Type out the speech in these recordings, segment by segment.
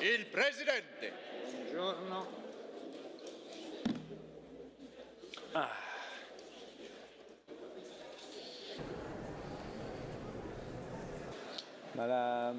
Il Presidente. Buongiorno. Ma la...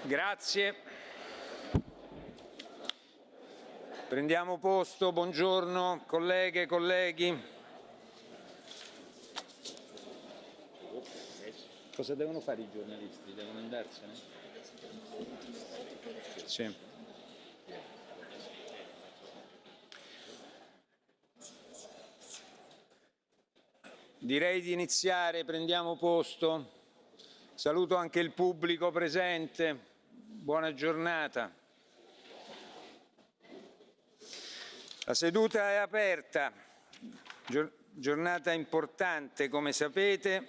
Grazie. Prendiamo posto, buongiorno colleghe e colleghi. Cosa devono fare i giornalisti? Devono andarsene? Sì. Direi di iniziare, prendiamo posto. Saluto anche il pubblico presente. Buona giornata. La seduta è aperta. Giornata importante, come sapete.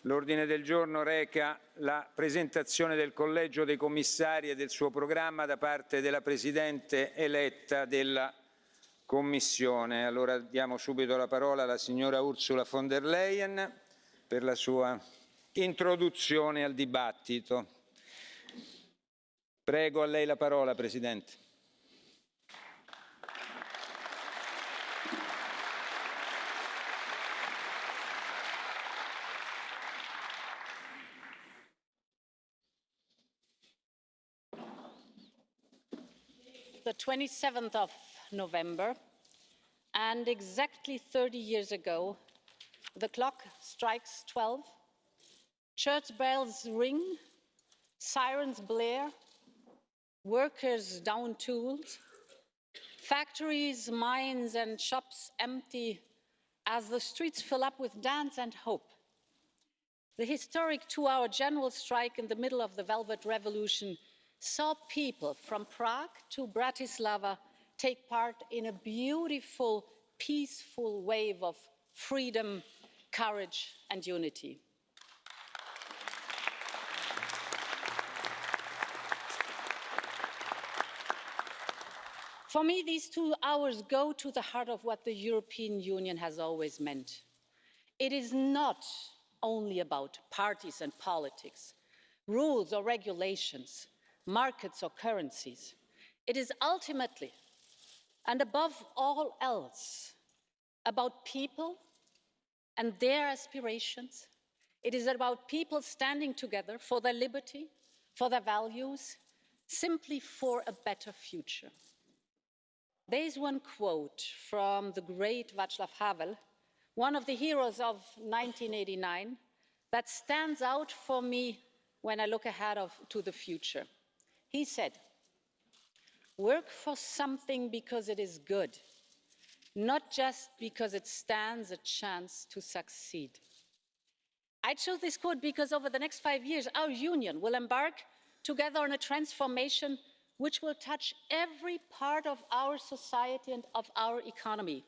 L'ordine del giorno reca la presentazione del Collegio dei Commissari e del suo programma da parte della Presidente eletta della Commissione. Allora diamo subito la parola alla signora Ursula von der Leyen per la sua introduzione al dibattito. Prego, a lei la parola, Presidente. The 27th of November, and exactly 30 years ago, the clock strikes 12, church bells ring, sirens blare, workers down tools, factories, mines and shops empty as the streets fill up with dance and hope. The historic 2-hour general strike in the middle of the Velvet Revolution saw people from Prague to Bratislava take part in a beautiful, peaceful wave of freedom, courage and unity. For me, these 2 hours go to the heart of what the European Union has always meant. It is not only about parties and politics, rules or regulations, markets or currencies. It is ultimately, and above all else, about people and their aspirations. It is about people standing together for their liberty, for their values, simply for a better future. There is one quote from the great Václav Havel, one of the heroes of 1989, that stands out for me when I look ahead to the future. He said, "Work for something because it is good, not just because it stands a chance to succeed." I chose this quote because over the next 5 years, our union will embark together on a transformation which will touch every part of our society and of our economy.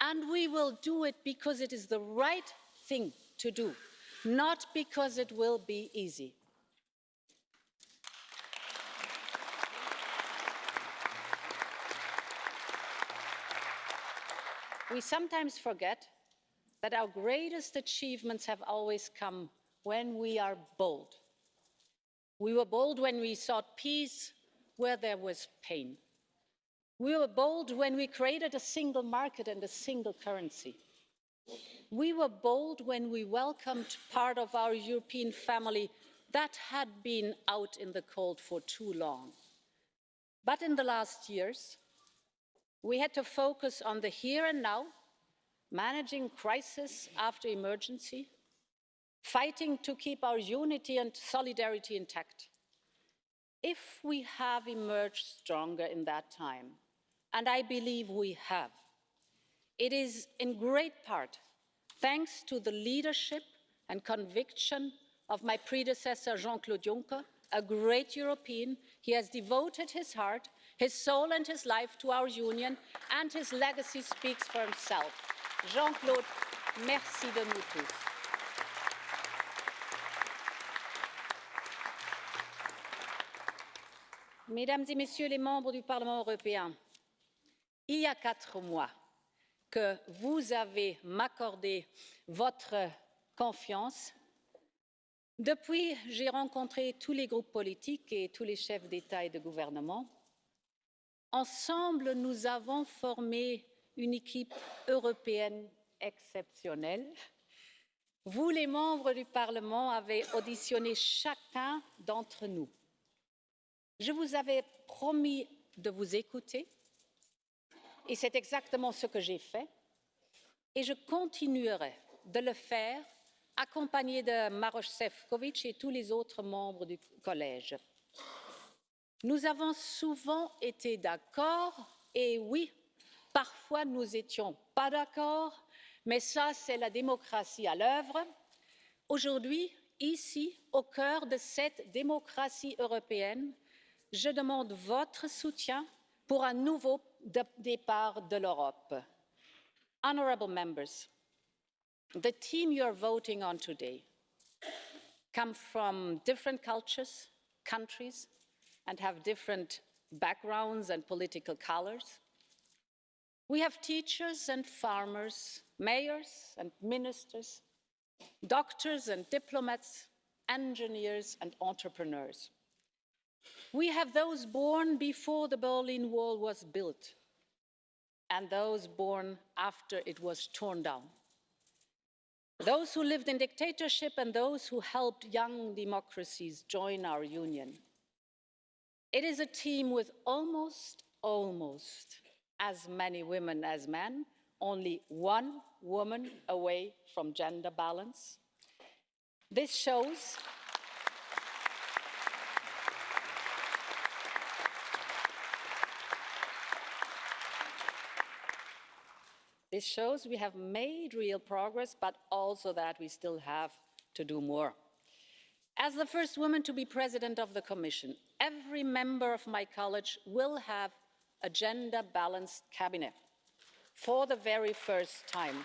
And we will do it because it is the right thing to do, not because it will be easy. We sometimes forget that our greatest achievements have always come when we are bold. We were bold when we sought peace where there was pain. We were bold when we created a single market and a single currency. We were bold when we welcomed part of our European family that had been out in the cold for too long. But in the last years, we had to focus on the here and now, managing crisis after emergency, fighting to keep our unity and solidarity intact. If we have emerged stronger in that time, and I believe we have, it is in great part thanks to the leadership and conviction of my predecessor, Jean-Claude Juncker, a great European. He has devoted his heart, his soul and his life to our union, and his legacy speaks for himself. Jean-Claude, merci de nous tous. Mesdames et Messieurs les membres du Parlement européen, il y a 4 mois que vous avez m'accordé votre confiance. Depuis, j'ai rencontré tous les groupes politiques et tous les chefs d'État et de gouvernement. Ensemble, nous avons formé une équipe européenne exceptionnelle. Vous, les membres du Parlement, avez auditionné chacun d'entre nous. Je vous avais promis de vous écouter et c'est exactement ce que j'ai fait et je continuerai de le faire accompagnée de Maroš Šefčovič et tous les autres membres du collège. Nous avons souvent été d'accord et oui, parfois nous n'étions pas d'accord, mais ça c'est la démocratie à l'œuvre. Aujourd'hui, ici, au cœur de cette démocratie européenne, je demande votre soutien pour un nouveau départ de l'Europe. Honourable members, the team you are voting on today come from different cultures, countries, and have different backgrounds and political colors. We have teachers and farmers, mayors and ministers, doctors and diplomats, engineers and entrepreneurs. We have those born before the Berlin Wall was built and those born after it was torn down. Those who lived in dictatorship and those who helped young democracies join our union. It is a team with almost as many women as men, only one woman away from gender balance. This shows we have made real progress, but also that we still have to do more. As the first woman to be president of the Commission, every member of my college will have a gender-balanced cabinet for the very first time.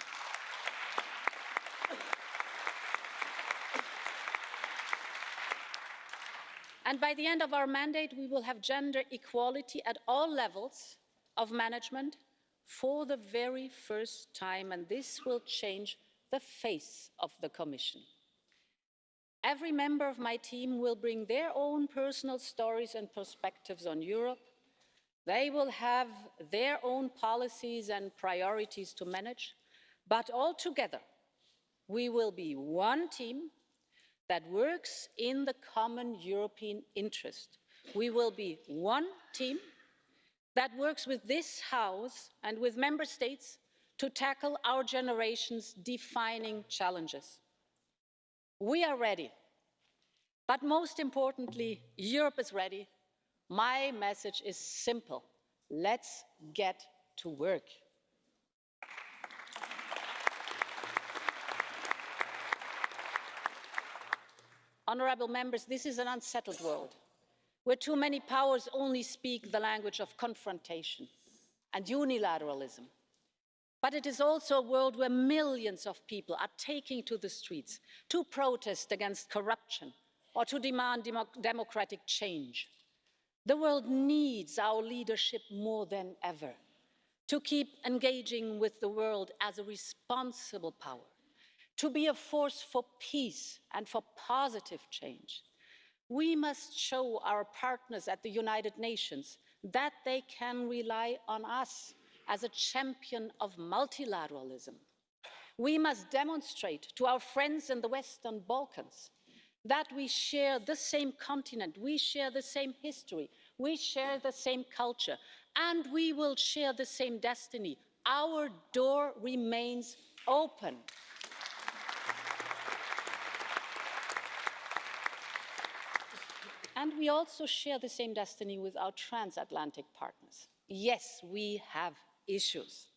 And by the end of our mandate, we will have gender equality at all levels of management for the very first time, and this will change the face of the Commission. Every member of my team will bring their own personal stories and perspectives on Europe. They will have their own policies and priorities to manage, but all together, we will be one team that works in the common European interest. We will be one team that works with this House and with Member States to tackle our generation's defining challenges. We are ready, but most importantly, Europe is ready. My message is simple. Let's get to work. Honourable members, this is an unsettled world, where too many powers only speak the language of confrontation and unilateralism. But it is also a world where millions of people are taking to the streets to protest against corruption or to demand democratic change. The world needs our leadership more than ever to keep engaging with the world as a responsible power, to be a force for peace and for positive change. We must show our partners at the United Nations that they can rely on us as a champion of multilateralism. We must demonstrate to our friends in the Western Balkans that we share the same continent, we share the same history, we share the same culture, and we will share the same destiny. Our door remains open. And we also share the same destiny with our transatlantic partners. Yes, we have issues,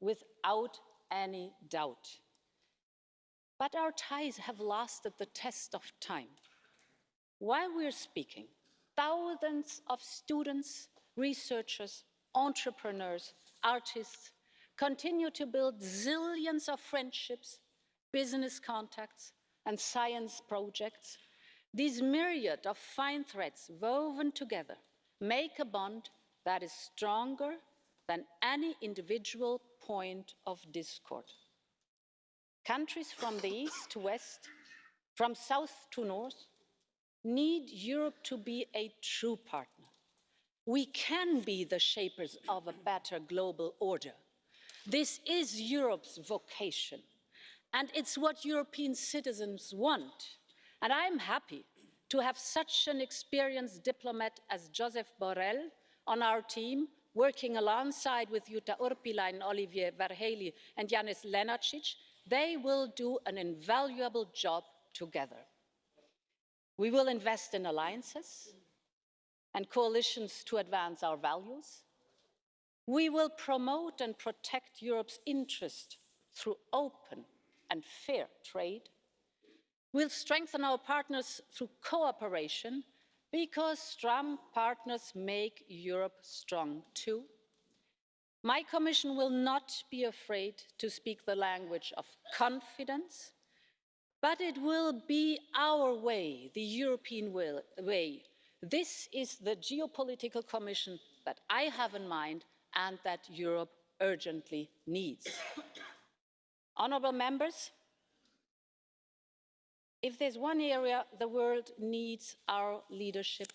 without any doubt. But our ties have lasted the test of time. While we're speaking, thousands of students, researchers, entrepreneurs, artists continue to build zillions of friendships, business contacts, and science projects. These myriad of fine threads woven together make a bond that is stronger than any individual point of discord. Countries from the east to west, from south to north, need Europe to be a true partner. We can be the shapers of a better global order. This is Europe's vocation, and it's what European citizens want. And I'm happy to have such an experienced diplomat as Josep Borrell on our team, working alongside with Jutta Urpilainen, Olivier Varhelyi and Yanis Lenarčič. They will do an invaluable job together. We will invest in alliances and coalitions to advance our values. We will promote and protect Europe's interest through open and fair trade. We'll strengthen our partners through cooperation, because strong partners make Europe strong too. My Commission will not be afraid to speak the language of confidence, but it will be our way, the European way. This is the geopolitical Commission that I have in mind and that Europe urgently needs. Honourable members, if there's one area the world needs our leadership,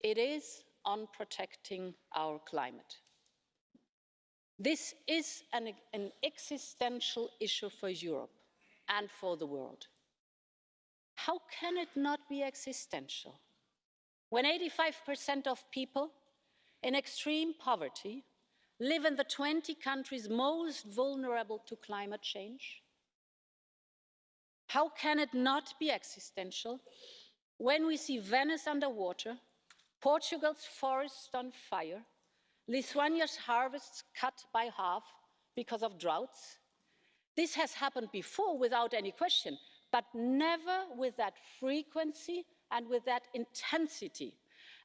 it is on protecting our climate. This is an existential issue for Europe and for the world. How can it not be existential when 85% of people in extreme poverty live in the 20 countries most vulnerable to climate change? How can it not be existential when we see Venice underwater, Portugal's forests on fire, Lithuania's harvests cut by half because of droughts? This has happened before without any question, but never with that frequency and with that intensity.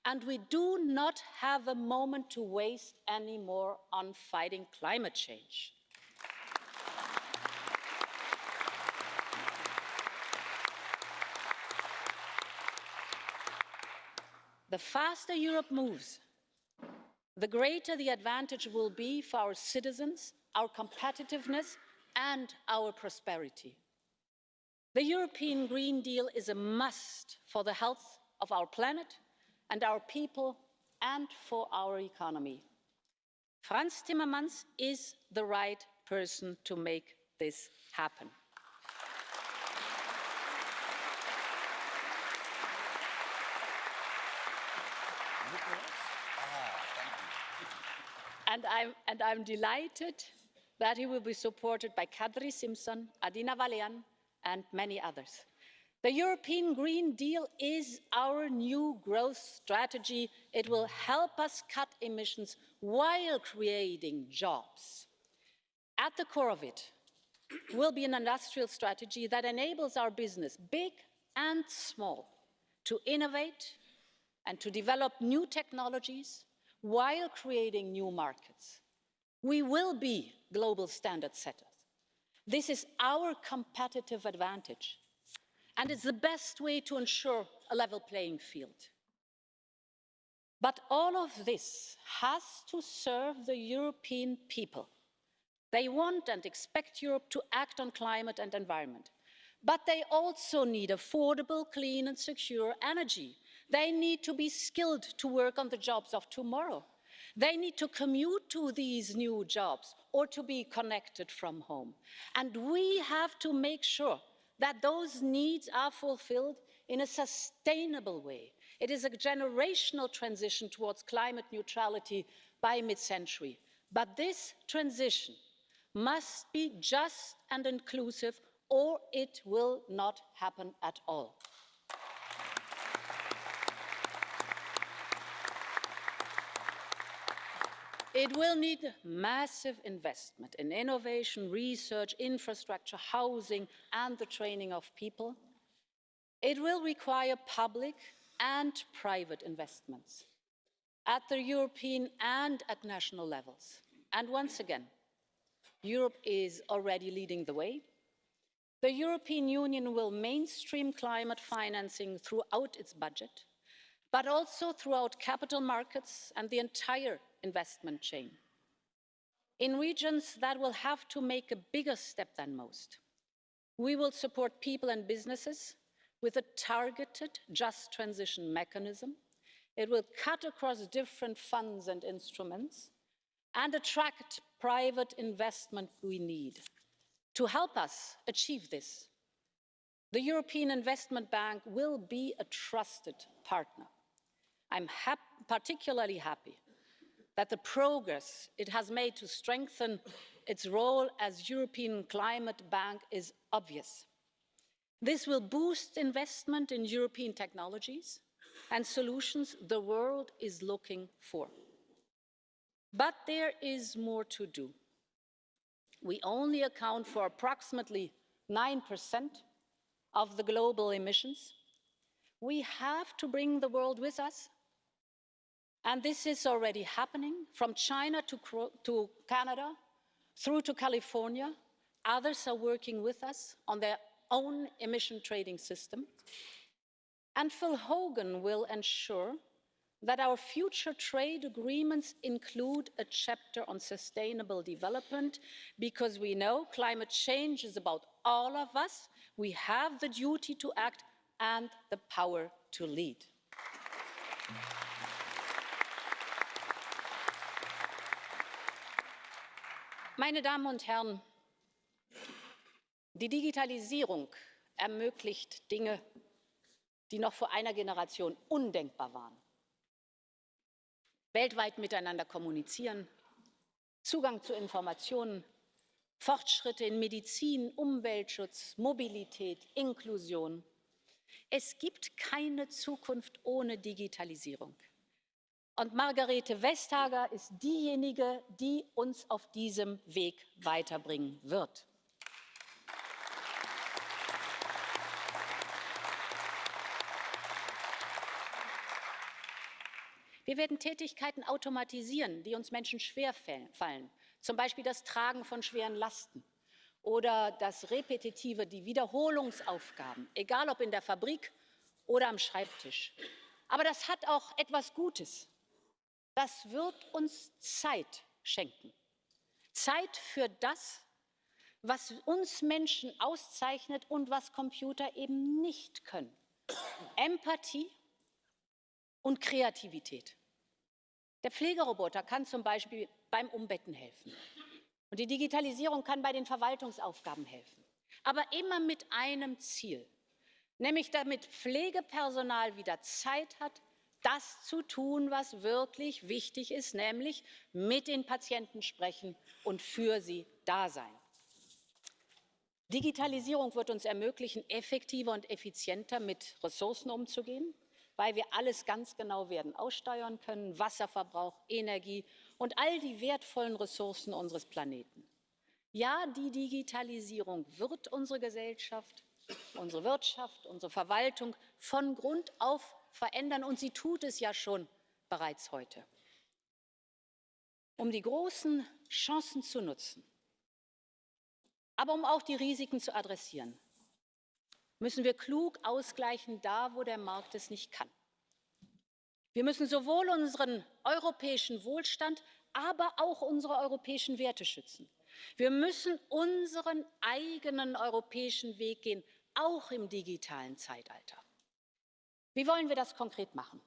And we do not have a moment to waste anymore on fighting climate change. The faster Europe moves, the greater the advantage will be for our citizens, our competitiveness, and our prosperity. The European Green Deal is a must for the health of our planet and our people and for our economy. Frans Timmermans is the right person to make this happen. And I'm delighted that he will be supported by Kadri Simpson, Adina Valean, and many others. The European Green Deal is our new growth strategy. It will help us cut emissions while creating jobs. At the core of it will be an industrial strategy that enables our business, big and small, to innovate and to develop new technologies while creating new markets. We will be global standard setters. This is our competitive advantage, and it's the best way to ensure a level playing field. But all of this has to serve the European people. They want and expect Europe to act on climate and environment, but they also need affordable, clean and secure energy. They need to be skilled to work on the jobs of tomorrow. They need to commute to these new jobs or to be connected from home. And we have to make sure that those needs are fulfilled in a sustainable way. It is a generational transition towards climate neutrality by mid-century. But this transition must be just and inclusive, or it will not happen at all. It will need massive investment in innovation, research, infrastructure, housing, and the training of people. It will require public and private investments at the European and at national levels. And once again, Europe is already leading the way. The European Union will mainstream climate financing throughout its budget, but also throughout capital markets and the entire investment chain. In regions that will have to make a bigger step than most, we will support people and businesses with a targeted just transition mechanism. It will cut across different funds and instruments and attract private investment we need. To help us achieve this, The European Investment Bank will be a trusted partner. I'm particularly happy that the progress it has made to strengthen its role as European Climate Bank is obvious. This will boost investment in European technologies and solutions the world is looking for. But there is more to do. We only account for approximately 9% of the global emissions. We have to bring the world with us. And this is already happening from China to Canada, through to California. Others are working with us on their own emission trading system. And Phil Hogan will ensure that our future trade agreements include a chapter on sustainable development, because we know climate change is about all of us. We have the duty to act and the power to lead. Meine Damen und Herren, die Digitalisierung ermöglicht Dinge, die noch vor einer Generation undenkbar waren. Weltweit miteinander kommunizieren, Zugang zu Informationen, Fortschritte in Medizin, Umweltschutz, Mobilität, Inklusion. Es gibt keine Zukunft ohne Digitalisierung. Und Margarete Vestager ist diejenige, die uns auf diesem Weg weiterbringen wird. Wir werden Tätigkeiten automatisieren, die uns Menschen schwerfallen, zum Beispiel das Tragen von schweren Lasten oder das Repetitive, die Wiederholungsaufgaben, egal ob in der Fabrik oder am Schreibtisch. Aber das hat auch etwas Gutes. Das wird uns Zeit schenken. Zeit für das, was uns Menschen auszeichnet und was Computer eben nicht können. Empathie und Kreativität. Der Pflegeroboter kann zum Beispiel beim Umbetten helfen. Und die Digitalisierung kann bei den Verwaltungsaufgaben helfen. Aber immer mit einem Ziel, nämlich damit Pflegepersonal wieder Zeit hat, das zu tun, was wirklich wichtig ist, nämlich mit den Patienten sprechen und für sie da sein. Digitalisierung wird uns ermöglichen, effektiver und effizienter mit Ressourcen umzugehen, weil wir alles ganz genau werden aussteuern können, Wasserverbrauch, Energie und all die wertvollen Ressourcen unseres Planeten. Ja, die Digitalisierung wird unsere Gesellschaft, unsere Wirtschaft, unsere Verwaltung von Grund auf verändern, und sie tut es ja schon bereits heute. Um die großen Chancen zu nutzen, aber um auch die Risiken zu adressieren, müssen wir klug ausgleichen, da wo der Markt es nicht kann. Wir müssen sowohl unseren europäischen Wohlstand, aber auch unsere europäischen Werte schützen. Wir müssen unseren eigenen europäischen Weg gehen, auch im digitalen Zeitalter. Wie wollen wir das konkret machen?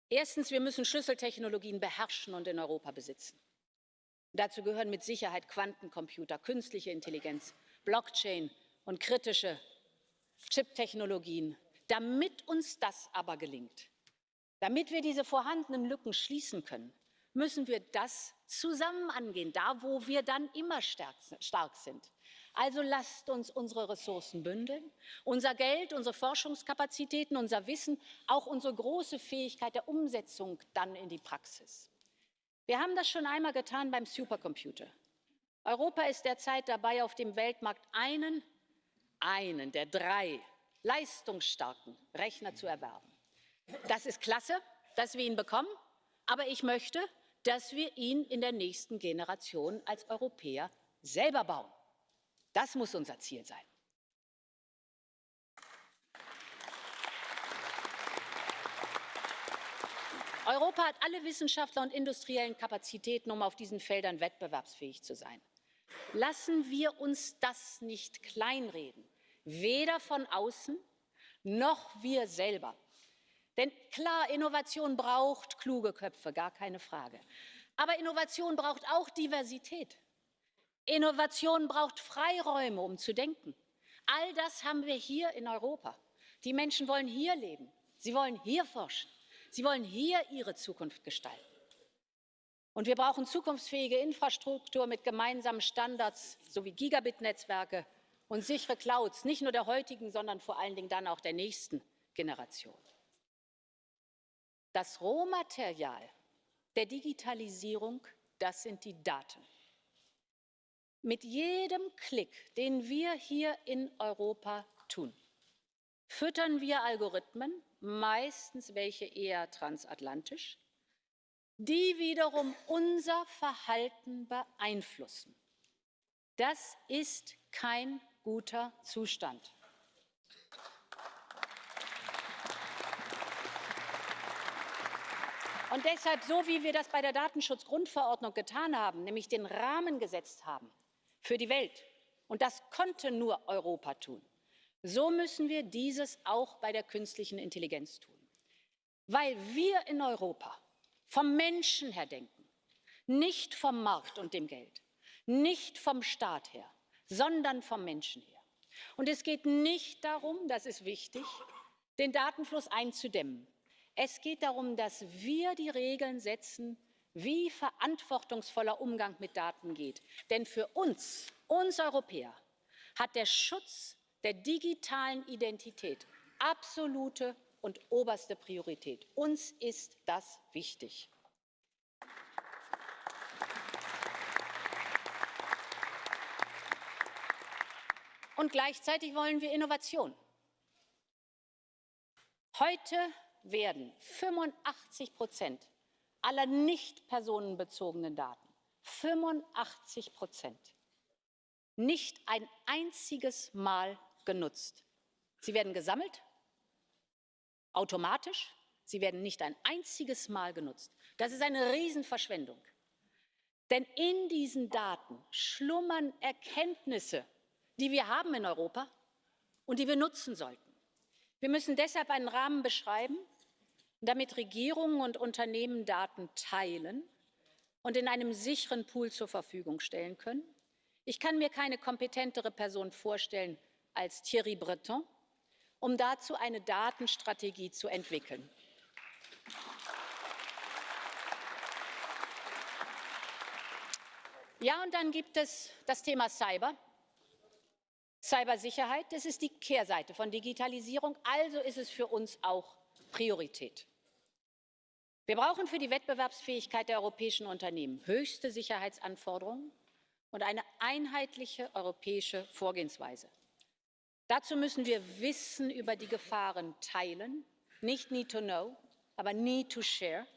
Erstens, wir müssen Schlüsseltechnologien beherrschen und in Europa besitzen. Dazu gehören mit Sicherheit Quantencomputer, künstliche Intelligenz, Blockchain und kritische Chip-Technologien. Damit uns das aber gelingt, damit wir diese vorhandenen Lücken schließen können, müssen wir das zusammen angehen, da wo wir dann immer stark sind. Also lasst uns unsere Ressourcen bündeln, unser Geld, unsere Forschungskapazitäten, unser Wissen, auch unsere große Fähigkeit der Umsetzung dann in die Praxis. Wir haben das schon einmal getan beim Supercomputer. Europa ist derzeit dabei, auf dem Weltmarkt einen der 3 leistungsstarken Rechner zu erwerben. Das ist klasse, dass wir ihn bekommen, aber ich möchte, dass wir ihn in der nächsten Generation als Europäer selber bauen. Das muss unser Ziel sein. Europa hat alle Wissenschaftler und industriellen Kapazitäten, um auf diesen Feldern wettbewerbsfähig zu sein. Lassen wir uns das nicht kleinreden, weder von außen noch wir selber. Denn klar, Innovation braucht kluge Köpfe, gar keine Frage. Aber Innovation braucht auch Diversität. Innovation braucht Freiräume, um zu denken. All das haben wir hier in Europa. Die Menschen wollen hier leben, sie wollen hier forschen, sie wollen hier ihre Zukunft gestalten. Und wir brauchen zukunftsfähige Infrastruktur mit gemeinsamen Standards sowie Gigabit-Netzwerke und sichere Clouds, nicht nur der heutigen, sondern vor allen Dingen dann auch der nächsten Generation. Das Rohmaterial der Digitalisierung, das sind die Daten. Mit jedem Klick, den wir hier in Europa tun, füttern wir Algorithmen, meistens welche eher transatlantisch, die wiederum unser Verhalten beeinflussen. Das ist kein guter Zustand. Und deshalb, so wie wir das bei der Datenschutzgrundverordnung getan haben, nämlich den Rahmen gesetzt haben für die Welt, und das konnte nur Europa tun, so müssen wir dieses auch bei der künstlichen Intelligenz tun. Weil wir in Europa vom Menschen her denken, nicht vom Markt und dem Geld, nicht vom Staat her, sondern vom Menschen her. Und es geht nicht darum, das ist wichtig, den Datenfluss einzudämmen. Es geht darum, dass wir die Regeln setzen, wie verantwortungsvoller Umgang mit Daten geht. Denn für uns Europäer, hat der Schutz der digitalen Identität absolute und oberste Priorität. Uns ist das wichtig. Und gleichzeitig wollen wir Innovation. Heute werden 85% aller nicht personenbezogenen Daten, 85%, nicht ein einziges Mal genutzt. Sie werden gesammelt, automatisch, sie werden nicht ein einziges Mal genutzt. Das ist eine Riesenverschwendung. Denn in diesen Daten schlummern Erkenntnisse, die wir haben in Europa und die wir nutzen sollten. Wir müssen deshalb einen Rahmen beschreiben, damit Regierungen und Unternehmen Daten teilen und in einem sicheren Pool zur Verfügung stellen können. Ich kann mir keine kompetentere Person vorstellen als Thierry Breton, um dazu eine Datenstrategie zu entwickeln. Ja, und dann gibt es das Thema Cybersicherheit. Das ist die Kehrseite von Digitalisierung, also ist es für uns auch Priorität. Wir brauchen für die Wettbewerbsfähigkeit der europäischen Unternehmen höchste Sicherheitsanforderungen und eine einheitliche europäische Vorgehensweise. Dazu müssen wir Wissen über die Gefahren teilen, nicht need to know, aber need to share.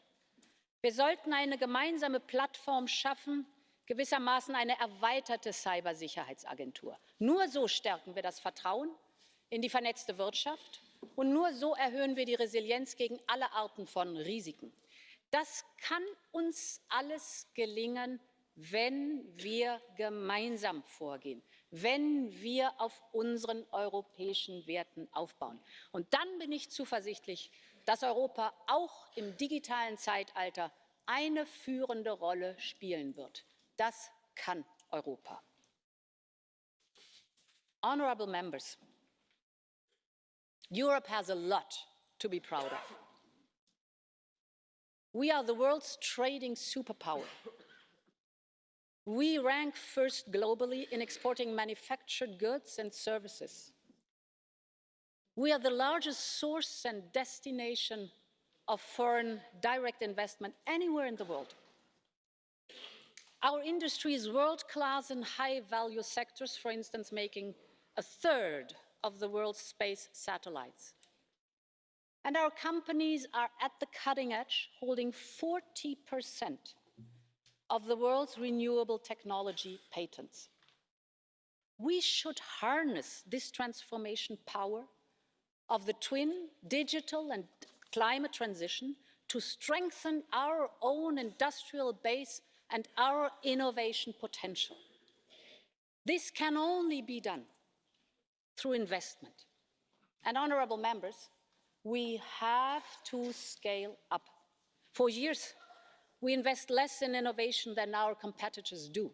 Wir sollten eine gemeinsame Plattform schaffen, gewissermaßen eine erweiterte Cybersicherheitsagentur. Nur so stärken wir das Vertrauen in die vernetzte Wirtschaft und nur so erhöhen wir die Resilienz gegen alle Arten von Risiken. Das kann uns alles gelingen, wenn wir gemeinsam vorgehen, wenn wir auf unseren europäischen Werten aufbauen. Und dann bin ich zuversichtlich, dass Europa auch im digitalen Zeitalter eine führende Rolle spielen wird. Das kann Europa. Honorable members, Europe has a lot to be proud of. We are the world's trading superpower. We rank first globally in exporting manufactured goods and services. We are the largest source and destination of foreign direct investment anywhere in the world. Our industry is world-class in high-value sectors, for instance, making a third of the world's space satellites. And our companies are at the cutting edge, holding 40% of the world's renewable technology patents. We should harness this transformation power of the twin digital and climate transition to strengthen our own industrial base and our innovation potential. This can only be done through investment. And honorable members, we have to scale up. For years, we invest less in innovation than our competitors do.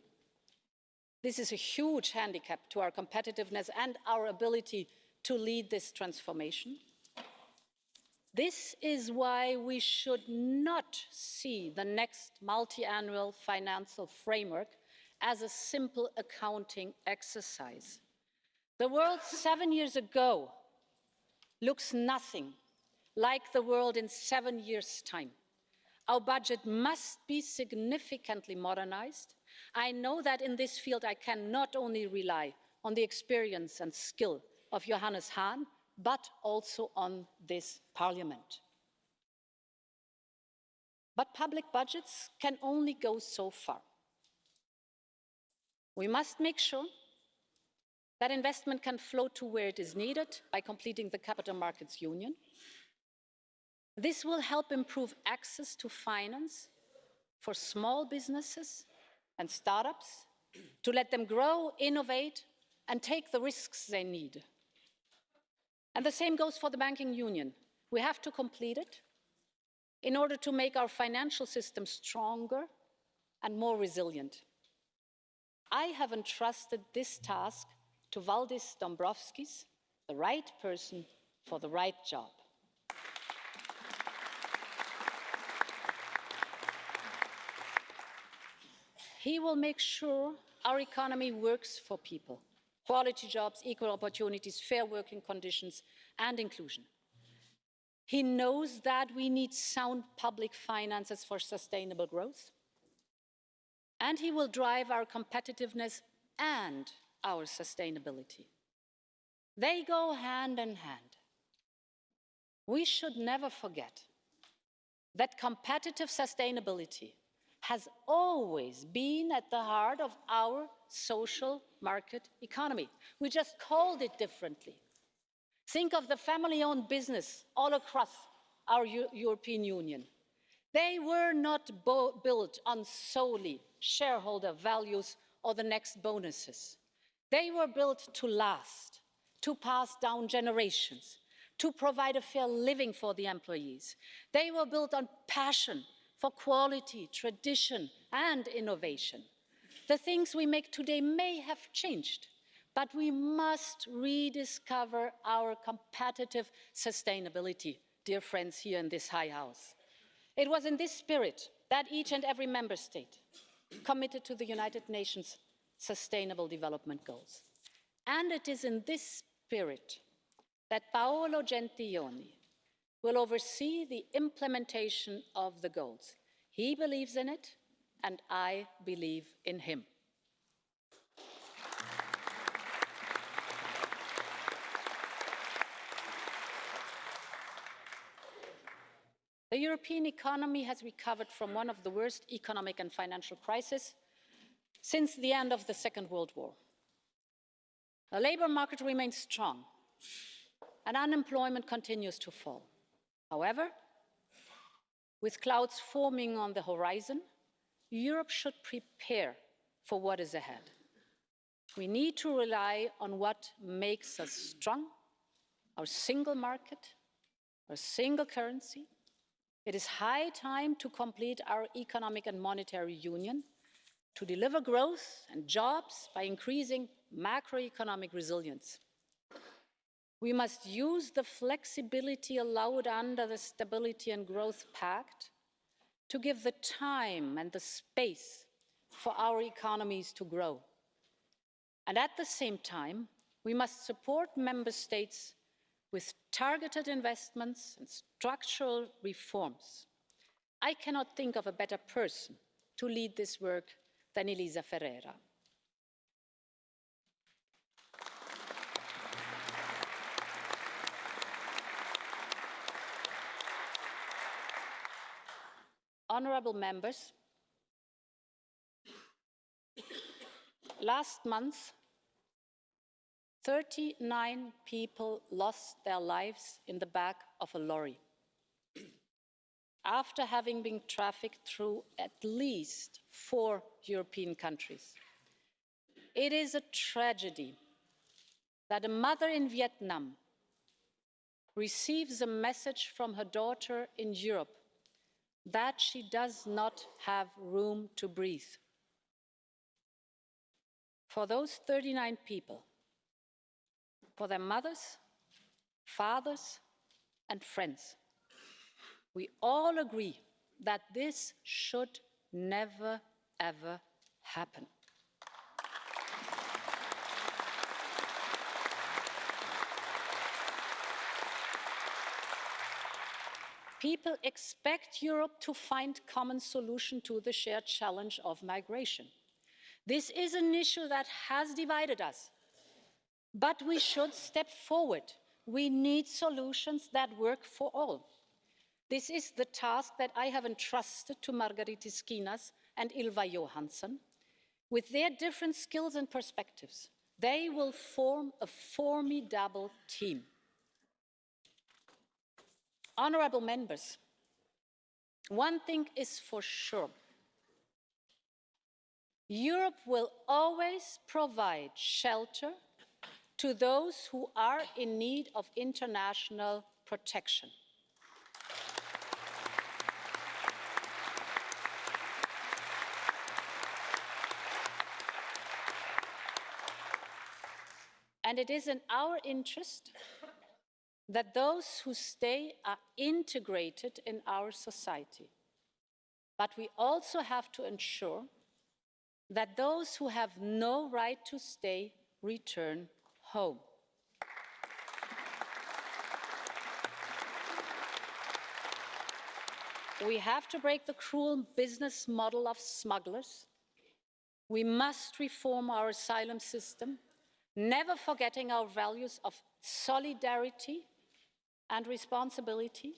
This is a huge handicap to our competitiveness and our ability to lead this transformation. This is why we should not see the next multi-annual financial framework as a simple accounting exercise. The world 7 years ago looks nothing like the world in 7 years' time. Our budget must be significantly modernized. I know that in this field I can not only rely on the experience and skill of Johannes Hahn, but also on this Parliament. But public budgets can only go so far. We must make sure that investment can flow to where it is needed by completing the Capital Markets Union. This will help improve access to finance for small businesses and startups, to let them grow, innovate, and take the risks they need. And the same goes for the banking union. We have to complete it in order to make our financial system stronger and more resilient. I have entrusted this task to Valdis Dombrovskis, the right person for the right job. He will make sure our economy works for people. Quality jobs, equal opportunities, fair working conditions, and inclusion. He knows that we need sound public finances for sustainable growth. And he will drive our competitiveness and our sustainability. They go hand in hand. We should never forget that competitive sustainability has always been at the heart of our social market economy. We just called it differently. Think of the family-owned business all across our European Union. They were not built on solely shareholder values or the next bonuses. They were built to last, to pass down generations, to provide a fair living for the employees. They were built on passion for quality, tradition, and innovation. The things we make today may have changed, but we must rediscover our competitive sustainability, dear friends here in this high house. It was in this spirit that each and every member state committed to the United Nations Sustainable Development Goals. And it is in this spirit that Paolo Gentiloni will oversee the implementation of the goals. He believes in it, and I believe in him. The European economy has recovered from one of the worst economic and financial crises since the end of the Second World War. The labor market remains strong, and unemployment continues to fall. However, with clouds forming on the horizon, Europe should prepare for what is ahead. We need to rely on what makes us strong, our single market, our single currency. It is high time to complete our economic and monetary union, to deliver growth and jobs by increasing macroeconomic resilience. We must use the flexibility allowed under the Stability and Growth Pact to give the time and the space for our economies to grow. And at the same time, we must support member states with targeted investments and structural reforms. I cannot think of a better person to lead this work than Elisa Ferreira. Honourable members, last month, 39 people lost their lives in the back of a lorry after having been trafficked through at least 4 European countries. It is a tragedy that a mother in Vietnam receives a message from her daughter in Europe that she does not have room to breathe. for those 39 people, for their mothers, fathers, and friends. We all agree that this should never, ever happen. People expect Europe to find common solution to the shared challenge of migration. This is an issue that has divided us, but we should step forward. We need solutions that work for all. This is the task that I have entrusted to Margaritis Skinas and Ylva Johansson. With their different skills and perspectives, they will form a formidable team. Honourable members, one thing is for sure. Europe will always provide shelter to those who are in need of international protection. And it is in our interest that those who stay are integrated in our society. But we also have to ensure that those who have no right to stay return home. We have to break the cruel business model of smugglers. We must reform our asylum system, never forgetting our values of solidarity and responsibility.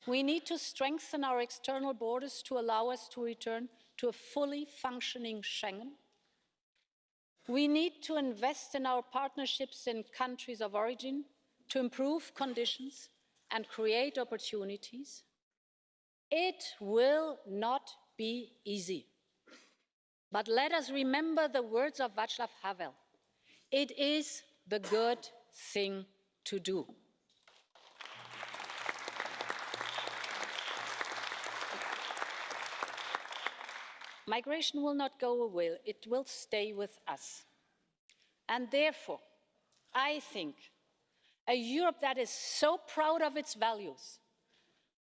We need to strengthen our external borders to allow us to return to a fully functioning Schengen. We need to invest in our partnerships in countries of origin to improve conditions and create opportunities. It will not be easy. But let us remember the words of Václav Havel. It is the good thing to do. Migration will not go away, it will stay with us. And therefore, I think a Europe that is so proud of its values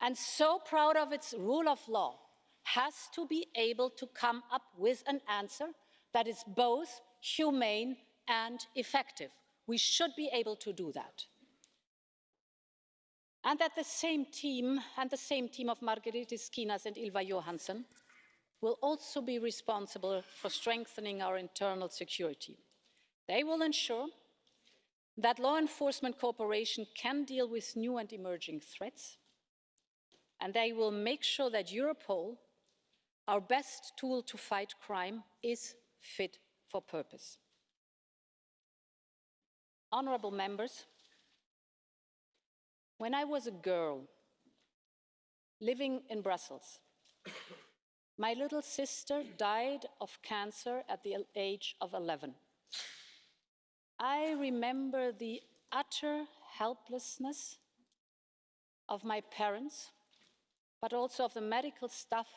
and so proud of its rule of law has to be able to come up with an answer that is both humane and effective. We should be able to do that. And that the same team of Margaritis Skinas and Ylva Johansson will also be responsible for strengthening our internal security. They will ensure that law enforcement cooperation can deal with new and emerging threats, and they will make sure that Europol, our best tool to fight crime, is fit for purpose. Honourable members, when I was a girl living in Brussels, my little sister died of cancer at the age of 11. I remember the utter helplessness of my parents, but also of the medical staff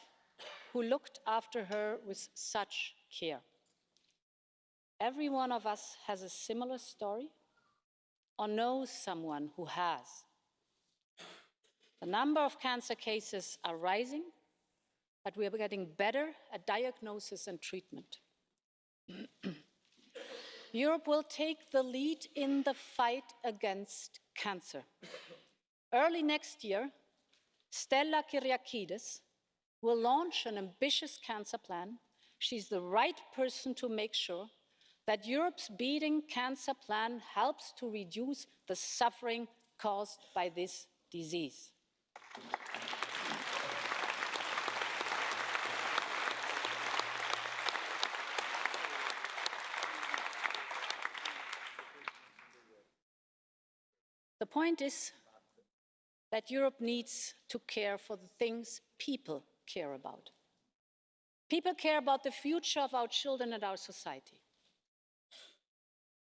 who looked after her with such care. Every one of us has a similar story or knows someone who has. The number of cancer cases are rising, but we are getting better at diagnosis and treatment. Europe will take the lead in the fight against cancer. Early next year, Stella Kyriakides will launch an ambitious cancer plan. She's the right person to make sure that Europe's Beating Cancer Plan helps to reduce the suffering caused by this disease. The point is that Europe needs to care for the things people care about. People care about the future of our children and our society.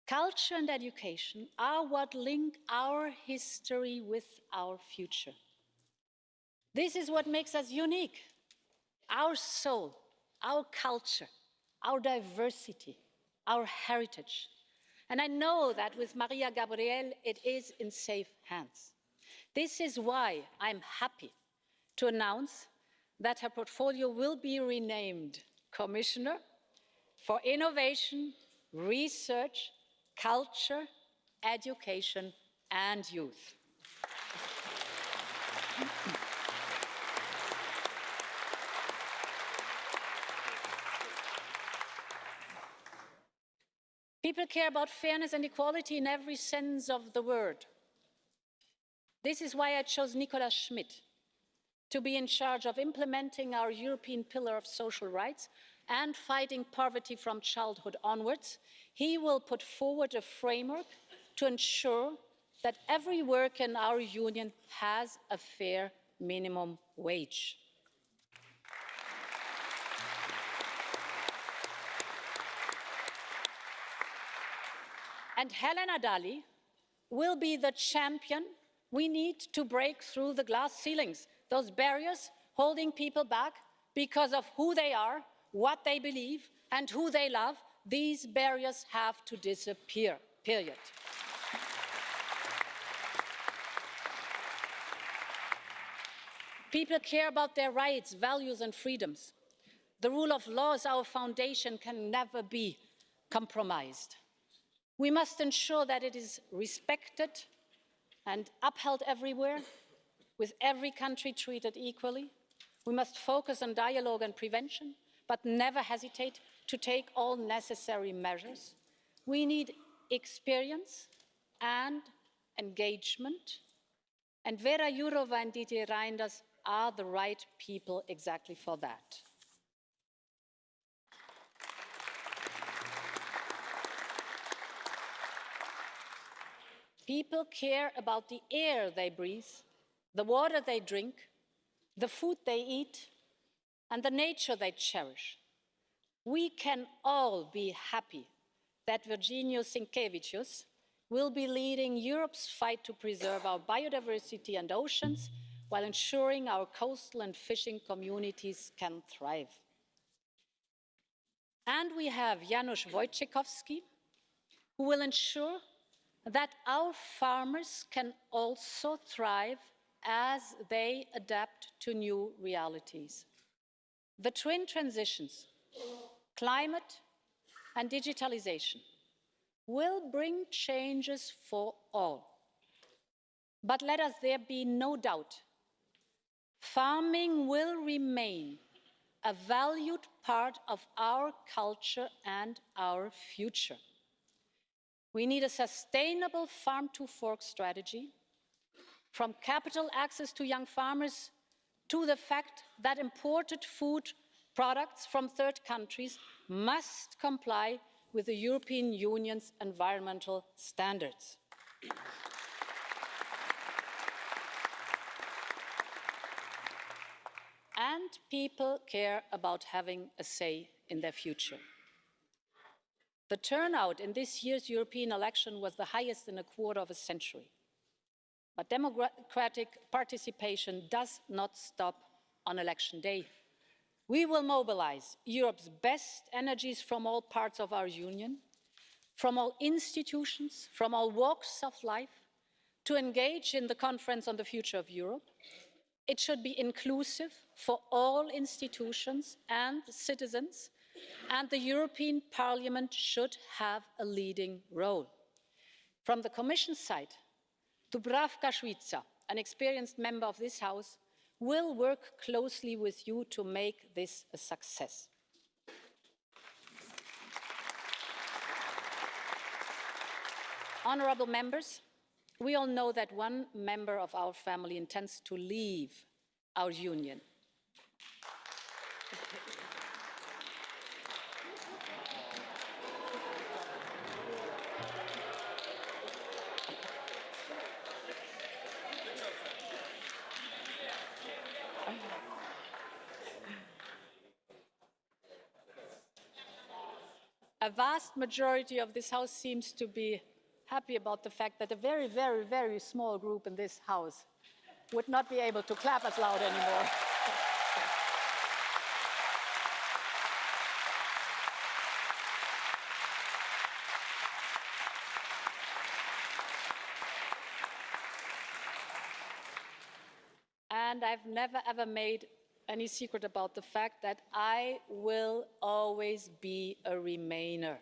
Culture and education are what link our history with our future. This is what makes us unique. Our soul, our culture, our diversity. our heritage. And I know that with Maria Gabriel, it is in safe hands. This is why I'm happy to announce that her portfolio will be renamed Commissioner for Innovation, Research, Culture, Education and Youth. People care about fairness and equality in every sense of the word. This is why I chose Nicolas Schmid to be in charge of implementing our European Pillar of Social Rights and fighting poverty from childhood onwards. He will put forward a framework to ensure that every worker in our union has a fair minimum wage. And Helena Dalli will be the champion we need to break through the glass ceilings, those barriers holding people back because of who they are, what they believe, and who they love. These barriers have to disappear, period. People care about their rights, values, and freedoms. The rule of law is our foundation, can never be compromised. We must ensure that it is respected and upheld everywhere, with every country treated equally. We must focus on dialogue and prevention, but never hesitate to take all necessary measures. We need experience and engagement, and Vera Jourova and Didier Reinders are the right people exactly for that. People care about the air they breathe, the water they drink, the food they eat, and the nature they cherish. We can all be happy that Virginijus Sinkevicius will be leading Europe's fight to preserve our biodiversity and oceans while ensuring our coastal and fishing communities can thrive. And we have Janusz Wojciechowski, who will ensure that our farmers can also thrive as they adapt to new realities. The twin transitions, climate and digitalization, will bring changes for all. But let us there be no doubt, farming will remain a valued part of our culture and our future. We need a sustainable farm-to-fork strategy, from capital access to young farmers to the fact that imported food products from third countries must comply with the European Union's environmental standards. And people care about having a say in their future. The turnout in this year's European election was the highest in a quarter of a century. But democratic participation does not stop on election day. We will mobilize Europe's best energies from all parts of our union, from all institutions, from all walks of life, to engage in the Conference on the Future of Europe. It should be inclusive for all institutions and citizens, and the European Parliament should have a leading role. From the Commission side, Dubravka Šuica, an experienced member of this House, will work closely with you to make this a success. Honourable members, we all know that one member of our family intends to leave our union. A vast majority of this House seems to be happy about the fact that a very, very, very small group in this House would not be able to clap as loud anymore. and I've never ever made any secret about the fact that I will always be a Remainer.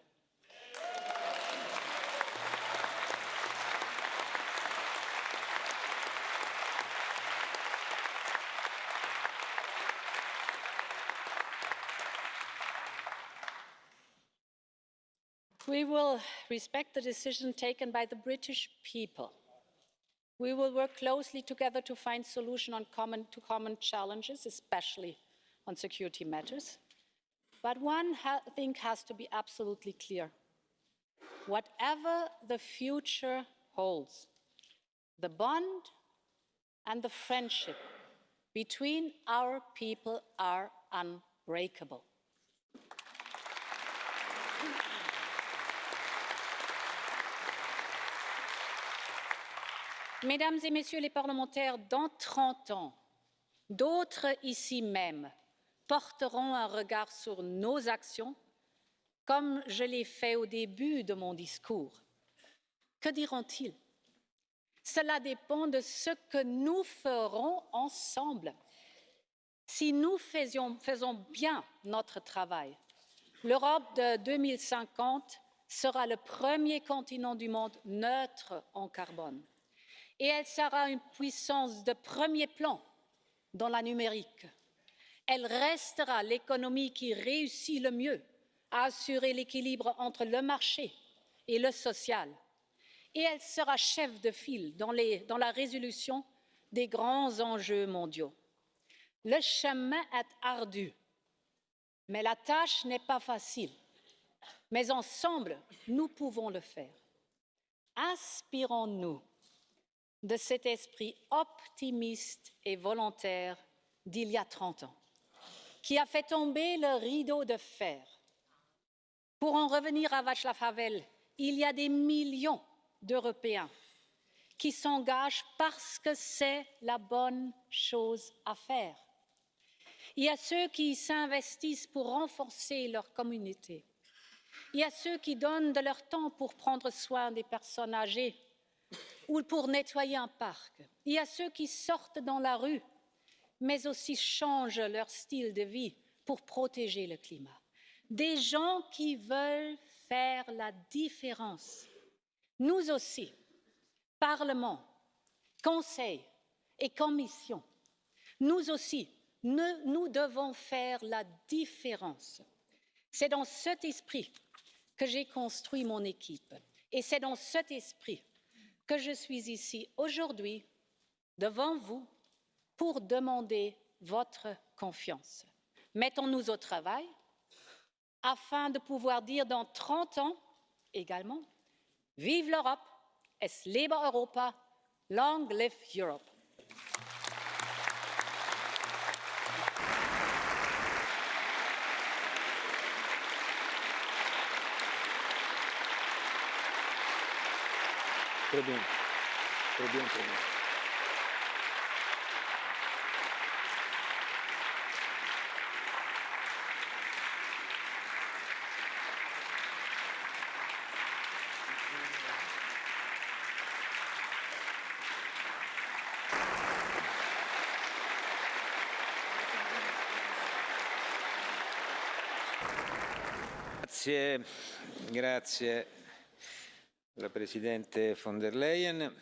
We will respect the decision taken by the British people. We will work closely together to find solutions to common challenges, especially on security matters. But one thing has to be absolutely clear. Whatever the future holds, the bond and the friendship between our people are unbreakable. Mesdames et Messieurs les parlementaires, dans 30 ans, d'autres ici même porteront un regard sur nos actions, comme je l'ai fait au début de mon discours. Que diront-ils? Cela dépend de ce que nous ferons ensemble. Si nous faisons bien notre travail, l'Europe de 2050 sera le premier continent du monde neutre en carbone. Et elle sera une puissance de premier plan dans la numérique. Elle restera l'économie qui réussit le mieux à assurer l'équilibre entre le marché et le social. Et elle sera chef de file dans la résolution des grands enjeux mondiaux. Le chemin est ardu, mais la tâche n'est pas facile. Mais ensemble, nous pouvons le faire. Inspirons-nous de cet esprit optimiste et volontaire d'il y a 30 ans, qui a fait tomber le rideau de fer. Pour en revenir à Václav Havel, il y a des millions d'Européens qui s'engagent parce que c'est la bonne chose à faire. Il y a ceux qui s'investissent pour renforcer leur communauté. Il y a ceux qui donnent de leur temps pour prendre soin des personnes âgées ou pour nettoyer un parc. Il y a ceux qui sortent dans la rue, mais aussi changent leur style de vie pour protéger le climat. Des gens qui veulent faire la différence. Nous aussi, Parlement, Conseil et Commission, nous aussi, nous devons faire la différence. C'est dans cet esprit que j'ai construit mon équipe et c'est dans cet esprit que je suis ici aujourd'hui devant vous pour demander votre confiance. Mettons-nous au travail afin de pouvoir dire dans 30 ans également « Vive l'Europe, es lebe Europa, long live Europe ». Très bien. Très bien, très bien. Grazie alla Presidente von der Leyen.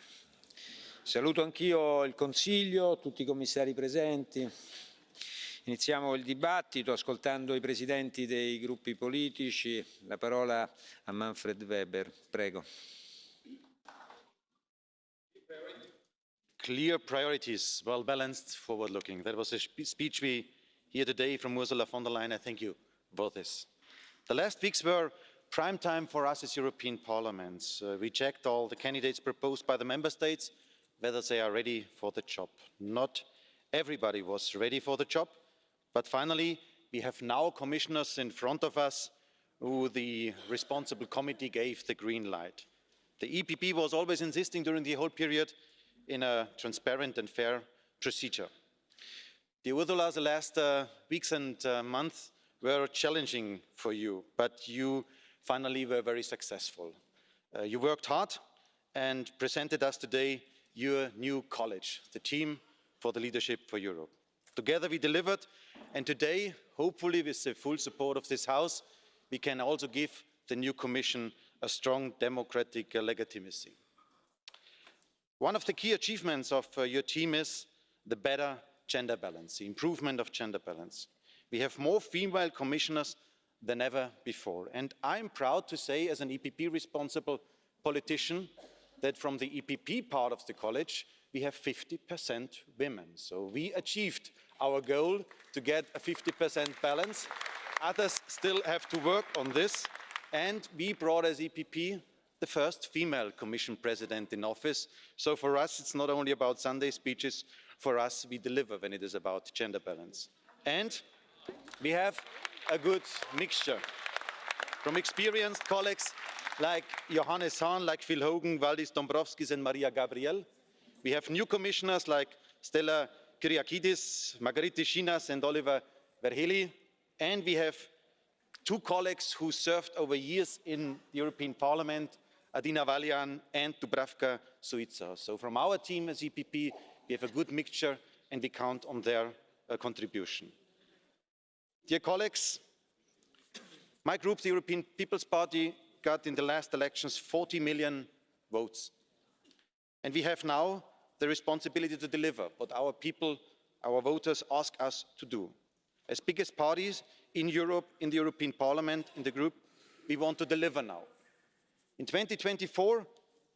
Saluto anch'io il Consiglio, tutti i commissari presenti. Iniziamo il dibattito ascoltando i presidenti dei gruppi politici. La parola a Manfred Weber. Prego. Clear priorities, well balanced, forward looking. That was a speech we hear today from Ursula von der Leyen. I thank you for this. The last weeks were prime time for us as European Parliament. We checked all the candidates proposed by the member states, whether they are ready for the job. Not everybody was ready for the job, but finally we have now commissioners in front of us who the responsible committee gave the green light. The EPP was always insisting during the whole period in a transparent and fair procedure. The Ursula, the last weeks and months were challenging for you, but you finally were very successful. You worked hard and presented us today your new college, the team for the leadership for Europe. Together we delivered, and today, hopefully with the full support of this House, we can also give the new Commission a strong democratic legitimacy. One of the key achievements of your team is the better gender balance, the improvement of gender balance. We have more female commissioners than ever before. And I'm proud to say, as an EPP responsible politician, that from the EPP part of the college, we have 50% women. So we achieved our goal to get a 50% balance. Others still have to work on this. And we brought as EPP the first female Commission President in office. So for us, it's not only about Sunday speeches. For us, we deliver when it is about gender balance. And we have a good mixture from experienced colleagues like Johannes Hahn, like Phil Hogan, Valdis Dombrovskis and Maria Gabriel. We have new commissioners like Stella Kyriakidis, Margaritis Schinas and Oliver Verhely. And we have two colleagues who served over years in the European Parliament, Adina Valian and Dubravka Suica. So from our team as EPP, we have a good mixture and we count on their contribution. Dear colleagues, my group, the European People's Party, got in the last elections 40 million votes. And we have now the responsibility to deliver what our people, our voters ask us to do. As biggest parties in Europe, in the European Parliament, in the group, we want to deliver now. In 2024,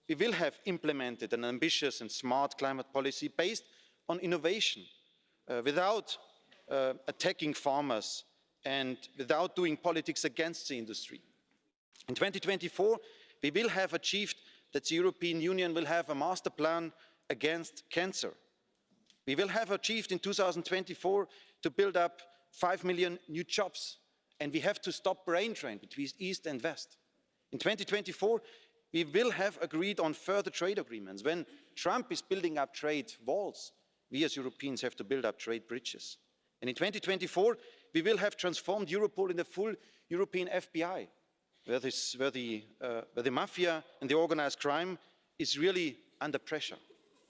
we will have implemented an ambitious and smart climate policy based on innovation, without attacking farmers and without doing politics against the industry. In 2024, we will have achieved that the European Union will have a master plan against cancer. We will have achieved in 2024 to build up 5 million new jobs, and we have to stop brain drain between East and West. In 2024, we will have agreed on further trade agreements. When Trump is building up trade walls, we as Europeans have to build up trade bridges. And in 2024, we will have transformed Europol in a full European FBI, where the mafia and the organized crime is really under pressure.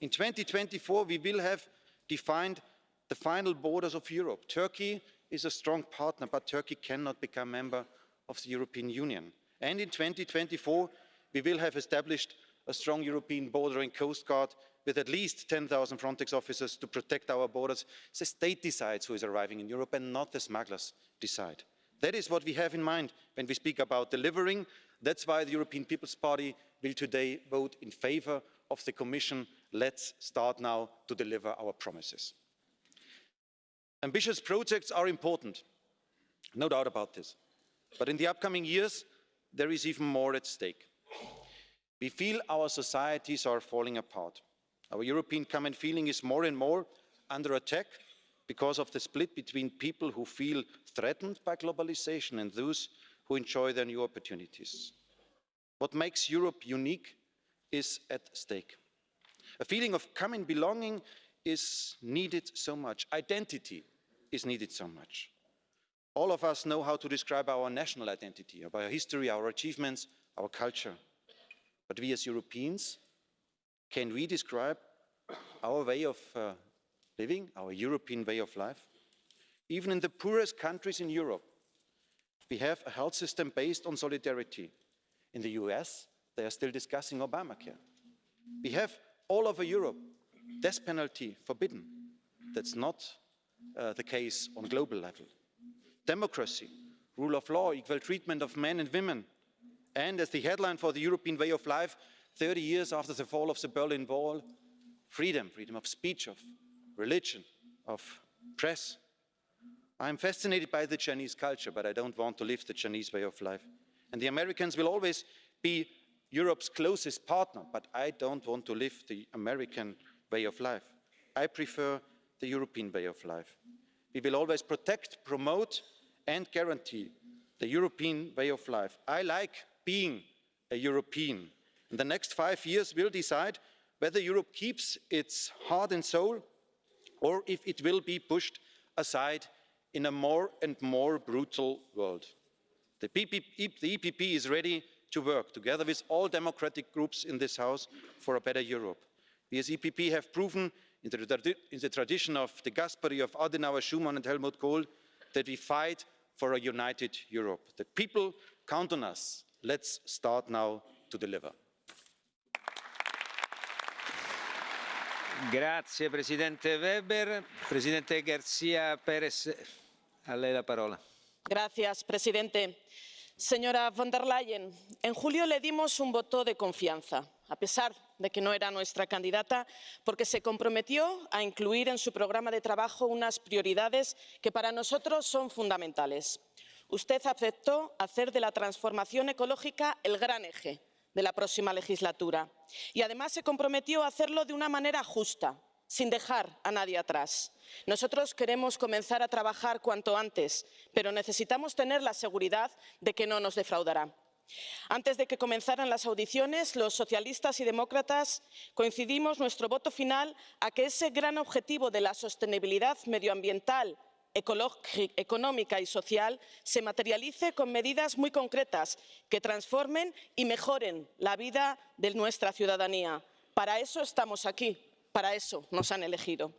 In 2024, we will have defined the final borders of Europe. Turkey is a strong partner, but Turkey cannot become a member of the European Union. And in 2024, we will have established a strong European border and coast guard with at least 10,000 Frontex officers to protect our borders. The state decides who is arriving in Europe and not the smugglers decide. That is what we have in mind when we speak about delivering. That's why the European People's Party will today vote in favour of the Commission. Let's start now to deliver our promises. Ambitious projects are important, no doubt about this. But in the upcoming years, there is even more at stake. We feel our societies are falling apart. Our European common feeling is more and more under attack because of the split between people who feel threatened by globalization and those who enjoy their new opportunities. What makes Europe unique is at stake. A feeling of common belonging is needed so much. Identity is needed so much. All of us know how to describe our national identity, our history, our achievements, our culture. But we as Europeans, can we describe our way of living, our European way of life? Even in the poorest countries in Europe, we have a health system based on solidarity. In the US, they are still discussing Obamacare. We have all over Europe death penalty forbidden. That's not the case on global level. Democracy, rule of law, equal treatment of men and women. And as the headline for the European way of life, 30 years after the fall of the Berlin Wall, freedom, freedom of speech, of religion, of press. I'm fascinated by the Chinese culture, but I don't want to live the Chinese way of life. And the Americans will always be Europe's closest partner, but I don't want to live the American way of life. I prefer the European way of life. We will always protect, promote, and guarantee the European way of life. I like being a European. In the next 5 years, we'll decide whether Europe keeps its heart and soul or if it will be pushed aside in a more and more brutal world. The EPP is ready to work together with all democratic groups in this House for a better Europe. We as EPP have proven in the tradition of the Gasperi of Adenauer, Schumann and Helmut Kohl, that we fight for a united Europe. The people count on us. Let's start now to deliver. Grazie Presidente Weber. Presidente García Pérez, a lei la parola. Señor presidente. Señora von der Leyen, en julio le dimos un voto de confianza, a pesar de que no era nuestra candidata, porque se comprometió a incluir en su programa de trabajo unas prioridades que para nosotros son fundamentales. Usted aceptó hacer de la transformación ecológica el gran eje de la próxima legislatura y además se comprometió a hacerlo de una manera justa, sin dejar a nadie atrás. Nosotros queremos comenzar a trabajar cuanto antes, pero necesitamos tener la seguridad de que no nos defraudará. Antes de que comenzaran las audiciones, los socialistas y demócratas coincidimos nuestro voto final a que ese gran objetivo de la sostenibilidad medioambiental, económica y social se materialice con medidas muy concretas que transformen y mejoren la vida de nuestra ciudadanía. Para eso estamos aquí. Para eso nos han elegido.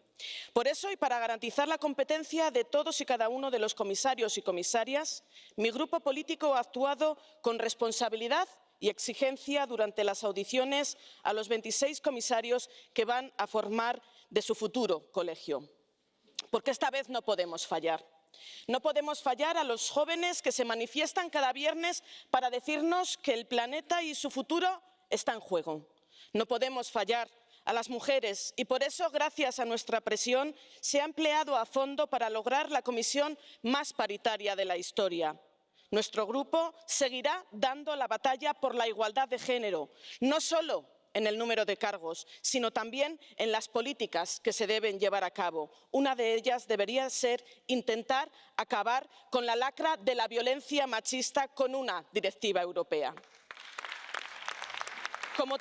Por eso y para garantizar la competencia de todos y cada uno de los comisarios y comisarias, mi grupo político ha actuado con responsabilidad y exigencia durante las audiciones a los 26 comisarios que van a formar de su futuro colegio. Porque esta vez no podemos fallar. No podemos fallar a los jóvenes que se manifiestan cada viernes para decirnos que el planeta y su futuro están en juego. No podemos fallar a las mujeres y por eso, gracias a nuestra presión, se ha empleado a fondo para lograr la comisión más paritaria de la historia. Nuestro grupo seguirá dando la batalla por la igualdad de género, no solo en el número de cargos, sino también en las políticas que se deben llevar a cabo. Una de ellas debería ser intentar acabar con la lacra de la violencia machista con una directiva europea. Como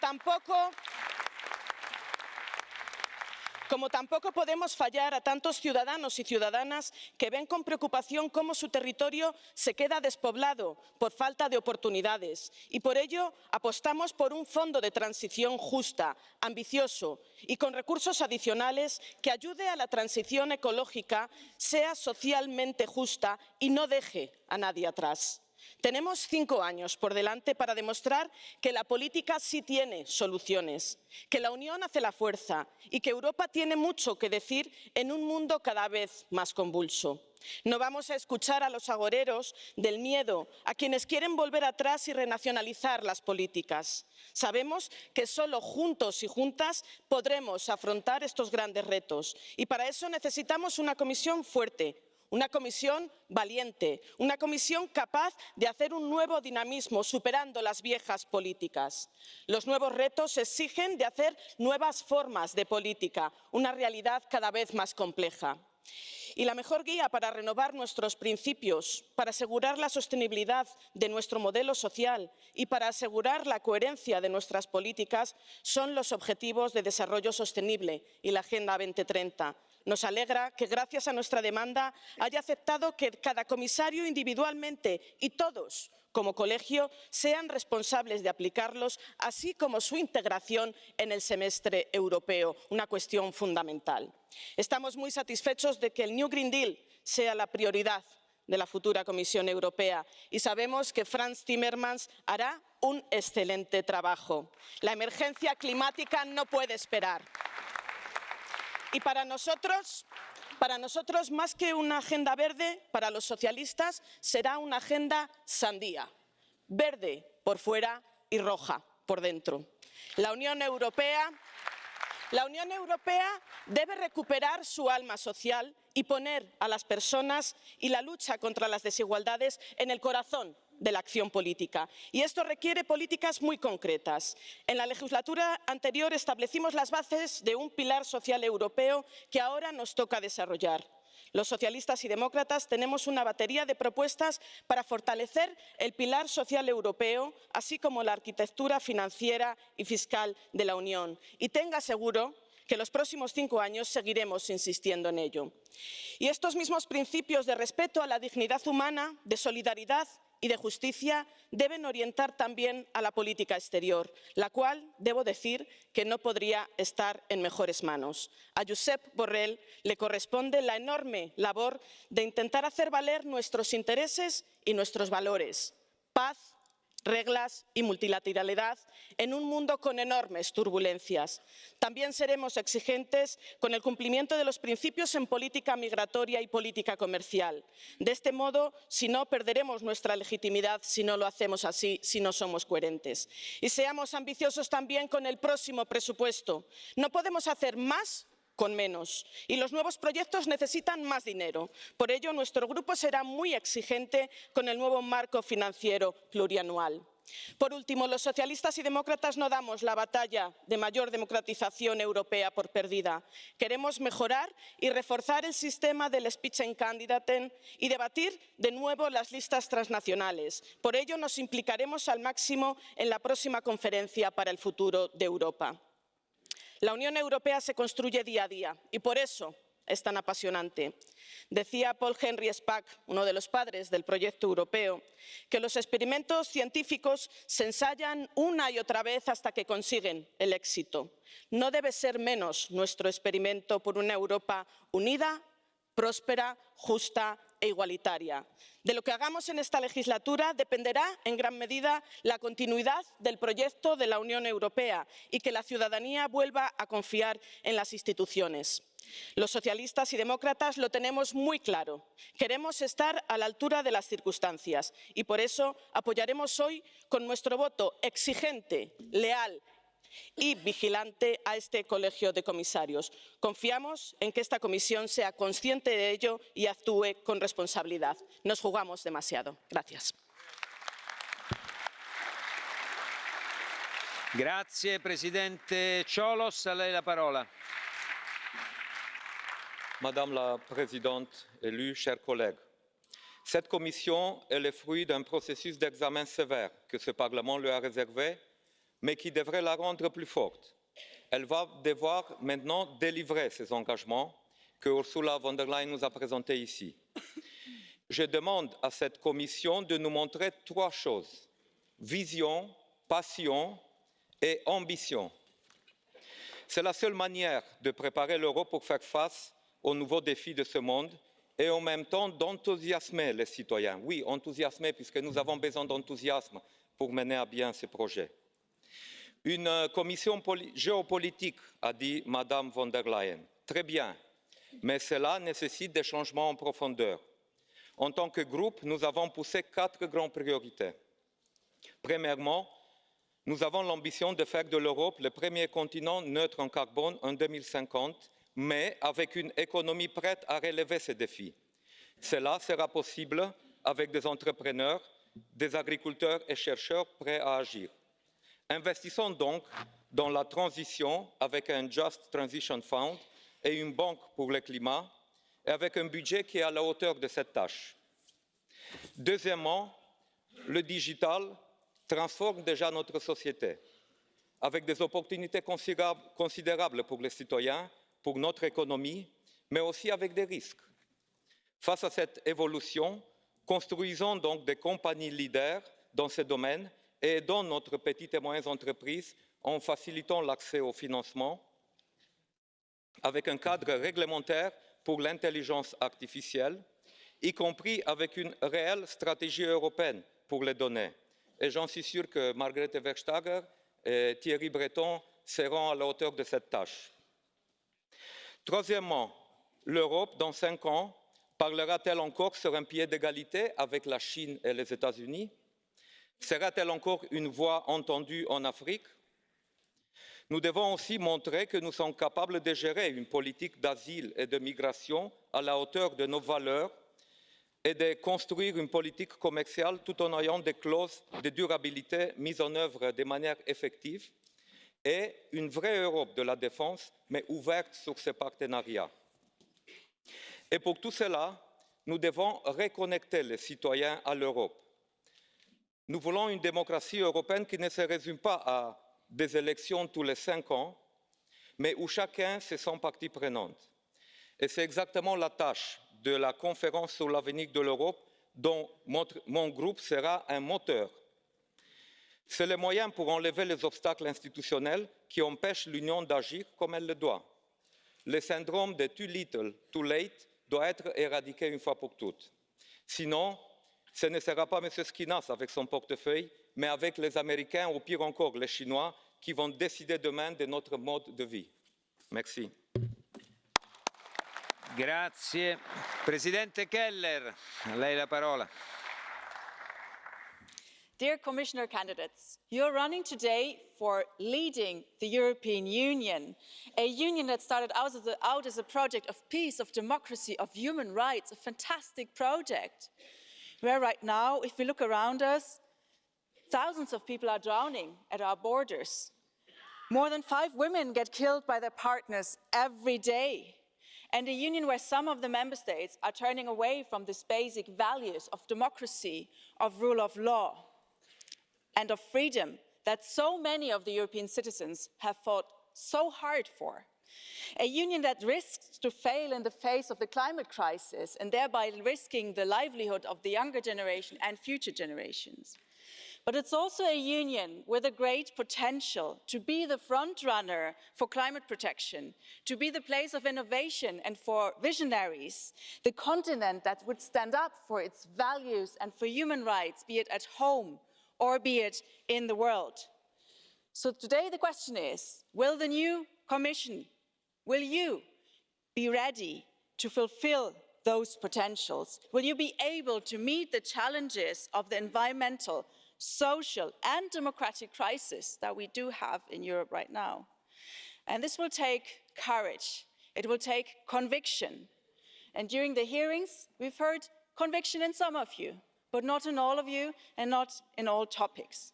tampoco podemos fallar a tantos ciudadanos y ciudadanas que ven con preocupación cómo su territorio se queda despoblado por falta de oportunidades y por ello apostamos por un fondo de transición justa, ambicioso y con recursos adicionales que ayude a la transición ecológica, sea socialmente justa y no deje a nadie atrás. Tenemos 5 años por delante para demostrar que la política sí tiene soluciones, que la unión hace la fuerza y que Europa tiene mucho que decir en un mundo cada vez más convulso. No vamos a escuchar a los agoreros del miedo, a quienes quieren volver atrás y renacionalizar las políticas. Sabemos que solo juntos y juntas podremos afrontar estos grandes retos y para eso necesitamos una Comisión fuerte, una Comisión valiente, una Comisión capaz de hacer un nuevo dinamismo superando las viejas políticas. Los nuevos retos exigen de hacer nuevas formas de política, una realidad cada vez más compleja. Y la mejor guía para renovar nuestros principios, para asegurar la sostenibilidad de nuestro modelo social y para asegurar la coherencia de nuestras políticas son los Objetivos de Desarrollo Sostenible y la Agenda 2030. Nos alegra que, gracias a nuestra demanda, haya aceptado que cada comisario individualmente y todos, como colegio, sean responsables de aplicarlos, así como su integración en el semestre europeo, una cuestión fundamental. Estamos muy satisfechos de que el New Green Deal sea la prioridad de la futura Comisión Europea y sabemos que Frans Timmermans hará un excelente trabajo. La emergencia climática no puede esperar. Y para nosotros, más que una agenda verde, para los socialistas será una agenda sandía, verde por fuera y roja por dentro. La Unión Europea debe recuperar su alma social y poner a las personas y la lucha contra las desigualdades en el corazón de la acción política. Y esto requiere políticas muy concretas. En la legislatura anterior establecimos las bases de un pilar social europeo que ahora nos toca desarrollar. Los socialistas y demócratas tenemos una batería de propuestas para fortalecer el pilar social europeo, así como la arquitectura financiera y fiscal de la Unión. Y tenga seguro que los próximos 5 años seguiremos insistiendo en ello. Y estos mismos principios de respeto a la dignidad humana, de solidaridad y de justicia deben orientar también a la política exterior, la cual, debo decir, que no podría estar en mejores manos. A Josep Borrell le corresponde la enorme labor de intentar hacer valer nuestros intereses y nuestros valores: paz, reglas y multilateralidad en un mundo con enormes turbulencias. También seremos exigentes con el cumplimiento de los principios en política migratoria y política comercial. De este modo, si no, perderemos nuestra legitimidad si no lo hacemos así, si no somos coherentes. Y seamos ambiciosos también con el próximo presupuesto. No podemos hacer más con menos, y los nuevos proyectos necesitan más dinero. Por ello, nuestro grupo será muy exigente con el nuevo marco financiero plurianual. Por último, los socialistas y demócratas no damos la batalla de mayor democratización europea por perdida. Queremos mejorar y reforzar el sistema del Spitzenkandidaten y debatir de nuevo las listas transnacionales. Por ello, nos implicaremos al máximo en la próxima conferencia para el futuro de Europa. La Unión Europea se construye día a día y por eso es tan apasionante. Decía Paul Henry Spaak, uno de los padres del proyecto europeo, que los experimentos científicos se ensayan una y otra vez hasta que consiguen el éxito. No debe ser menos nuestro experimento por una Europa unida, próspera, justa e igualitaria. De lo que hagamos en esta legislatura dependerá en gran medida la continuidad del proyecto de la Unión Europea y que la ciudadanía vuelva a confiar en las instituciones. Los socialistas y demócratas lo tenemos muy claro. Queremos estar a la altura de las circunstancias y por eso apoyaremos hoy con nuestro voto exigente, leal y vigilante a este colegio de comisarios. Confiamos en que esta comisión sea consciente de ello y actúe con responsabilidad. Nos jugamos demasiado. Gracias. Grazie, Presidente Cioloş. A lei la parola. Madame la Présidente élue, chers collègues, cette commission est le fruit d'un processus d'examen sévère que ce Parlement lui a réservé, mais qui devrait la rendre plus forte. Elle va devoir maintenant délivrer ces engagements que Ursula von der Leyen nous a présentés ici. Je demande à cette commission de nous montrer trois choses: vision, passion et ambition. C'est la seule manière de préparer l'Europe pour faire face aux nouveaux défis de ce monde et en même temps d'enthousiasmer les citoyens. Oui, enthousiasmer, puisque nous avons besoin d'enthousiasme pour mener à bien ces projets. Une commission géopolitique, a dit Madame von der Leyen. Très bien, mais cela nécessite des changements en profondeur. En tant que groupe, nous avons poussé 4 grandes priorités. Premièrement, nous avons l'ambition de faire de l'Europe le premier continent neutre en carbone en 2050, mais avec une économie prête à relever ces défis. Cela sera possible avec des entrepreneurs, des agriculteurs et chercheurs prêts à agir. Investissons donc dans la transition avec un Just Transition Fund et une banque pour le climat, et avec un budget qui est à la hauteur de cette tâche. Deuxièmement, le digital transforme déjà notre société, avec des opportunités considérables pour les citoyens, pour notre économie, mais aussi avec des risques. Face à cette évolution, construisons donc des compagnies leaders dans ce domaine et aidons notre petites et moyennes entreprises en facilitant l'accès au financement, avec un cadre réglementaire pour l'intelligence artificielle, y compris avec une réelle stratégie européenne pour les données. Et j'en suis sûr que Margrethe Vestager et Thierry Breton seront à la hauteur de cette tâche. Troisièmement, l'Europe, dans 5 ans, parlera-t-elle encore sur un pied d'égalité avec la Chine et les États-Unis? Sera-t-elle encore une voix entendue en Afrique? Nous devons aussi montrer que nous sommes capables de gérer une politique d'asile et de migration à la hauteur de nos valeurs et de construire une politique commerciale tout en ayant des clauses de durabilité mises en œuvre de manière effective et une vraie Europe de la défense, mais ouverte sur ces partenariats. Et pour tout cela, nous devons reconnecter les citoyens à l'Europe. Nous voulons une démocratie européenne qui ne se résume pas à des élections tous les 5 ans, mais où chacun se sent partie prenante. Et c'est exactement la tâche de la conférence sur l'avenir de l'Europe dont mon groupe sera un moteur. C'est le moyen pour enlever les obstacles institutionnels qui empêchent l'Union d'agir comme elle le doit. Le syndrome de too little, too late doit être éradiqué une fois pour toutes. Sinon, ce ne sera pas M. Skinas avec son portefeuille, mais avec les Américains ou pire encore les Chinois qui vont décider demain de notre mode de vie. Merci. Grazie. Presidente Keller, a lei la parola. Dear Commissioner candidates, you're running today for leading the European Union, a union that started out as a project of peace, of democracy, of human rights, a fantastic project. Where right now, if we look around us, thousands of people are drowning at our borders. More than 5 women get killed by their partners every day. And a union where some of the member states are turning away from these basic values of democracy, of rule of law, and of freedom that so many of the European citizens have fought so hard for. A union that risks to fail in the face of the climate crisis and thereby risking the livelihood of the younger generation and future generations. But it's also a union with a great potential to be the front runner for climate protection, to be the place of innovation and for visionaries, the continent that would stand up for its values and for human rights, be it at home or be it in the world. So today the question is, will the new Commission, will you be ready to fulfill those potentials? Will you be able to meet the challenges of the environmental, social and democratic crisis that we do have in Europe right now? And this will take courage, it will take conviction. And during the hearings, we've heard conviction in some of you, but not in all of you and not in all topics.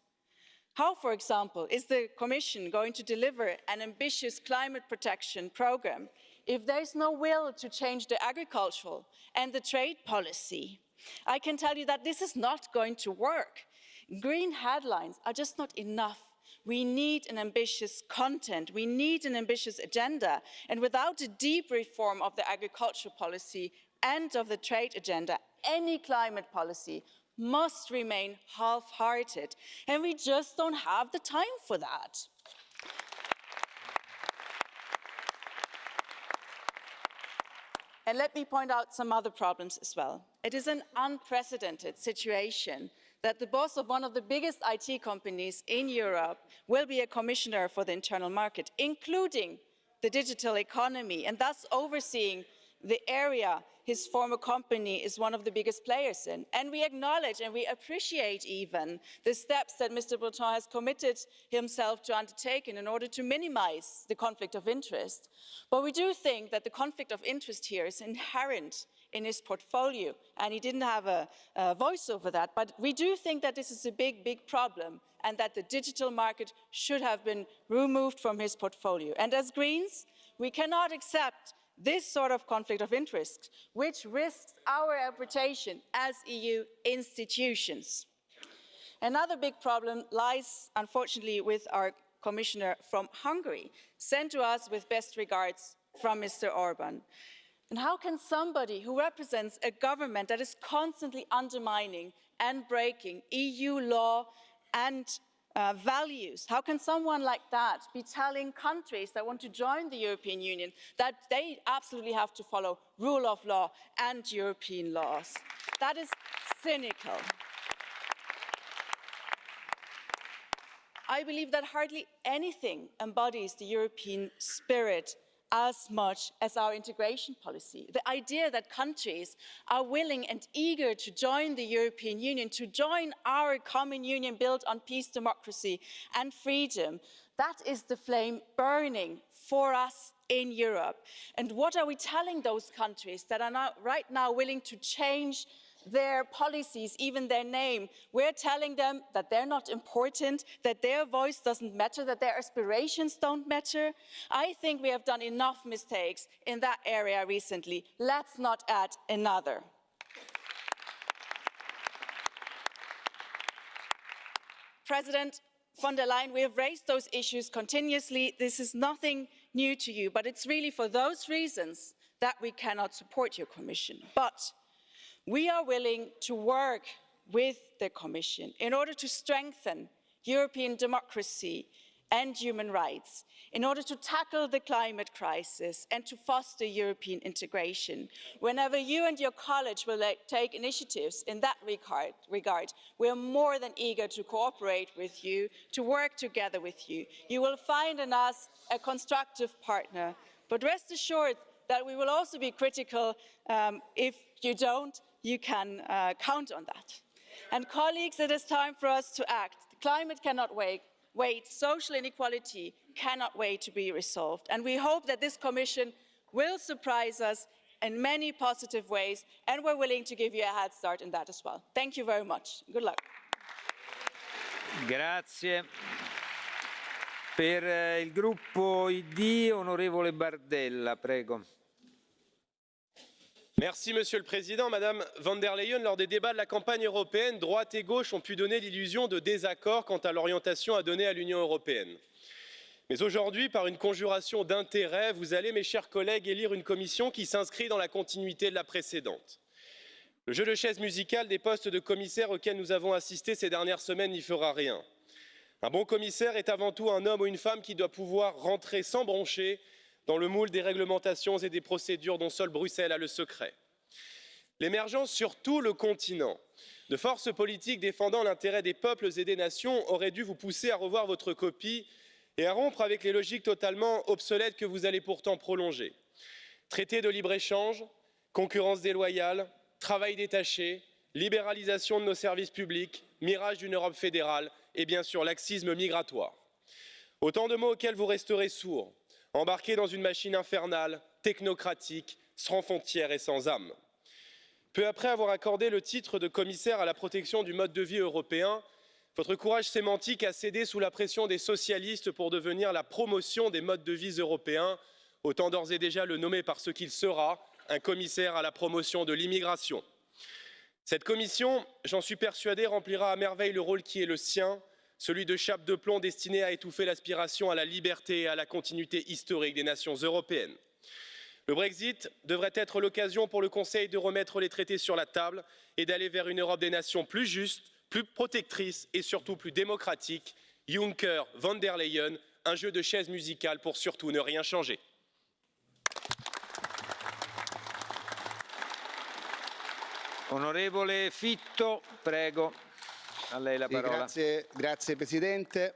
How, for example, is the Commission going to deliver an ambitious climate protection programme if there's no will to change the agricultural and the trade policy? I can tell you that this is not going to work. Green headlines are just not enough. We need an ambitious content, we need an ambitious agenda, and without a deep reform of the agricultural policy and of the trade agenda, any climate policy must remain half-hearted, and we just don't have the time for that. And let me point out some other problems as well. It is an unprecedented situation that the boss of one of the biggest IT companies in Europe will be a commissioner for the internal market, including the digital economy, and thus overseeing the area his former company is one of the biggest players in. And we acknowledge and we appreciate even the steps that Mr. Breton has committed himself to undertaking in order to minimize the conflict of interest. But we do think that the conflict of interest here is inherent in his portfolio, and he didn't have a voice over that. But we do think that this is a big, big problem and that the digital market should have been removed from his portfolio. And as Greens, we cannot accept this sort of conflict of interest, which risks our reputation as EU institutions. Another big problem lies, unfortunately, with our commissioner from Hungary, sent to us with best regards from Mr. Orban. And how can somebody who represents a government that is constantly undermining and breaking EU law and values, how can someone like that be telling countries that want to join the European Union that they absolutely have to follow rule of law and European laws? That is cynical. I believe that hardly anything embodies the European spirit as much as our integration policy. The idea that countries are willing and eager to join the European Union, to join our common union built on peace, democracy and freedom, that is the flame burning for us in Europe. And what are we telling those countries that are right now willing to change their policies, even their name? We're telling them that they're not important, that their voice doesn't matter, that their aspirations don't matter. I think we have done enough mistakes in that area recently. Let's not add another. President von der Leyen, we have raised those issues continuously. This is nothing new to you, but it's really for those reasons that we cannot support your Commission. But We are willing to work with the Commission in order to strengthen European democracy and human rights, in order to tackle the climate crisis and to foster European integration. Whenever you and your college will take initiatives in that regard, we are more than eager to cooperate with you, to work together with you. You will find in us a constructive partner, but rest assured that we will also be critical. If you don't, you can count on that. And colleagues, it is time for us to act. The climate cannot wait. Social inequality cannot wait to be resolved. And we hope that this Commission will surprise us in many positive ways, and we're willing to give you a head start in that as well. Thank you very much. Good luck. Grazie. Per il gruppo ID, onorevole Bardella, prego. Merci, Monsieur le Président. Madame von der Leyen, lors des débats de la campagne européenne, droite et gauche ont pu donner l'illusion de désaccord quant à l'orientation à donner à l'Union européenne. Mais aujourd'hui, par une conjuration d'intérêts, vous allez, mes chers collègues, élire une commission qui s'inscrit dans la continuité de la précédente. Le jeu de chaises musicales des postes de commissaires auxquels nous avons assisté ces dernières semaines n'y fera rien. Un bon commissaire est avant tout un homme ou une femme qui doit pouvoir rentrer sans broncher dans le moule des réglementations et des procédures dont seul Bruxelles a le secret. L'émergence sur tout le continent de forces politiques défendant l'intérêt des peuples et des nations aurait dû vous pousser à revoir votre copie et à rompre avec les logiques totalement obsolètes que vous allez pourtant prolonger. Traité de libre-échange, concurrence déloyale, travail détaché, libéralisation de nos services publics, mirage d'une Europe fédérale et bien sûr laxisme migratoire. Autant de mots auxquels vous resterez sourds, embarqués dans une machine infernale, technocratique, sans frontières et sans âme. Peu après avoir accordé le titre de commissaire à la protection du mode de vie européen, votre courage sémantique a cédé sous la pression des socialistes pour devenir la promotion des modes de vie européens. Autant d'ores et déjà le nommer par ce qu'il sera, un commissaire à la promotion de l'immigration. Cette commission, j'en suis persuadé, remplira à merveille le rôle qui est le sien, celui de chape de plomb destinée à étouffer l'aspiration à la liberté et à la continuité historique des nations européennes. Le Brexit devrait être l'occasion pour le Conseil de remettre les traités sur la table et d'aller vers une Europe des nations plus juste, plus protectrice et surtout plus démocratique. Juncker, von der Leyen, un jeu de chaises musicales pour surtout ne rien changer. Onorevole Fitto, prego. A lei la parola. Grazie Presidente.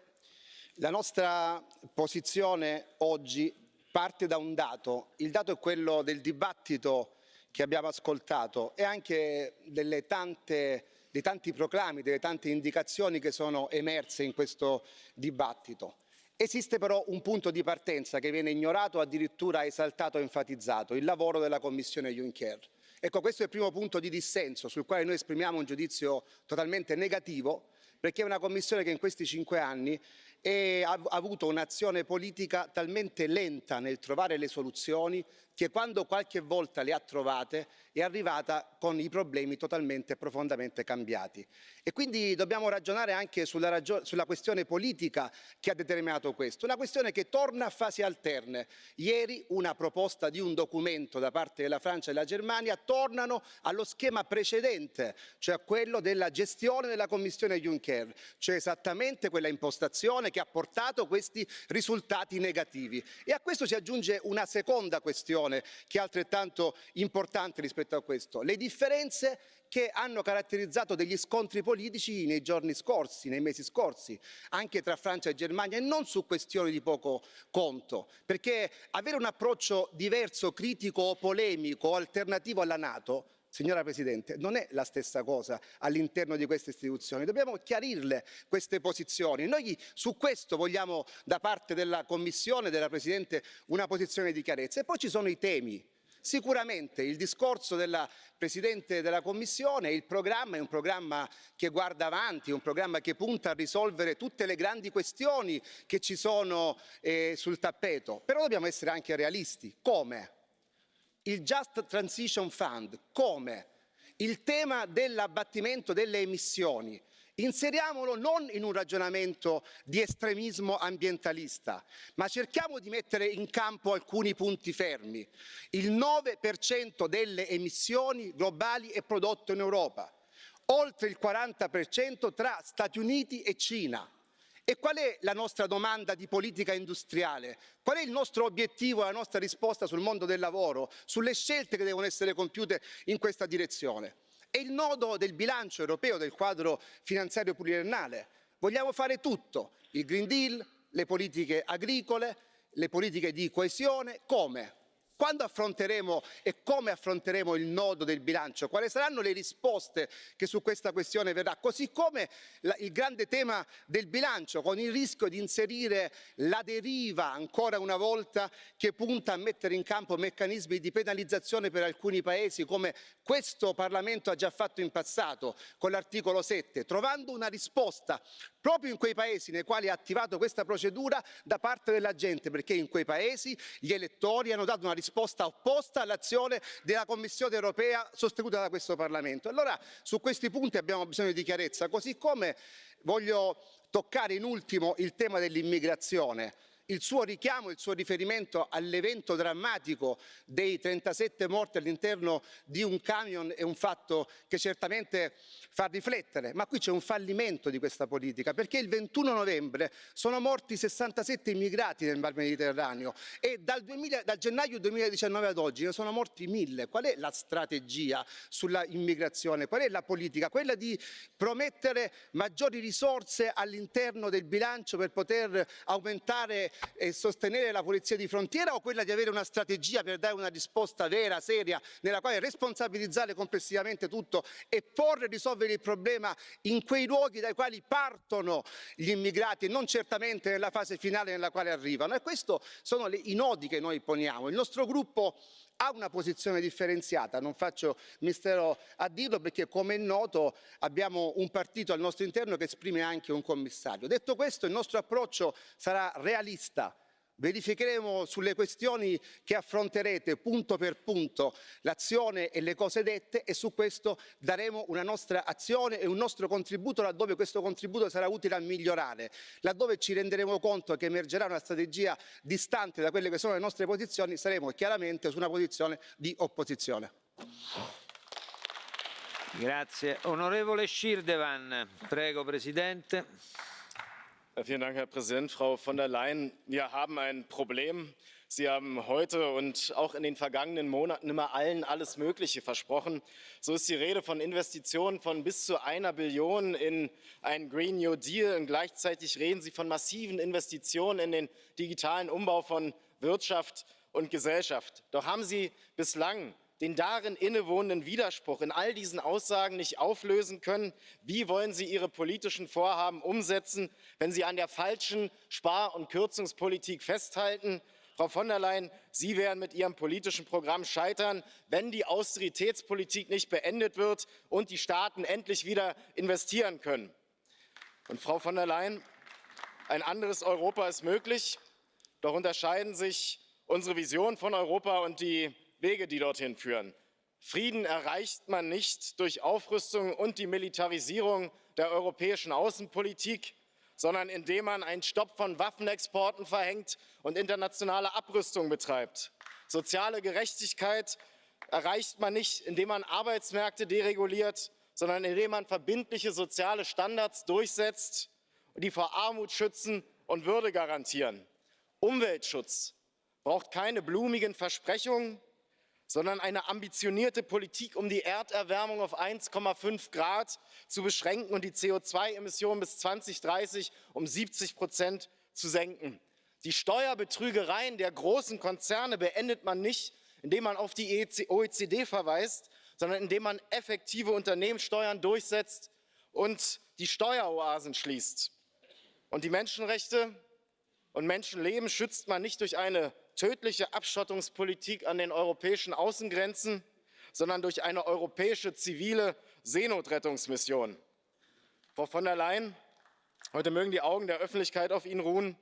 La nostra posizione oggi parte da un dato. Il dato è quello del dibattito che abbiamo ascoltato e anche dei tanti proclami, delle tante indicazioni che sono emerse in questo dibattito. Esiste però un punto di partenza che viene ignorato, addirittura esaltato e enfatizzato: il lavoro della Commissione Juncker. Ecco, questo è il primo punto di dissenso sul quale noi esprimiamo un giudizio totalmente negativo, perché è una Commissione che in questi 5 anni ha avuto un'azione politica talmente lenta nel trovare le soluzioni che quando qualche volta le ha trovate è arrivata con i problemi totalmente e profondamente cambiati. E quindi dobbiamo ragionare anche sulla questione politica che ha determinato questo, una questione che torna a fasi alterne. Ieri una proposta di un documento da parte della Francia e della Germania tornano allo schema precedente, cioè a quello della gestione della Commissione Juncker, cioè esattamente quella impostazione che ha portato questi risultati negativi. E a questo si aggiunge una seconda questione che è altrettanto importante rispetto a questo: le differenze che hanno caratterizzato degli scontri politici nei giorni scorsi, nei mesi scorsi, anche tra Francia e Germania, e non su questioni di poco conto, perché avere un approccio diverso, critico o polemico o alternativo alla NATO, signora Presidente, non è la stessa cosa all'interno di queste istituzioni. Dobbiamo chiarirle queste posizioni. Noi su questo vogliamo, da parte della Commissione, della Presidente, una posizione di chiarezza. E poi ci sono i temi. Sicuramente il discorso della Presidente della Commissione, il programma è un programma che guarda avanti, è un programma che punta a risolvere tutte le grandi questioni che ci sono sul tappeto. Però dobbiamo essere anche realisti. Come? Il Just Transition Fund, come? il tema dell'abbattimento delle emissioni. Inseriamolo non in un ragionamento di estremismo ambientalista, ma cerchiamo di mettere in campo alcuni punti fermi. Il 9% delle emissioni globali è prodotto in Europa, oltre il 40% tra Stati Uniti e Cina. E qual è la nostra domanda di politica industriale? Qual è il nostro obiettivo e la nostra risposta sul mondo del lavoro, sulle scelte che devono essere compiute in questa direzione? È il nodo del bilancio europeo, del quadro finanziario pluriennale. Vogliamo fare tutto, il Green Deal, le politiche agricole, le politiche di coesione, come? Quando affronteremo e come affronteremo il nodo del bilancio? Quali saranno le risposte che su questa questione verrà? Così come il grande tema del bilancio, con il rischio di inserire la deriva, ancora una volta, che punta a mettere in campo meccanismi di penalizzazione per alcuni paesi, come questo Parlamento ha già fatto in passato con l'articolo 7, trovando una risposta proprio in quei paesi nei quali ha attivato questa procedura da parte della gente, perché in quei paesi gli elettori hanno dato una risposta opposta all'azione della Commissione europea sostenuta da questo Parlamento. Allora su questi punti abbiamo bisogno di chiarezza, così come voglio toccare in ultimo il tema dell'immigrazione. Il suo richiamo, il suo riferimento all'evento drammatico dei 37 morti all'interno di un camion è un fatto che certamente fa riflettere, ma qui c'è un fallimento di questa politica, perché il 21 novembre sono morti 67 immigrati nel Mar Mediterraneo e dal gennaio 2019 ad oggi ne sono morti 1000. Qual è la strategia sulla immigrazione? Qual è la politica? Quella di promettere maggiori risorse all'interno del bilancio per poter aumentare e sostenere la polizia di frontiera, o quella di avere una strategia per dare una risposta vera, seria, nella quale responsabilizzare complessivamente tutto e porre e risolvere il problema in quei luoghi dai quali partono gli immigrati e non certamente nella fase finale nella quale arrivano? E questi sono i nodi che noi poniamo. Il nostro gruppo ha una posizione differenziata, non faccio mistero a dirlo, perché come è noto abbiamo un partito al nostro interno che esprime anche un commissario. Detto questo, il nostro approccio sarà realista. Verificheremo sulle questioni che affronterete punto per punto l'azione e le cose dette, e su questo daremo una nostra azione e un nostro contributo laddove questo contributo sarà utile a migliorare. Laddove ci renderemo conto che emergerà una strategia distante da quelle che sono le nostre posizioni, saremo chiaramente su una posizione di opposizione. Grazie. Onorevole Schirdewan, prego Presidente. Vielen Dank, Herr Präsident. Frau von der Leyen, wir haben ein Problem. Sie haben heute und auch in den vergangenen Monaten immer allen alles Mögliche versprochen. So ist die Rede von Investitionen von bis zu 1 Billion in einen Green New Deal. Und gleichzeitig reden Sie von massiven Investitionen in den digitalen Umbau von Wirtschaft und Gesellschaft. Doch haben Sie bislang den darin innewohnenden Widerspruch in all diesen Aussagen nicht auflösen können? Wie wollen Sie Ihre politischen Vorhaben umsetzen, wenn Sie an der falschen Spar- und Kürzungspolitik festhalten? Frau von der Leyen, Sie werden mit Ihrem politischen Programm scheitern, wenn die Austeritätspolitik nicht beendet wird und die Staaten endlich wieder investieren können. Und Frau von der Leyen, ein anderes Europa ist möglich, doch unterscheiden sich unsere Vision von Europa und die Wege, die dorthin führen. Frieden erreicht man nicht durch Aufrüstung und die Militarisierung der europäischen Außenpolitik, sondern indem man einen Stopp von Waffenexporten verhängt und internationale Abrüstung betreibt. Soziale Gerechtigkeit erreicht man nicht, indem man Arbeitsmärkte dereguliert, sondern indem man verbindliche soziale Standards durchsetzt, die vor Armut schützen und Würde garantieren. Umweltschutz braucht keine blumigen Versprechungen, sondern eine ambitionierte Politik, um die Erderwärmung auf 1,5 Grad zu beschränken und die CO2-Emissionen bis 2030 um 70% zu senken. Die Steuerbetrügereien der großen Konzerne beendet man nicht, indem man auf die OECD verweist, sondern indem man effektive Unternehmenssteuern durchsetzt und die Steueroasen schließt. Und die Menschenrechte und Menschenleben schützt man nicht durch eine tödliche Abschottungspolitik an den europäischen Außengrenzen, sondern durch eine europäische zivile Seenotrettungsmission. Frau von der Leyen, heute mögen die Augen der Öffentlichkeit auf Ihnen ruhen.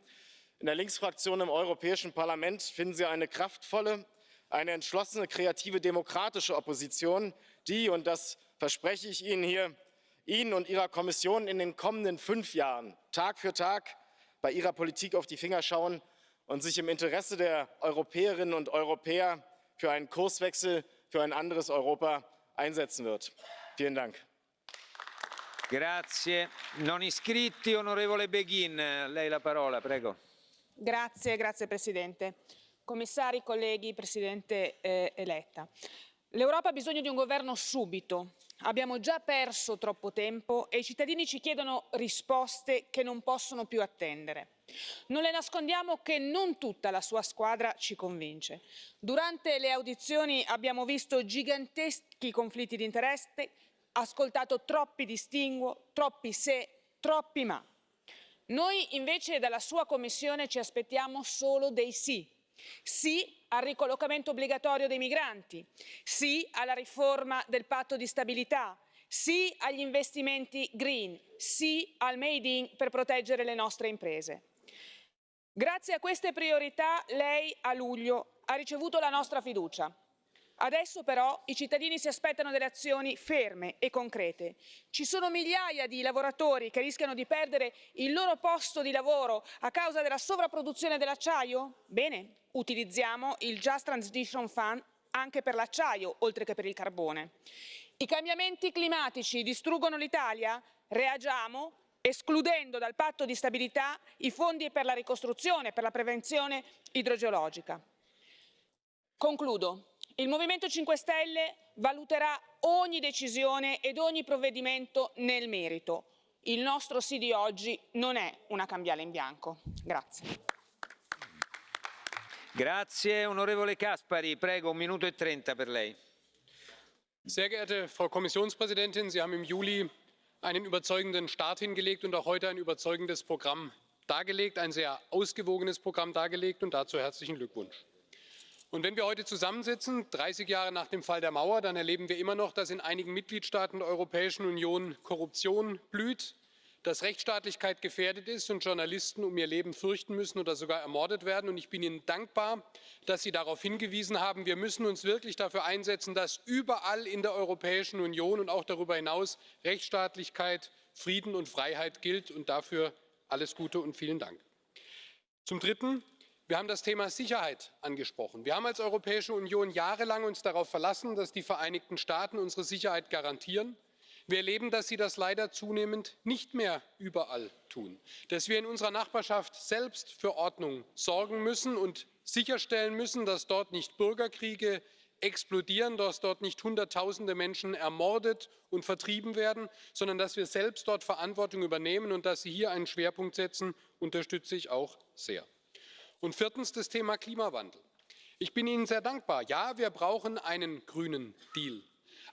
In der Linksfraktion im Europäischen Parlament finden Sie eine kraftvolle, eine entschlossene, kreative, demokratische Opposition, die, und das verspreche ich Ihnen hier, Ihnen und Ihrer Kommission in den kommenden 5 Jahren Tag für Tag bei Ihrer Politik auf die Finger schauen und sich im Interesse der Europäerinnen und Europäer für einen Kurswechsel, für ein anderes Europa einsetzen wird. Vielen Dank. Grazie. Non iscritti, onorevole Beghin, lei la parola, prego. Grazie Presidente. Commissari, colleghi, Presidente eletta. L'Europa ha bisogno di un governo subito. Abbiamo già perso troppo tempo e i cittadini ci chiedono risposte che non possono più attendere. Non le nascondiamo che non tutta la sua squadra ci convince. Durante le audizioni abbiamo visto giganteschi conflitti di interesse, ascoltato troppi distinguo, troppi se, troppi ma. Noi invece dalla sua Commissione ci aspettiamo solo dei sì. Sì al ricollocamento obbligatorio dei migranti, sì alla riforma del patto di stabilità, sì agli investimenti green, sì al Made in per proteggere le nostre imprese. Grazie a queste priorità lei a luglio ha ricevuto la nostra fiducia. Adesso però i cittadini si aspettano delle azioni ferme e concrete. Ci sono migliaia di lavoratori che rischiano di perdere il loro posto di lavoro a causa della sovrapproduzione dell'acciaio? Bene, utilizziamo il Just Transition Fund anche per l'acciaio, oltre che per il carbone. I cambiamenti climatici distruggono l'Italia? Reagiamo escludendo dal patto di stabilità i fondi per la ricostruzione, per la prevenzione idrogeologica. Concludo. Il Movimento 5 Stelle valuterà ogni decisione ed ogni provvedimento nel merito. Il nostro sì di oggi non è una cambiale in bianco. Grazie. Grazie, onorevole Caspary, prego, 1 minuto e 30 per lei. Sehr geehrte Frau Kommissionspräsidentin, Sie haben im Juli einen überzeugenden Start hingelegt und auch heute ein überzeugendes Programm dargelegt, ein sehr ausgewogenes Programm dargelegt, und dazu herzlichen Glückwunsch. Und wenn wir heute zusammensitzen, 30 Jahre nach dem Fall der Mauer, dann erleben wir immer noch, dass in einigen Mitgliedstaaten der Europäischen Union Korruption blüht, dass Rechtsstaatlichkeit gefährdet ist und Journalisten um ihr Leben fürchten müssen oder sogar ermordet werden. Und ich bin Ihnen dankbar, dass Sie darauf hingewiesen haben. Wir müssen uns wirklich dafür einsetzen, dass überall in der Europäischen Union und auch darüber hinaus Rechtsstaatlichkeit, Frieden und Freiheit gilt. Und dafür alles Gute und vielen Dank. Zum Dritten. Wir haben das Thema Sicherheit angesprochen. Wir haben als Europäische Union jahrelang uns darauf verlassen, dass die Vereinigten Staaten unsere Sicherheit garantieren. Wir erleben, dass sie das leider zunehmend nicht mehr überall tun. Dass wir in unserer Nachbarschaft selbst für Ordnung sorgen müssen und sicherstellen müssen, dass dort nicht Bürgerkriege explodieren, dass dort nicht Hunderttausende Menschen ermordet und vertrieben werden, sondern dass wir selbst dort Verantwortung übernehmen, und dass Sie hier einen Schwerpunkt setzen, unterstütze ich auch sehr. Und viertens das Thema Klimawandel. Ich bin Ihnen sehr dankbar. Ja, wir brauchen einen grünen Deal.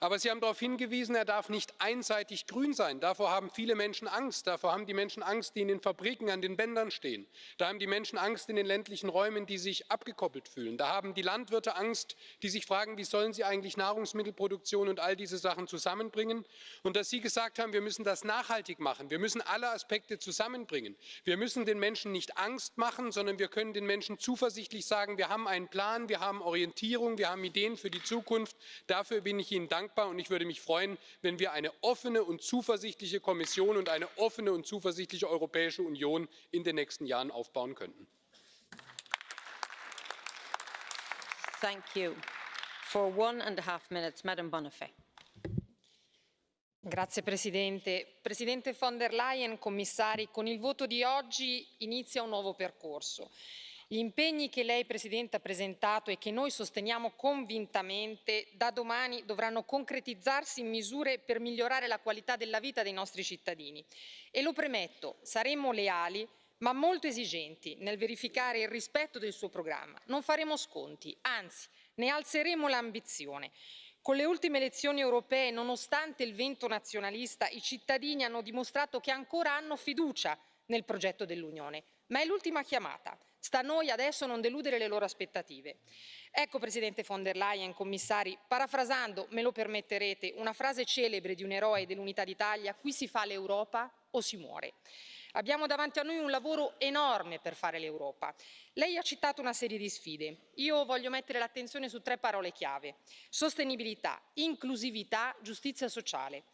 Aber Sie haben darauf hingewiesen, er darf nicht einseitig grün sein. Davor haben viele Menschen Angst. Davor haben die Menschen Angst, die in den Fabriken an den Bändern stehen. Da haben die Menschen Angst in den ländlichen Räumen, die sich abgekoppelt fühlen. Da haben die Landwirte Angst, die sich fragen, wie sollen sie eigentlich Nahrungsmittelproduktion und all diese Sachen zusammenbringen. Und dass Sie gesagt haben, wir müssen das nachhaltig machen. Wir müssen alle Aspekte zusammenbringen. Wir müssen den Menschen nicht Angst machen, sondern wir können den Menschen zuversichtlich sagen, wir haben einen Plan, wir haben Orientierung, wir haben Ideen für die Zukunft. Dafür bin ich Ihnen dankbar. Und ich würde mich freuen, wenn wir eine offene und zuversichtliche Kommission und eine offene und zuversichtliche Europäische Union in den nächsten Jahren aufbauen könnten. Thank you. For 1.5 minutes, Madam Bonafè. Grazie Presidente. Presidente von der Leyen, commissari, con il voto di oggi inizia un nuovo percorso. Gli impegni che lei, Presidente, ha presentato e che noi sosteniamo convintamente da domani dovranno concretizzarsi in misure per migliorare la qualità della vita dei nostri cittadini. E lo premetto, saremo leali ma molto esigenti nel verificare il rispetto del suo programma. Non faremo sconti, anzi ne alzeremo l'ambizione. Con le ultime elezioni europee, nonostante il vento nazionalista, i cittadini hanno dimostrato che ancora hanno fiducia nel progetto dell'Unione. Ma è l'ultima chiamata. Sta a noi adesso non deludere le loro aspettative. Ecco, Presidente von der Leyen, commissari, parafrasando, me lo permetterete, una frase celebre di un eroe dell'Unità d'Italia, qui si fa l'Europa o si muore. Abbiamo davanti a noi un lavoro enorme per fare l'Europa. Lei ha citato una serie di sfide. Io voglio mettere l'attenzione su 3 parole chiave: sostenibilità, inclusività, giustizia sociale.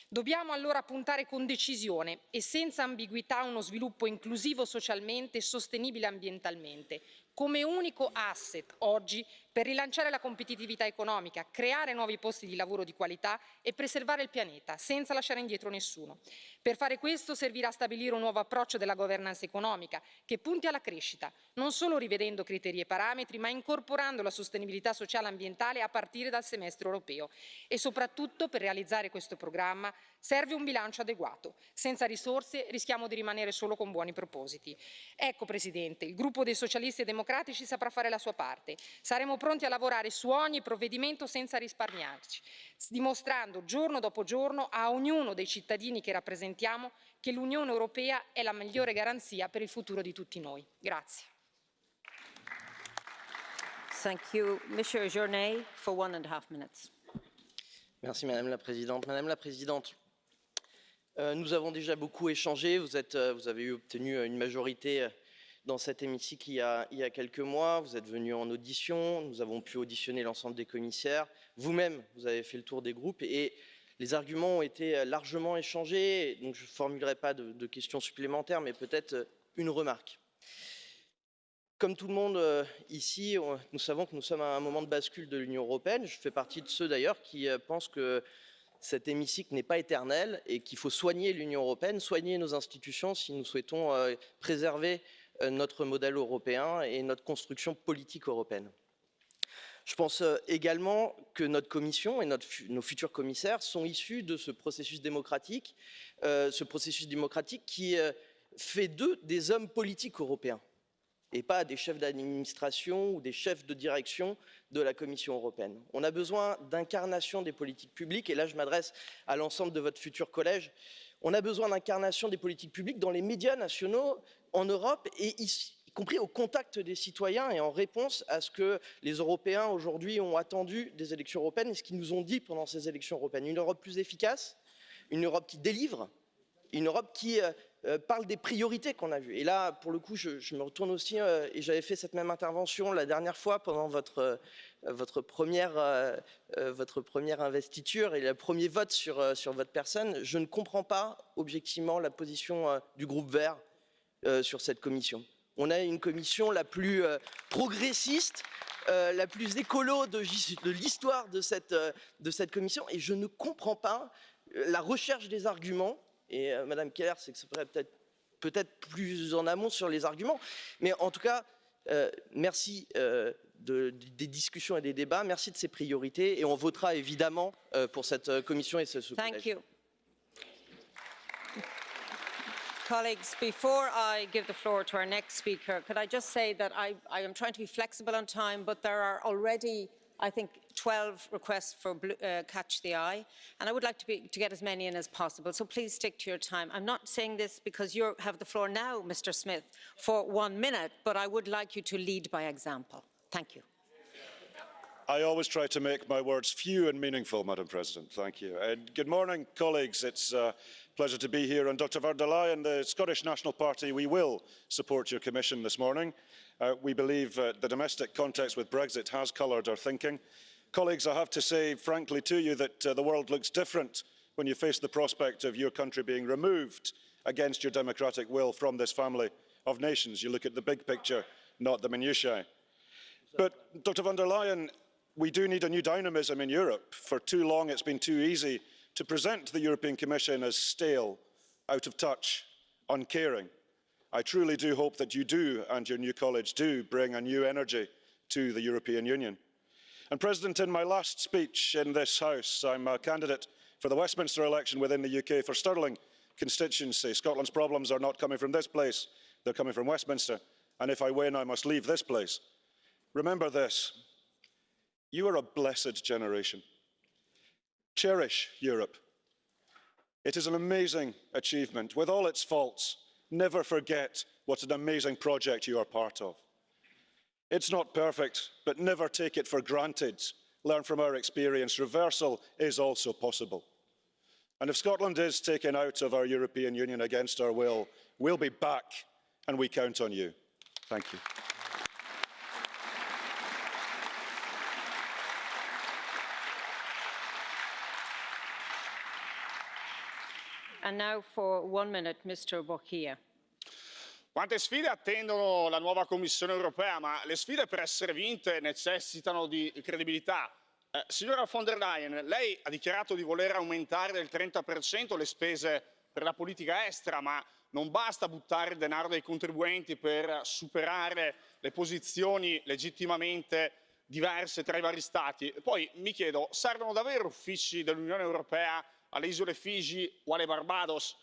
Dobbiamo allora puntare con decisione e senza ambiguità a uno sviluppo inclusivo socialmente e sostenibile ambientalmente, come unico asset oggi per rilanciare la competitività economica, creare nuovi posti di lavoro di qualità e preservare il pianeta, senza lasciare indietro nessuno. Per fare questo servirà stabilire un nuovo approccio della governance economica che punti alla crescita, non solo rivedendo criteri e parametri, ma incorporando la sostenibilità sociale e ambientale a partire dal semestre europeo. E soprattutto, per realizzare questo programma, serve un bilancio adeguato. Senza risorse rischiamo di rimanere solo con buoni propositi. Ecco, Presidente, il gruppo dei Socialisti e Democratici saprà fare la sua parte. Saremo pronti a lavorare su ogni provvedimento senza risparmiarci, dimostrando giorno dopo giorno a ognuno dei cittadini che rappresentiamo che l'Unione Europea è la migliore garanzia per il futuro di tutti noi. Grazie. Thank you. Monsieur Journet, for 1.5 minutes. Merci Madame la Présidente. Madame la Présidente, nous avons déjà beaucoup échangé. Vous avez obtenu une majorité dans cet hémicycle il y a quelques mois. Vous êtes venu en audition. Nous avons pu auditionner l'ensemble des commissaires. Vous-même, vous avez fait le tour des groupes et les arguments ont été largement échangés. Donc je ne formulerai pas de questions supplémentaires, mais peut-être une remarque. Comme tout le monde ici, nous savons que nous sommes à un moment de bascule de l'Union européenne. Je fais partie de ceux d'ailleurs qui pensent que cet hémicycle n'est pas éternel et qu'il faut soigner l'Union européenne, soigner nos institutions si nous souhaitons préserver notre modèle européen et notre construction politique européenne. Je pense également que notre commission et nos futurs commissaires sont issus de ce processus démocratique qui fait d'eux des hommes politiques européens et pas des chefs d'administration ou des chefs de direction de la Commission européenne. On a besoin d'incarnation des politiques publiques, et là je m'adresse à l'ensemble de votre futur collège. On a besoin d'incarnation des politiques publiques dans les médias nationaux en Europe, et y compris au contact des citoyens et en réponse à ce que les Européens aujourd'hui ont attendu des élections européennes et ce qu'ils nous ont dit pendant ces élections européennes. Une Europe plus efficace, une Europe qui délivre, une Europe qui parle des priorités qu'on a vues. Et là, pour le coup, je me retourne aussi, et j'avais fait cette même intervention la dernière fois pendant votre première investiture et le premier vote sur votre personne. Je ne comprends pas objectivement la position du groupe Vert sur cette commission. On a une commission la plus progressiste, la plus écolo de l'histoire de cette commission, et je ne comprends pas la recherche des arguments. Et Madame Keller, c'est que ça serait peut-être plus en amont sur les arguments. Mais en tout cas, merci des discussions et des débats, merci de ces priorités. Et on votera évidemment pour cette commission et ce sous-collège. Thank you. Colleagues, before I give the floor to our next speaker, could I just say that I am trying to be flexible on time, but there are already, I think, 12 requests for Catch the Eye, and I would like to get as many in as possible, so please stick to your time. I'm not saying this because you have the floor now, Mr. Smith, for 1 minute, but I would like you to lead by example. Thank you. I always try to make my words few and meaningful, Madam President. Thank you. Good morning, colleagues. It's a pleasure to be here. And Dr von der Leyen, the Scottish National Party, we will support your Commission this morning. We believe the domestic context with Brexit has coloured our thinking. Colleagues, I have to say frankly to you that the world looks different when you face the prospect of your country being removed against your democratic will from this family of nations. You look at the big picture, not the minutiae. But Dr von der Leyen, we do need a new dynamism in Europe. For too long, it's been too easy to present the European Commission as stale, out of touch, uncaring. I truly do hope that you do, and your new college do, bring a new energy to the European Union. And President, in my last speech in this House, I'm a candidate for the Westminster election within the UK for Stirling constituency. Scotland's problems are not coming from this place, they're coming from Westminster. And if I win, I must leave this place. Remember this. You are a blessed generation. Cherish Europe. It is an amazing achievement. With all its faults, never forget what an amazing project you are part of. It's not perfect, but never take it for granted. Learn from our experience. Reversal is also possible. And if Scotland is taken out of our European Union against our will, we'll be back and we count on you. Thank you. And now for 1 minute, Mr. Bocchia. Quante sfide attendono la nuova Commissione europea, ma le sfide per essere vinte necessitano di credibilità. Signora von der Leyen, lei ha dichiarato di voler aumentare del 30% le spese per la politica estera, ma non basta buttare il denaro dei contribuenti per superare le posizioni legittimamente diverse tra i vari Stati. Poi mi chiedo, servono davvero uffici dell'Unione Europea alle isole Figi o alle Barbados?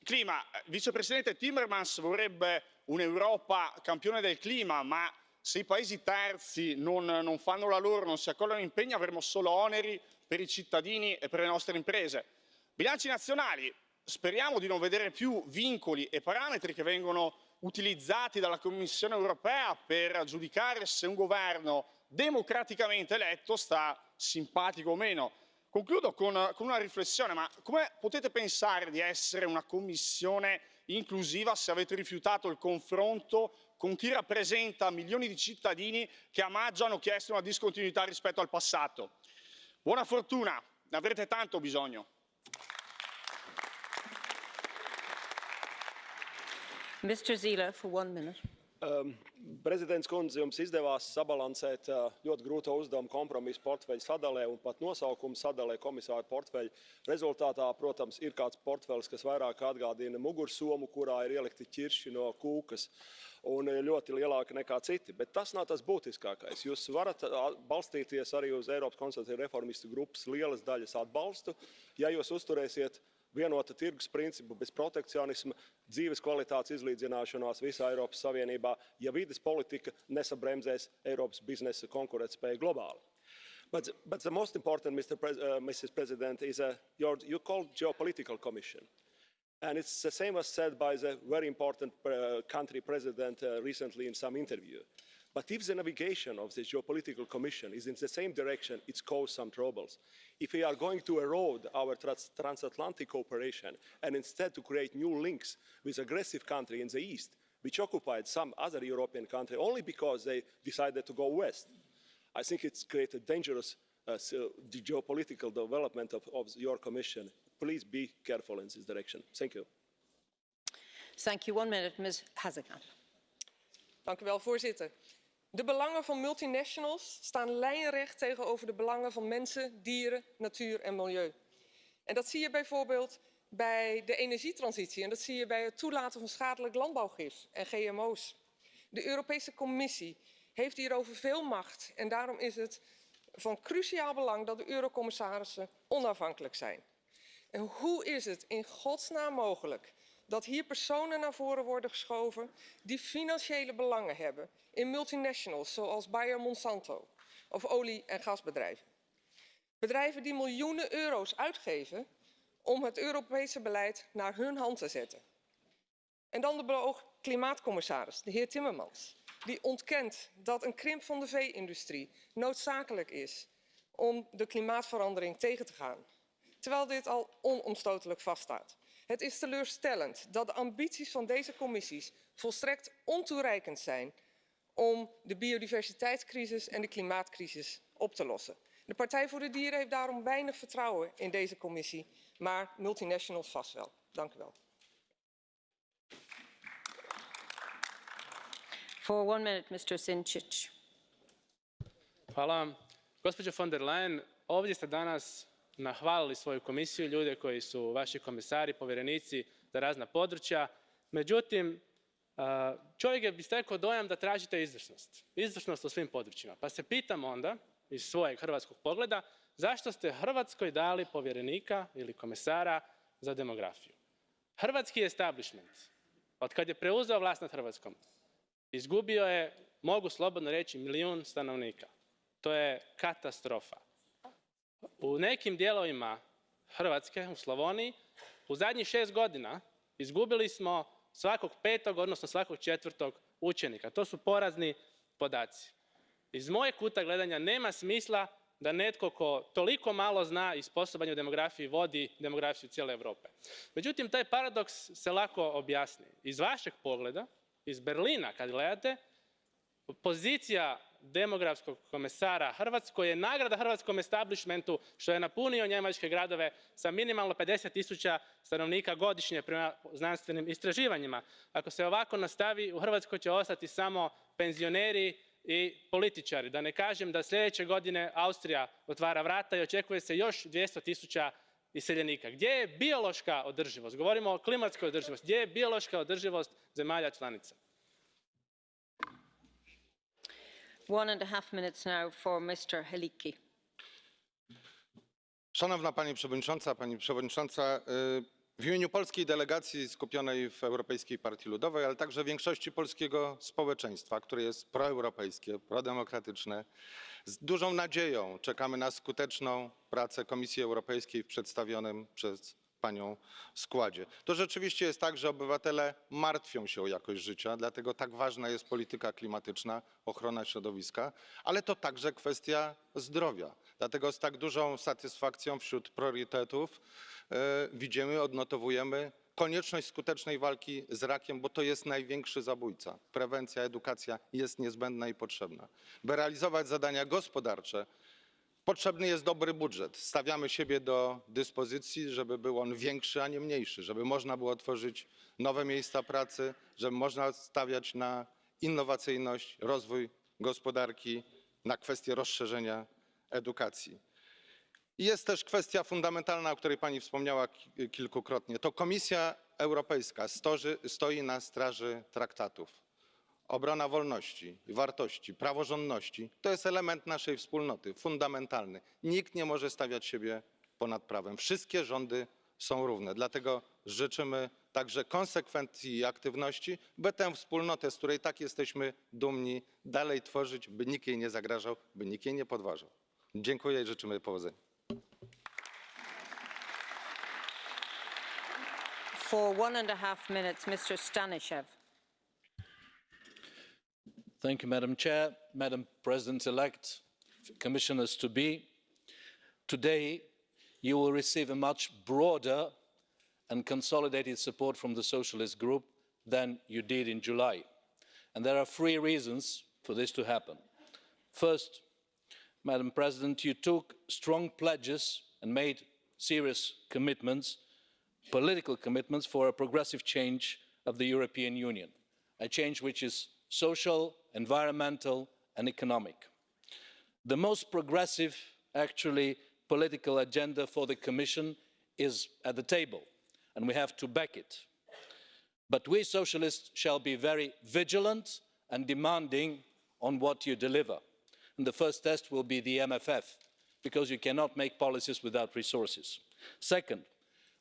Clima, vicepresidente Timmermans vorrebbe un'Europa campione del clima, ma se i paesi terzi non fanno la loro, non si accollano impegni, avremo solo oneri per i cittadini e per le nostre imprese. Bilanci nazionali, speriamo di non vedere più vincoli e parametri che vengono utilizzati dalla Commissione europea per giudicare se un governo democraticamente eletto sta simpatico o meno. Concludo con una riflessione, ma come potete pensare di essere una Commissione inclusiva se avete rifiutato il confronto con chi rappresenta milioni di cittadini che a maggio hanno chiesto una discontinuità rispetto al passato? Buona fortuna, ne avrete tanto bisogno. Mr. Zīle, for 1 minute. Prezidents kundze, jums izdevās sabalansēt ļoti grūto uzdevumu kompromisu portfeļu sadalē un pat nosaukumu sadalē komisāru portfeļu. Rezultātā, protams, ir kāds portfeļs, kas vairāk atgādina mugursomu, kurā ir ielikti ķirši no kūkas un ļoti lielāka nekā citi. Bet tas nav tas būtiskākais. Jūs varat balstīties arī uz Eiropas konservatīvu reformistu grupas lielas daļas atbalstu, ja jūs uzturēsiet vienota tirgus principu bez protekcionisma, dzīves kvalitātes izlīdzināšanās visā Eiropas Savienībā, ja vides politika nesabremzēs Eiropas biznesa konkurētspēju globāli. But the most important, Mrs. President, is you called geopolitical commission. And it's the same as said by the very important country president recently in some interview. But if the navigation of the geopolitical commission is in the same direction, it's caused some troubles. If we are going to erode our transatlantic cooperation and instead to create new links with aggressive country in the east, which occupied some other European country only because they decided to go west, I think it's created dangerous geopolitical development of your commission. Please be careful in this direction. Thank you. Thank you. 1 minute, Ms. Hazekamp. Dank u wel, voorzitter. De belangen van multinationals staan lijnrecht tegenover de belangen van mensen, dieren, natuur en milieu. En dat zie je bijvoorbeeld bij de energietransitie en dat zie je bij het toelaten van schadelijk landbouwgif en GMO's. De Europese Commissie heeft hierover veel macht en daarom is het van cruciaal belang dat de eurocommissarissen onafhankelijk zijn. En hoe is het in godsnaam mogelijk dat hier personen naar voren worden geschoven die financiële belangen hebben in multinationals zoals Bayer Monsanto of olie- en gasbedrijven? Bedrijven die miljoenen euro's uitgeven om het Europese beleid naar hun hand te zetten. En dan de beoogde klimaatcommissaris, de heer Timmermans, die ontkent dat een krimp van de vee-industrie noodzakelijk is om de klimaatverandering tegen te gaan, terwijl dit al onomstotelijk vaststaat. Het is teleurstellend dat de ambities van deze commissies volstrekt ontoereikend zijn om de biodiversiteitscrisis en de klimaatcrisis op te lossen. De Partij voor de Dieren heeft daarom weinig vertrouwen in deze commissie, maar multinationals vast wel. Dank u wel. For 1 minute, Mr. Sinčić. Hvala vam. Gospođo von der Leyen, ovdje ste danas nahvalili svoju komisiju, ljude koji su vaši komisari, povjerenici za razna područja. Međutim, čovjek bi stekao dojam da tražite izvrsnost. Izvrsnost u svim područjima. Pa se pitam onda, iz svojeg hrvatskog pogleda, zašto ste Hrvatskoj dali povjerenika ili komisara za demografiju? Hrvatski establishment, od kad je preuzeo vlast nad Hrvatskom, izgubio je, mogu slobodno reći, 1 milijun stanovnika. To je katastrofa. U nekim dijelovima Hrvatske, u Slavoniji, u zadnjih 6 godina izgubili smo svakog 5. odnosno svakog 4. učenika. To su porazni podaci. Iz mojeg kuta gledanja nema smisla da netko ko toliko malo zna i sposoban je u demografiji vodi demografiju cijele Europe. Međutim, taj paradoks se lako objasni. Iz vašeg pogleda, iz Berlina kad gledate, pozicija demografskog komesara Hrvatskoj je nagrada hrvatskom establishmentu što je napunio njemačke gradove sa minimalno 50.000 stanovnika godišnje prema znanstvenim istraživanjima. Ako se ovako nastavi, u Hrvatskoj će ostati samo penzioneri i političari. Da ne kažem da sljedeće godine Austrija otvara vrata i očekuje se još 200.000 iseljenika. Gdje je biološka održivost? Govorimo o klimatskoj održivosti. Gdje je biološka održivost zemalja članica? 1.5 minutes now for Mr. Heliki. Szanowna Pani Przewodnicząca, w imieniu polskiej delegacji skupionej w Europejskiej Partii Ludowej, ale także większości polskiego społeczeństwa, które jest proeuropejskie, prodemokratyczne, z dużą nadzieją czekamy na skuteczną pracę Komisji Europejskiej w przedstawionym przez Panią składzie. To rzeczywiście jest tak, że obywatele martwią się o jakość życia, dlatego tak ważna jest polityka klimatyczna, ochrona środowiska, ale to także kwestia zdrowia. Dlatego z tak dużą satysfakcją wśród priorytetów widzimy, odnotowujemy konieczność skutecznej walki z rakiem, bo to jest największy zabójca. Prewencja, edukacja jest niezbędna i potrzebna. By realizować zadania gospodarcze, potrzebny jest dobry budżet. Stawiamy siebie do dyspozycji, żeby był on większy, a nie mniejszy, żeby można było tworzyć nowe miejsca pracy, żeby można stawiać na innowacyjność, rozwój gospodarki, na kwestię rozszerzenia edukacji. I jest też kwestia fundamentalna, o której Pani wspomniała kilkukrotnie. To Komisja Europejska stoi na straży traktatów. Obrona wolności, wartości, praworządności to jest element naszej wspólnoty, fundamentalny. Nikt nie może stawiać siebie ponad prawem. Wszystkie rządy są równe. Dlatego życzymy także konsekwencji i aktywności, by tę wspólnotę, z której tak jesteśmy dumni, dalej tworzyć, by nikt jej nie zagrażał, by nikt jej nie podważał. Dziękuję i życzymy powodzenia. For 1.5 minutes, Mr. Stanishev. Thank you, Madam Chair, Madam President-elect, Commissioners-to-be. Today, you will receive a much broader and consolidated support from the Socialist Group than you did in July. And there are 3 reasons for this to happen. First, Madam President, you took strong pledges and made serious commitments, political commitments, for a progressive change of the European Union, a change which is social, environmental and economic. The most progressive, actually, political agenda for the Commission is at the table, and we have to back it. But we socialists shall be very vigilant and demanding on what you deliver. And the first test will be the MFF, because you cannot make policies without resources. Second,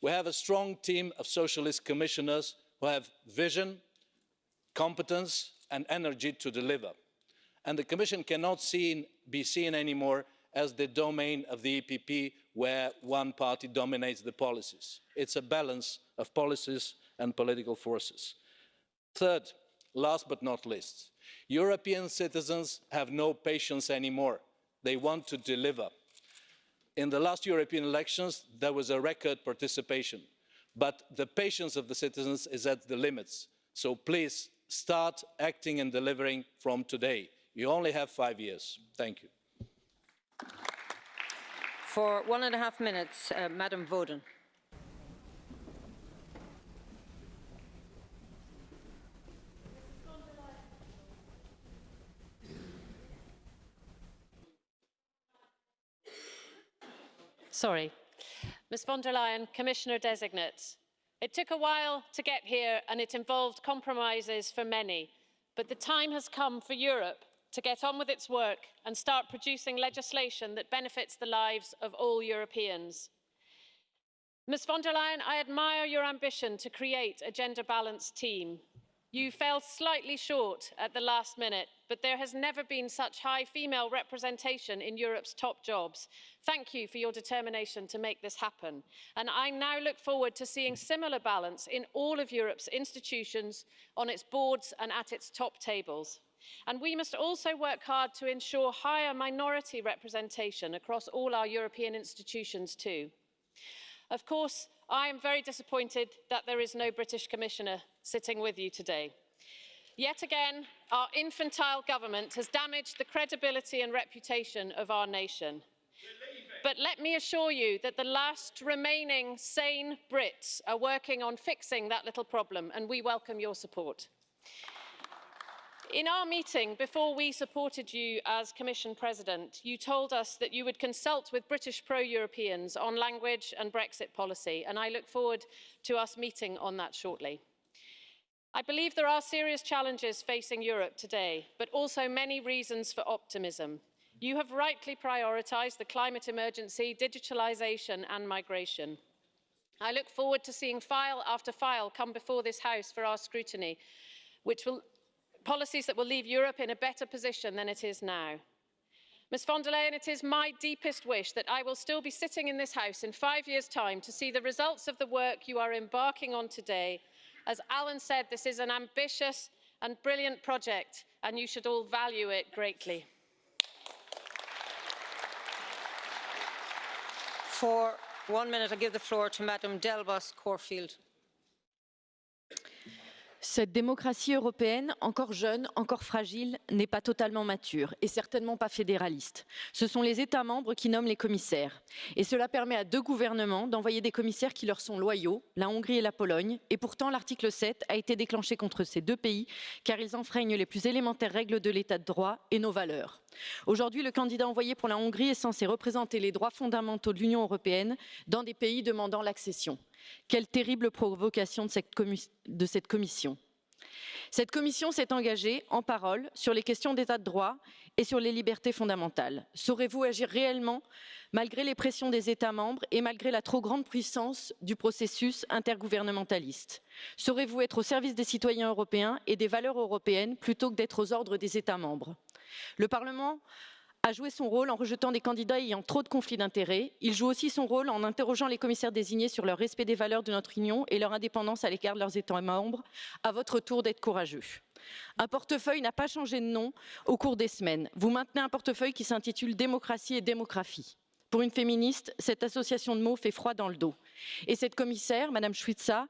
we have a strong team of socialist commissioners who have vision, competence and energy to deliver. And the Commission cannot be seen anymore as the domain of the EPP, where one party dominates the policies. It's a balance of policies and political forces. Third, last but not least, European citizens have no patience anymore. They want to deliver. In the last European elections, there was a record participation, but the patience of the citizens is at the limits. So please, start acting and delivering from today. You only have 5 years. Thank you. For 1.5 minutes, Madam Voden. Sorry. Ms von der Leyen, Commissioner designate. It took a while to get here and it involved compromises for many, but the time has come for Europe to get on with its work and start producing legislation that benefits the lives of all Europeans. Ms von der Leyen, I admire your ambition to create a gender-balanced team, You fell slightly short at the last minute, but there has never been such high female representation in Europe's top jobs. Thank you for your determination to make this happen. And I now look forward to seeing similar balance in all of Europe's institutions, on its boards and at its top tables. And we must also work hard to ensure higher minority representation across all our European institutions too. Of course, I am very disappointed that there is no British Commissioner sitting with you today. Yet again, our infantile government has damaged the credibility and reputation of our nation. But let me assure you that the last remaining sane Brits are working on fixing that little problem, and we welcome your support. In our meeting, before we supported you as Commission President, you told us that you would consult with British pro-Europeans on language and Brexit policy, and I look forward to us meeting on that shortly. I believe there are serious challenges facing Europe today, but also many reasons for optimism. You have rightly prioritised the climate emergency, digitalisation and migration. I look forward to seeing file after file come before this House for our scrutiny, policies that will leave Europe in a better position than it is now. Ms von der Leyen, it is my deepest wish that I will still be sitting in this House in 5 years' time to see the results of the work you are embarking on today. As Alan said, this is an ambitious and brilliant project, and you should all value it greatly. For 1 minute, I give the floor to Madame Delbos Corfield. Cette démocratie européenne, encore jeune, encore fragile, n'est pas totalement mature et certainement pas fédéraliste. Ce sont les États membres qui nomment les commissaires. Et cela permet à 2 gouvernements d'envoyer des commissaires qui leur sont loyaux, la Hongrie et la Pologne. Et pourtant, l'article 7 a été déclenché contre ces 2 pays car ils enfreignent les plus élémentaires règles de l'état de droit et nos valeurs. Aujourd'hui, le candidat envoyé pour la Hongrie est censé représenter les droits fondamentaux de l'Union européenne dans des pays demandant l'accession. Quelle terrible provocation de cette commission. Cette commission s'est engagée en parole sur les questions d'état de droit et sur les libertés fondamentales. Saurez-vous agir réellement malgré les pressions des États membres et malgré la trop grande puissance du processus intergouvernementaliste? Saurez-vous être au service des citoyens européens et des valeurs européennes plutôt que d'être aux ordres des États membres? Le Parlement a joué son rôle en rejetant des candidats ayant trop de conflits d'intérêts. Il joue aussi son rôle en interrogeant les commissaires désignés sur leur respect des valeurs de notre Union et leur indépendance à l'égard de leurs États membres. À votre tour d'être courageux. Un portefeuille n'a pas changé de nom au cours des semaines. Vous maintenez un portefeuille qui s'intitule Démocratie et démographie. Pour une féministe, cette association de mots fait froid dans le dos. Et cette commissaire, Madame Šuica,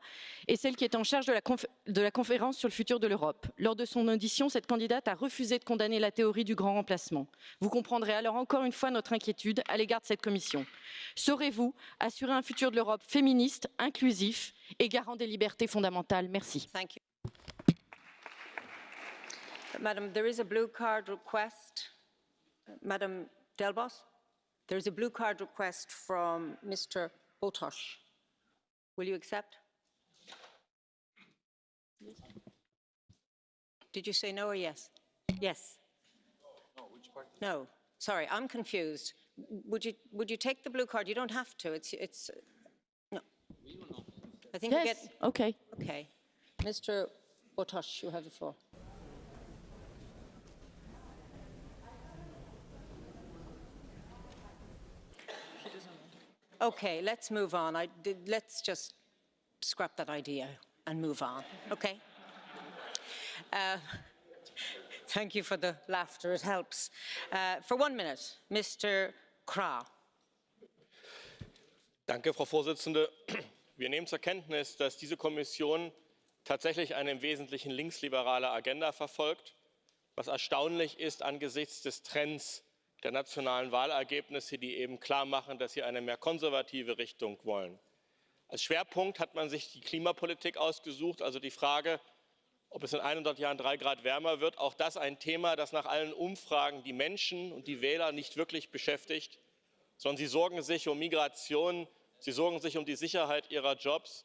est celle qui est en charge de la conférence sur le futur de l'Europe. Lors de son audition, cette candidate a refusé de condamner la théorie du grand remplacement. Vous comprendrez alors encore une fois notre inquiétude à l'égard de cette commission. Saurez-vous assurer un futur de l'Europe féministe, inclusif et garant des libertés fondamentales? Merci. Thank you. Madam, there is a blue card request. Madam Delbos? There is a blue card request from Mr. Botosh. Will you accept? Did you say no or yes? Yes. No, which part? No. Sorry, I'm confused. Would you take the blue card? You don't have to. It's no. I think yes. you get. Okay. Okay. Mr. Botosh, you have the floor. Okay, let's move on. Let's just scrap that idea and move on, okay? Thank you for the laughter, it helps. For 1 minute, Mr. Krah. Danke, Frau Vorsitzende. Wir nehmen zur Kenntnis, dass diese Kommission tatsächlich eine im Wesentlichen linksliberale Agenda verfolgt, was erstaunlich ist angesichts des Trends der nationalen Wahlergebnisse, die eben klar machen, dass sie eine mehr konservative Richtung wollen. Als Schwerpunkt hat man sich die Klimapolitik ausgesucht, also die Frage, ob es in 100 Jahren 3 Grad wärmer wird. Auch das ein Thema, das nach allen Umfragen die Menschen und die Wähler nicht wirklich beschäftigt, sondern sie sorgen sich um Migration, sie sorgen sich um die Sicherheit ihrer Jobs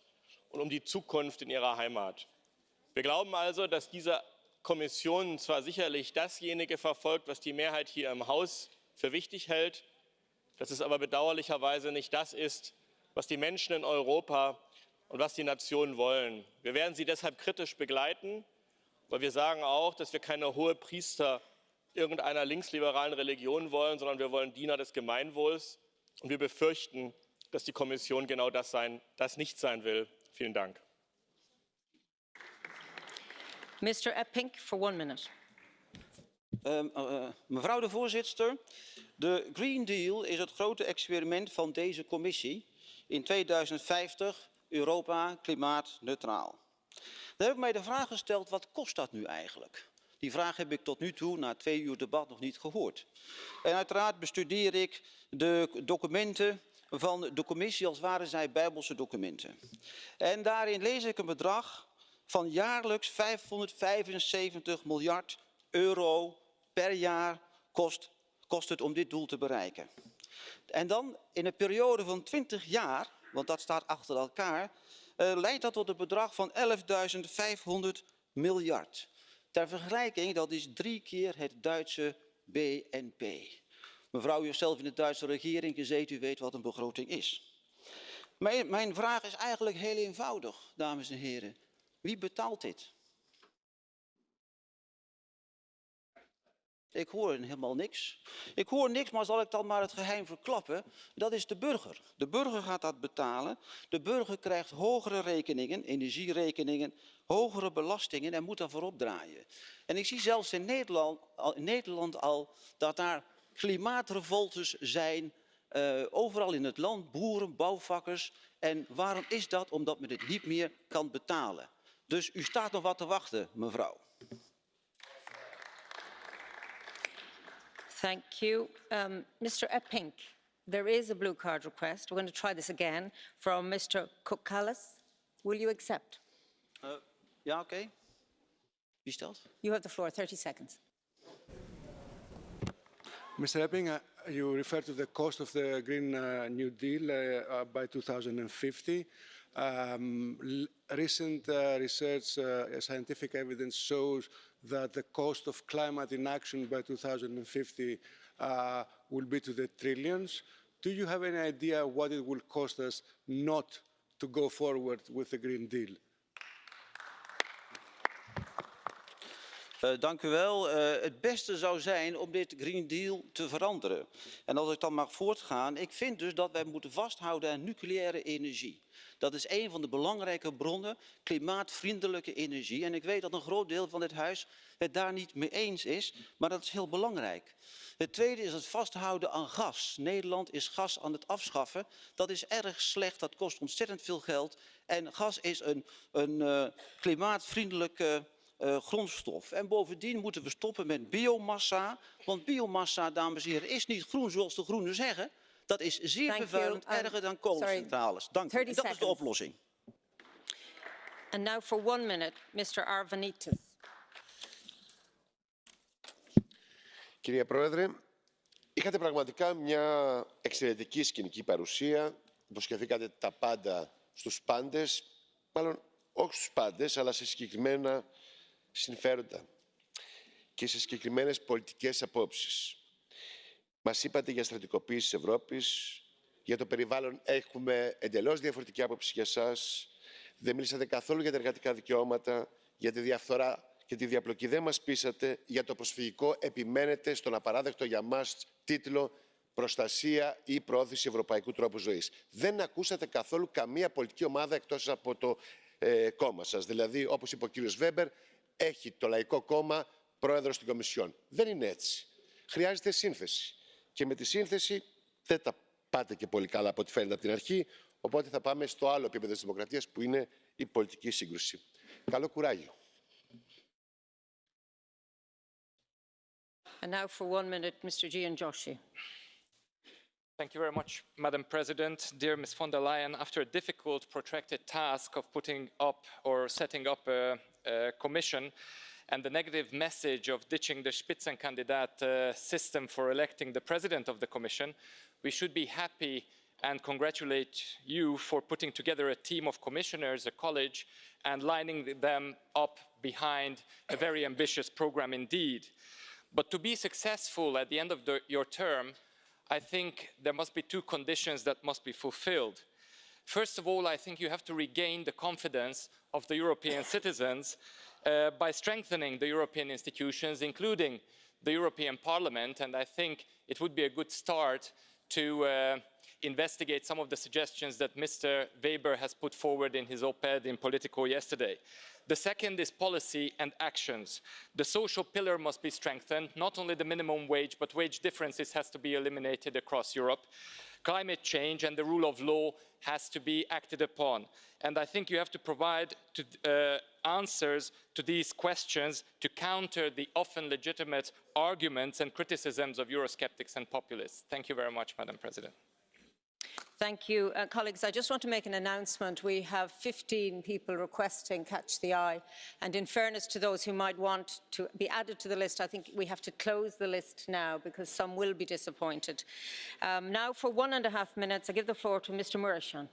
und um die Zukunft in ihrer Heimat. Wir glauben also, dass diese Kommission zwar sicherlich dasjenige verfolgt, was die Mehrheit hier im Haus für wichtig hält, dass es aber bedauerlicherweise nicht das ist, was die Menschen in Europa und was die Nationen wollen. Wir werden sie deshalb kritisch begleiten. Aber wir sagen auch, dass wir keine Hohepriester irgendeiner linksliberalen Religion wollen, sondern wir wollen Diener des Gemeinwohls. Und wir befürchten, dass die Kommission genau das nicht sein will. Vielen Dank. Mr. Epping, for 1 minute. Mevrouw de voorzitter, de Green Deal is het grote experiment van deze commissie. In 2050 Europa klimaatneutraal. Daar heb ik mij de vraag gesteld, wat kost dat nu eigenlijk? Die vraag heb ik tot nu toe, na 2 uur debat, nog niet gehoord. En uiteraard bestudeer ik de documenten van de commissie als waren zij bijbelse documenten. En daarin lees ik een bedrag van jaarlijks 575 miljard euro per jaar kost het om dit doel te bereiken. En dan in een periode van 20 jaar, want dat staat achter elkaar, leidt dat tot een bedrag van 11.500 miljard. Ter vergelijking, dat is 3 keer het Duitse BNP. Mevrouw, u heeft zelf in de Duitse regering gezeten, u weet wat een begroting is. Mijn vraag is eigenlijk heel eenvoudig, dames en heren. Wie betaalt dit? Ik hoor helemaal niks. Ik hoor niks, maar zal ik dan maar het geheim verklappen? Dat is de burger. De burger gaat dat betalen. De burger krijgt hogere rekeningen, energierekeningen, hogere belastingen en moet daarvoor opdraaien. En ik zie zelfs in Nederland al dat daar klimaatrevoltes zijn, overal in het land, boeren, bouwvakkers. En waarom is dat? Omdat men het niet meer kan betalen. Dus u staat nog wat te wachten, mevrouw. Thank you. Mr. Epping, there is a blue card request. We're going to try this again from Mr. Kokalis. Will you accept? Ja, oké. Wie stelt? You have the floor, 30 seconds. Mr. Epping, you refer to the cost of the Green New Deal by 2050. Recent research, scientific evidence shows that the cost of climate inaction by 2050 will be to the trillions. Do you have any idea what it will cost us not to go forward with the Green Deal? Dank u wel. Het beste zou zijn om dit Green Deal te veranderen. En als ik dan mag voortgaan, ik vind dus dat wij moeten vasthouden aan nucleaire energie. Dat is een van de belangrijke bronnen, klimaatvriendelijke energie. En ik weet dat een groot deel van dit huis het daar niet mee eens is, maar dat is heel belangrijk. Het tweede is het vasthouden aan gas. Nederland is gas aan het afschaffen. Dat is erg slecht, dat kost ontzettend veel geld. En gas is een klimaatvriendelijke grondstof. En bovendien moeten we stoppen met biomassa. Want biomassa, dames en heren, is niet groen zoals de groenen zeggen. Dat is zeer vervuilend, erger dan kolencentrales. Dank u. En dat is de oplossing. And now for 1 minute, Mr. Arvanitis. Κυρία Πρόεδρε, είχατε πραγματικά μια εξαιρετική σκηνική παρουσία. Υποσχεθήκατε τα πάντα στους πάντες, μάλλον όχι στους πάντες, αλλά σε συγκεκριμένα συμφέροντα και σε συγκεκριμένες πολιτικές απόψεις. Μας είπατε για στρατικοποίηση της Ευρώπης, για το περιβάλλον έχουμε εντελώς διαφορετική άποψη για εσάς. Δεν μιλήσατε καθόλου για τα εργατικά δικαιώματα, για τη διαφθορά και τη διαπλοκή. Δεν μας πείσατε για το προσφυγικό, επιμένετε στον απαράδεκτο για μας τίτλο «Προστασία ή προώθηση ευρωπαϊκού τρόπου ζωής». Δεν ακούσατε καθόλου καμία πολιτική ομάδα εκτός από το κόμμα σας. Δηλαδή, όπως είπε ο κύριος Βέμπερ, έχει το Λαϊκό Κόμμα πρόεδρο στην Κομισιόν. Δεν είναι έτσι. Χρειάζεται σύνθεση. Και με τη σύνθεση δεν τα πάτε και πολύ καλά από ό,τι φαίνεται από την αρχή. Οπότε θα πάμε στο άλλο επίπεδο της δημοκρατίας που είναι η πολιτική σύγκρουση. Καλό κουράγιο. And now for 1 minute, Mr. Gianjoshi. Thank you very much, Madam President. Dear Ms. von der Leyen, after a difficult, protracted task of putting up or setting up a commission and the negative message of ditching the Spitzenkandidat system for electing the president of the commission, we should be happy and congratulate you for putting together a team of commissioners, a college, and lining them up behind a very ambitious program indeed. But to be successful at the end of your term, I think there must be two conditions that must be fulfilled. First of all, I think you have to regain the confidence of the European citizens by strengthening the European institutions, including the European Parliament, and I think it would be a good start to investigate some of the suggestions that Mr. Weber has put forward in his op-ed in Politico yesterday. The second is policy and actions. The social pillar must be strengthened, not only the minimum wage, but wage differences has to be eliminated across Europe. Climate change and the rule of law has to be acted upon. And I think you have to provide answers to these questions to counter the often legitimate arguments and criticisms of Eurosceptics and populists. Thank you very much, Madam President. Thank you. Colleagues, I just want to make an announcement. We have 15 people requesting Catch the Eye. And in fairness to those who might want to be added to the list, I think we have to close the list now because some will be disappointed. Now for 1.5 minutes, I give the floor to Mr. Mureşan.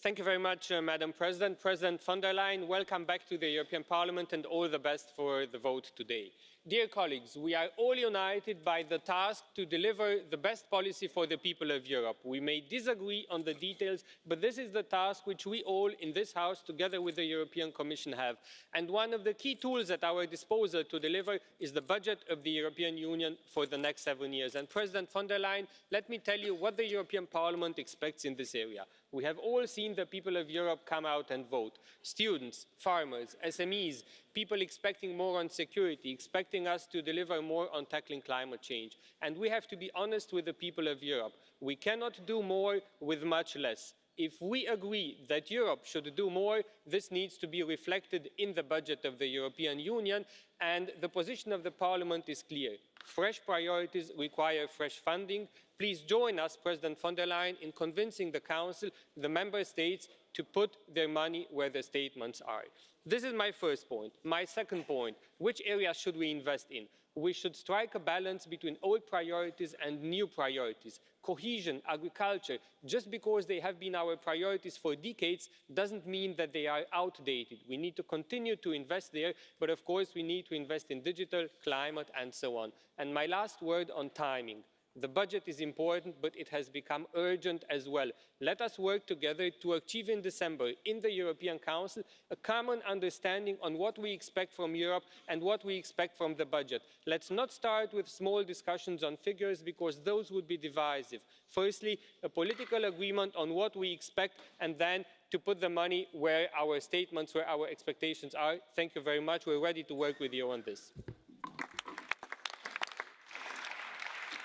Thank you very much, Madam President. President von der Leyen, welcome back to the European Parliament and all the best for the vote today. Dear colleagues, we are all united by the task to deliver the best policy for the people of Europe. We may disagree on the details, but this is the task which we all in this House, together with the European Commission, have. And one of the key tools at our disposal to deliver is the budget of the European Union for the next 7 years. And President von der Leyen, let me tell you what the European Parliament expects in this area. We have all seen the people of Europe come out and vote. Students, farmers, SMEs, people expecting more on security, expecting us to deliver more on tackling climate change. And we have to be honest with the people of Europe. We cannot do more with much less. If we agree that Europe should do more, this needs to be reflected in the budget of the European Union, and the position of the Parliament is clear. Fresh priorities require fresh funding. Please join us, President von der Leyen, in convincing the Council, the Member States, to put their money where the statements are. This is my first point. My second point, which areas should we invest in? We should strike a balance between old priorities and new priorities. Cohesion, agriculture, just because they have been our priorities for decades doesn't mean that they are outdated. We need to continue to invest there, but of course we need to invest in digital, climate and so on. And my last word on timing. The budget is important, but it has become urgent as well. Let us work together to achieve in December, in the European Council, a common understanding on what we expect from Europe and what we expect from the budget. Let's not start with small discussions on figures, because those would be divisive. Firstly, a political agreement on what we expect, and then to put the money where our statements, where our expectations are. Thank you very much. We're ready to work with you on this.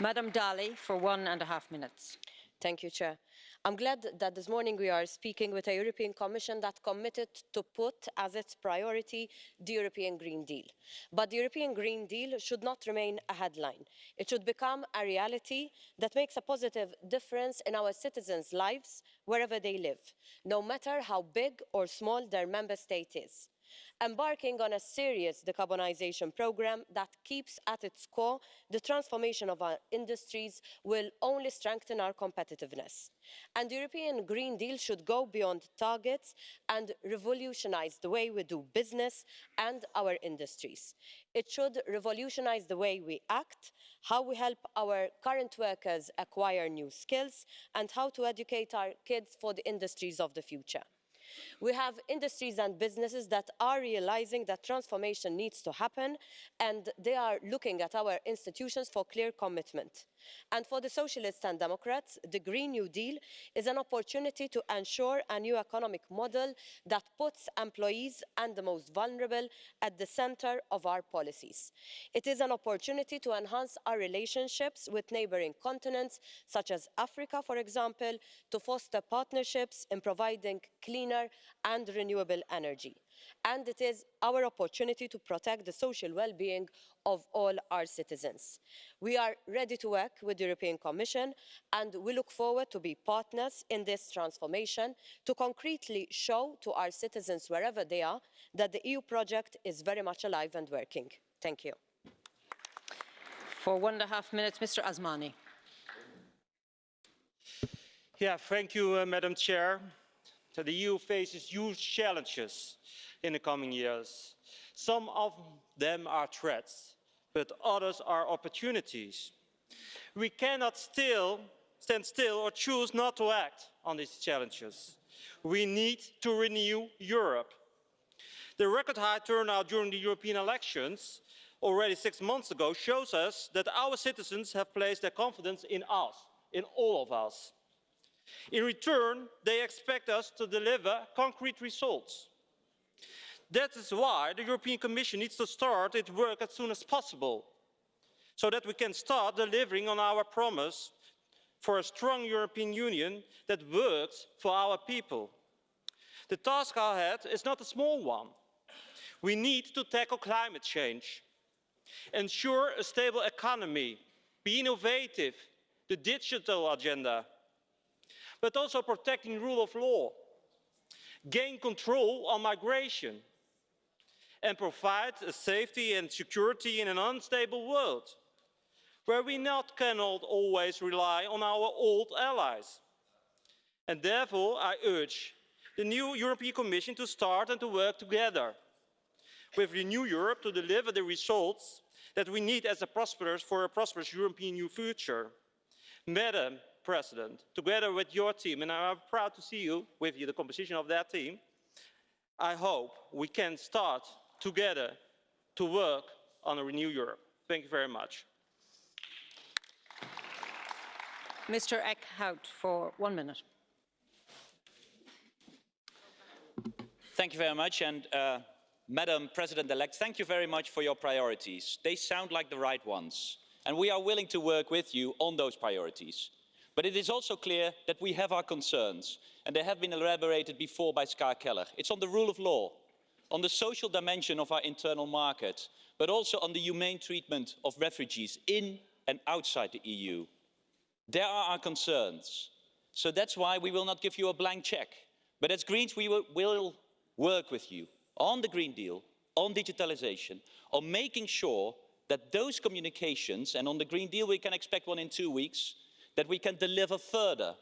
Madam Dalli, for 1.5 minutes. Thank you, Chair. I'm glad that this morning we are speaking with a European Commission that committed to put as its priority the European Green Deal. But the European Green Deal should not remain a headline. It should become a reality that makes a positive difference in our citizens' lives wherever they live, no matter how big or small their member state is. Embarking on a serious decarbonisation programme that keeps at its core the transformation of our industries will only strengthen our competitiveness. And the European Green Deal should go beyond targets and revolutionise the way we do business and our industries. It should revolutionise the way we act, how we help our current workers acquire new skills, and how to educate our kids for the industries of the future. We have industries and businesses that are realising that transformation needs to happen, and they are looking at our institutions for clear commitment. And for the Socialists and Democrats, the Green New Deal is an opportunity to ensure a new economic model that puts employees and the most vulnerable at the centre of our policies. It is an opportunity to enhance our relationships with neighbouring continents, such as Africa, for example, to foster partnerships in providing cleaner and renewable energy. And it is our opportunity to protect the social well-being of all our citizens. We are ready to work with the European Commission, and we look forward to be partners in this transformation to concretely show to our citizens wherever they are that the EU project is very much alive and working. Thank you. For 1.5 minutes, Mr. Asmani. Yeah, thank you, Madam Chair. The EU faces huge challenges in the coming years. Some of them are threats, but others are opportunities. We cannot still stand still or choose not to act on these challenges. We need to renew Europe. The record high turnout during the European elections already 6 months ago shows us that our citizens have placed their confidence in us, in all of us. In return, they expect us to deliver concrete results. That is why the European Commission needs to start its work as soon as possible, so that we can start delivering on our promise for a strong European Union that works for our people. The task ahead is not a small one. We need to tackle climate change, ensure a stable economy, be innovative, the digital agenda, but also protecting the rule of law, gain control on migration, and provide safety and security in an unstable world, where we cannot always rely on our old allies. And therefore, I urge the new European Commission to start and to work together with Renew Europe to deliver the results that we need for a prosperous European new future. Madam President, together with your team, and I'm proud to see you with the composition of that team, I hope we can start together to work on a Renew Europe. Thank you very much. Mr. Eickhout for 1 minute. Thank you very much. And Madam President-elect, thank you very much for your priorities. They sound like the right ones. And we are willing to work with you on those priorities. But it is also clear that we have our concerns. And they have been elaborated before by Ska Keller. It's on the rule of law, on the social dimension of our internal market, but also on the humane treatment of refugees in and outside the EU. There are our concerns. So that's why we will not give you a blank check. But as Greens, we will work with you on the Green Deal, on digitalization, on making sure that those communications, and on the Green Deal we can expect one in 2 weeks, that we can deliver further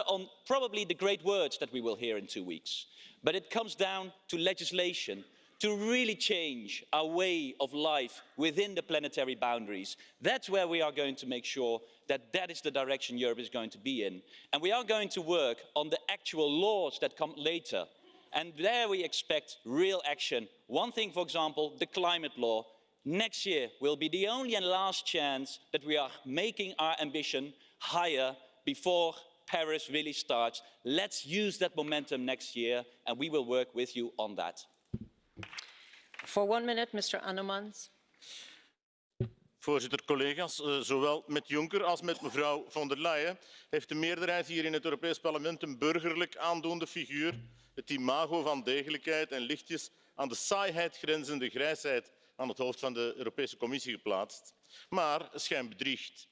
on probably the great words that we will hear in 2 weeks. But it comes down to legislation, to really change our way of life within the planetary boundaries. That's where we are going to make sure that that is the direction Europe is going to be in. And we are going to work on the actual laws that come later. And there we expect real action. One thing, for example, the climate law. Next year will be the only and last chance that we are making our ambition higher before Paris really starts. Let's use that momentum next year, and we will work with you on that. For 1 minute, Mr. Annemans. Voorzitter, collega's, zowel met Juncker als met mevrouw von der Leyen heeft de meerderheid hier in het Europees Parlement een burgerlijk aandoende figuur, het imago van degelijkheid en lichtjes aan de saaiheid grenzende grijsheid aan het hoofd van de Europese Commissie geplaatst. Maar schijn bedriegt.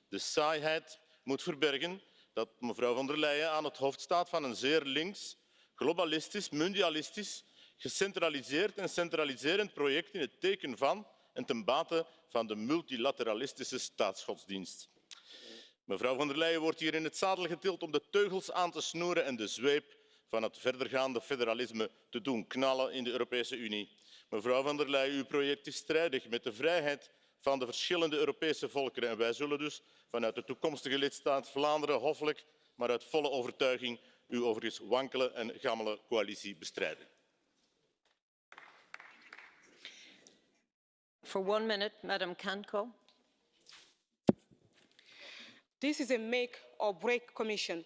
De saaiheid moet verbergen dat mevrouw von der Leyen aan het hoofd staat van een zeer links, globalistisch, mondialistisch, gecentraliseerd en centraliserend project in het teken van en ten bate van de multilateralistische staatsgodsdienst. Mevrouw von der Leyen wordt hier in het zadel getild om de teugels aan te snoeren en de zweep van het verdergaande federalisme te doen knallen in de Europese Unie. Mevrouw von der Leyen, uw project is strijdig met de vrijheid van de verschillende Europese volkeren. En wij zullen dus vanuit de toekomstige lidstaat Vlaanderen hoffelijk, maar uit volle overtuiging, uw overigens wankele en gammele coalitie bestrijden. For 1 minute, Madam Kanko. This is a make or break commission.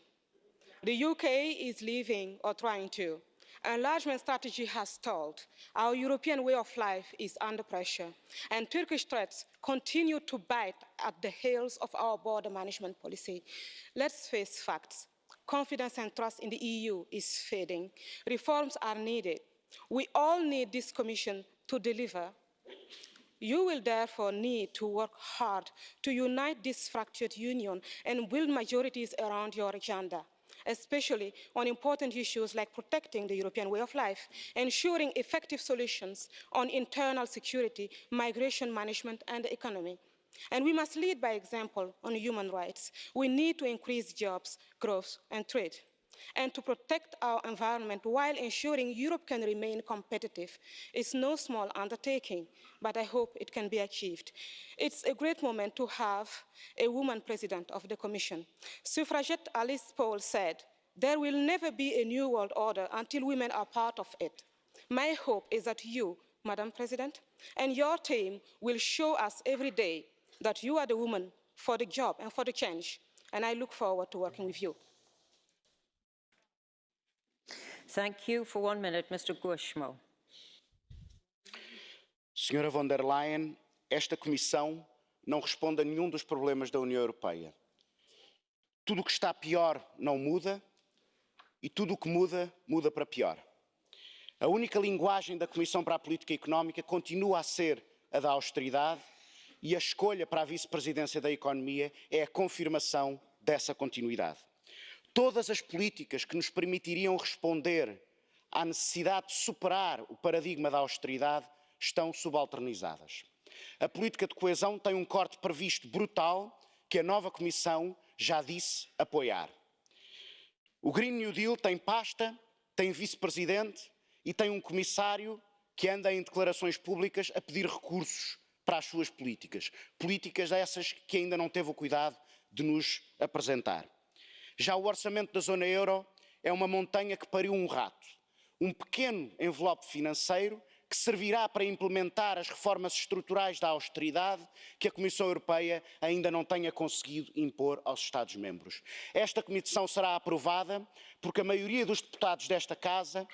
The UK is leaving or trying to. Enlargement strategy has stalled. Our European way of life is under pressure. And Turkish threats continue to bite at the heels of our border management policy. Let's face facts. Confidence and trust in the EU is fading. Reforms are needed. We all need this commission to deliver. You will therefore need to work hard to unite this fractured union and build majorities around your agenda, especially on important issues like protecting the European way of life, ensuring effective solutions on internal security, migration management, and the economy. And we must lead by example on human rights. We need to increase jobs, growth, and trade. and to protect our environment while ensuring Europe can remain competitive is no small undertaking, but I hope it can be achieved. It's a great moment to have a woman president of the Commission. Suffragette Alice Paul said, "There will never be a new world order until women are part of it." My hope is that you, Madam President, and your team will show us every day that you are the woman for the job and for the change, and I look forward to working with you. Thank you. For 1 minute, Mr. Gushmo. Senhora von der Leyen, esta Comissão não responde a nenhum dos problemas da União Europeia. Tudo o que está pior não muda e tudo o que muda, muda para pior. A única linguagem da Comissão para a Política Económica continua a ser a da austeridade e a escolha para a vice-presidência da Economia é a confirmação dessa continuidade. Todas as políticas que nos permitiriam responder à necessidade de superar o paradigma da austeridade estão subalternizadas. A política de coesão tem um corte previsto brutal que a nova Comissão já disse apoiar. O Green New Deal tem pasta, tem vice-presidente e tem um comissário que anda em declarações públicas a pedir recursos para as suas políticas. Políticas essas que ainda não teve o cuidado de nos apresentar. Já o orçamento da zona euro é uma montanha que pariu um rato. Um pequeno envelope financeiro que servirá para implementar as reformas estruturais da austeridade que a Comissão Europeia ainda não tenha conseguido impor aos Estados-membros. Esta Comissão será aprovada porque a maioria dos deputados desta Casa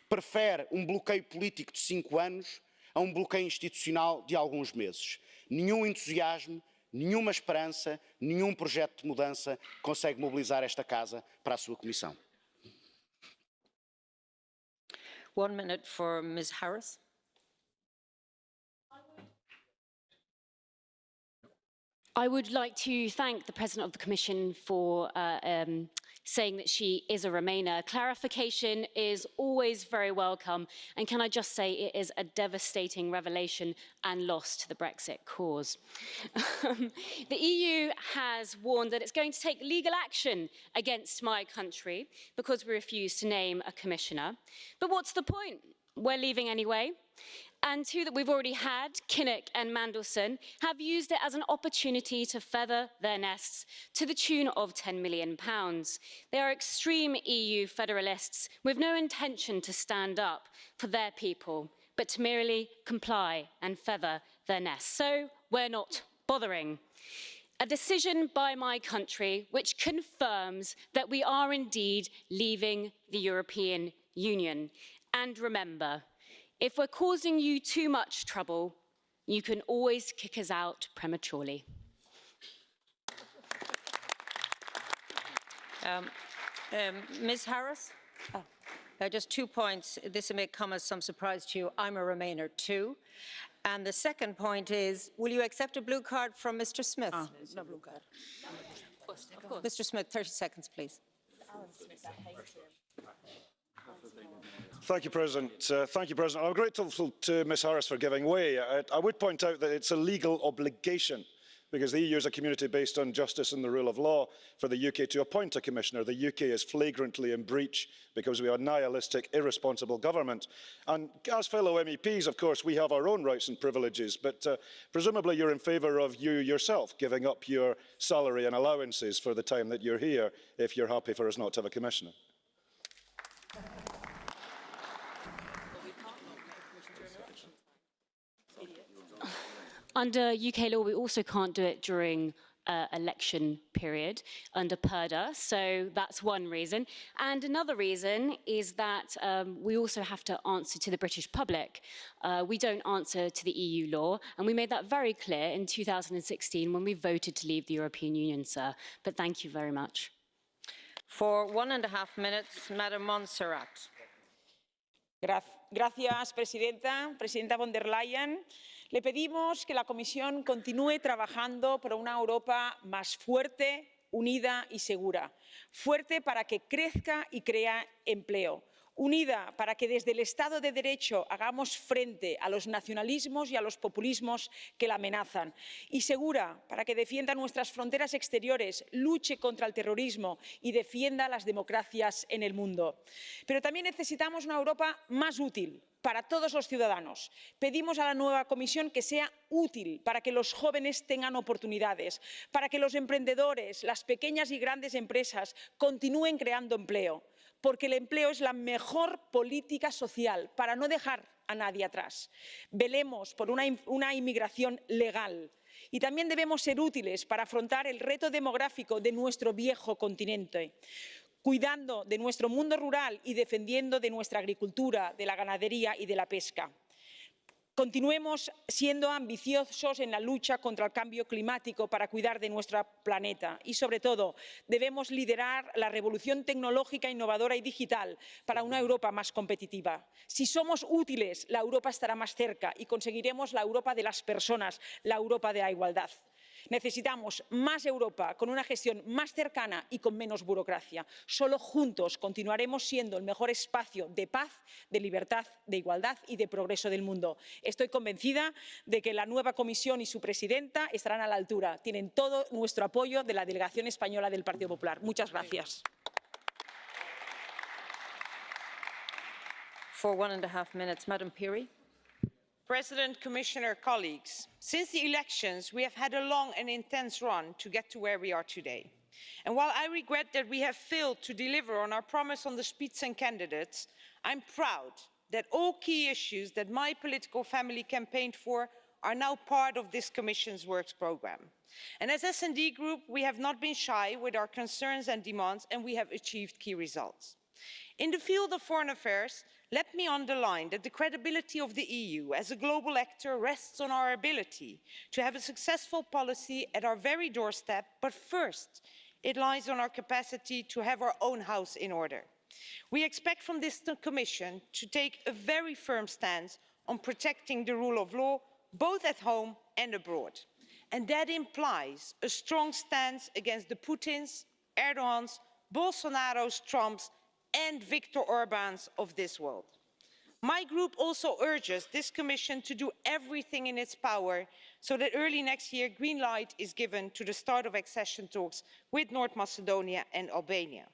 prefere um bloqueio político de 5 anos a um bloqueio institucional de alguns meses. Nenhum entusiasmo, nenhuma esperança, nenhum projeto de mudança consegue mobilizar esta Casa para a sua Comissão. 1 minute for Ms. Harris. I would like to thank the President of the Commission for saying that she is a Remainer. Clarification is always very welcome, and can I just say it is a devastating revelation and loss to the Brexit cause. The EU has warned that it's going to take legal action against my country because we refuse to name a commissioner. But what's the point? We're leaving anyway. And two that we've already had, Kinnock and Mandelson, have used it as an opportunity to feather their nests to the tune of £10 million. They are extreme EU federalists with no intention to stand up for their people, but to merely comply and feather their nests. So we're not bothering. A decision by my country which confirms that we are indeed leaving the European Union. And remember, if we're causing you too much trouble, you can always kick us out prematurely. Ms. Harris? Just 2 points. This may come as some surprise to you. I'm a Remainer too. And the second point is, will you accept a blue card from Mr. Smith? No blue card. Of course. Mr. Smith, 30 seconds, please. Thank you, President. I'm grateful to Ms. Harris for giving way. I would point out that it's a legal obligation, because the EU is a community based on justice and the rule of law, for the UK to appoint a commissioner. The UK is flagrantly in breach because we are a nihilistic, irresponsible government. And as fellow MEPs, of course, we have our own rights and privileges, but presumably you're in favour of you yourself giving up your salary and allowances for the time that you're here if you're happy for us not to have a commissioner. Under UK law, we also can't do it during election period under PERDA, so that's one reason. And another reason is that we also have to answer to the British public. We don't answer to the EU law, and we made that very clear in 2016 when we voted to leave the European Union, sir. But thank you very much. For 1.5 minutes, Madam Montserrat. Gracias, Presidenta von der Leyen. Le pedimos que la Comisión continúe trabajando por una Europa más fuerte, unida y segura. Fuerte para que crezca y crea empleo. unida para que desde el Estado de Derecho hagamos frente a los nacionalismos y a los populismos que la amenazan, y segura para que defienda nuestras fronteras exteriores, luche contra el terrorismo y defienda las democracias en el mundo. Pero también necesitamos una Europa más útil para todos los ciudadanos. Pedimos a la nueva Comisión que sea útil para que los jóvenes tengan oportunidades, para que los emprendedores, las pequeñas y grandes empresas continúen creando empleo, porque el empleo es la mejor política social para no dejar a nadie atrás. Velemos por una inmigración legal. Y también debemos ser útiles para afrontar el reto demográfico de nuestro viejo continente, cuidando de nuestro mundo rural y defendiendo de nuestra agricultura, de la ganadería y de la pesca. Continuemos siendo ambiciosos en la lucha contra el cambio climático para cuidar de nuestro planeta y, sobre todo, debemos liderar la revolución tecnológica, innovadora y digital para una Europa más competitiva. Si somos útiles, la Europa estará más cerca y conseguiremos la Europa de las personas, la Europa de la igualdad. Necesitamos más Europa, con una gestión más cercana y con menos burocracia. Solo juntos continuaremos siendo el mejor espacio de paz, de libertad, de igualdad y de progreso del mundo. Estoy convencida de que la nueva Comisión y su presidenta estarán a la altura. Tienen todo nuestro apoyo de la delegación española del Partido Popular. Muchas gracias. For 1.5 minutes, Madam Piri. President, Commissioner, colleagues, since the elections, we have had a long and intense run to get to where we are today. And while I regret that we have failed to deliver on our promise on the Spitzenkandidates, I'm proud that all key issues that my political family campaigned for are now part of this Commission's works programme. And as S&D Group, we have not been shy with our concerns and demands, and we have achieved key results. In the field of foreign affairs, let me underline that the credibility of the EU as a global actor rests on our ability to have a successful policy at our very doorstep, but first, it lies on our capacity to have our own house in order. We expect from this Commission to take a very firm stance on protecting the rule of law, both at home and abroad. And that implies a strong stance against the Putins, Erdogans, Bolsonaros, Trumps, and Viktor Orbáns of this world. My group also urges this Commission to do everything in its power so that early next year green light is given to the start of accession talks with North Macedonia and Albania.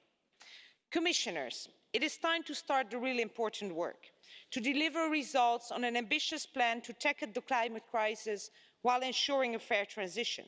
Commissioners, it is time to start the really important work, to deliver results on an ambitious plan to tackle the climate crisis while ensuring a fair transition,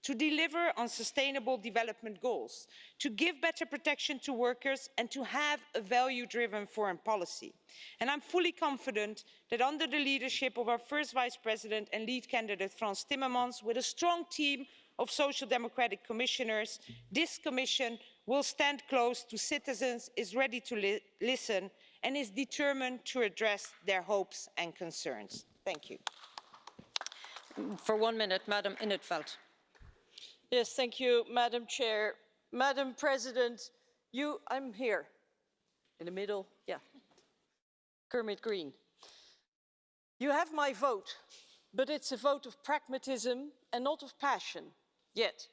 to deliver on sustainable development goals, to give better protection to workers and to have a value-driven foreign policy. And I'm fully confident that under the leadership of our first Vice President and lead candidate Frans Timmermans, with a strong team of Social Democratic commissioners, this Commission will stand close to citizens, is ready to listen and is determined to address their hopes and concerns. Thank you. For 1 minute, Madam in 't Veld. Yes, thank you, Madam Chair. Madam President, I'm here, in the middle, yeah. Kermit Green. You have my vote, but it's a vote of pragmatism and not of passion, yet.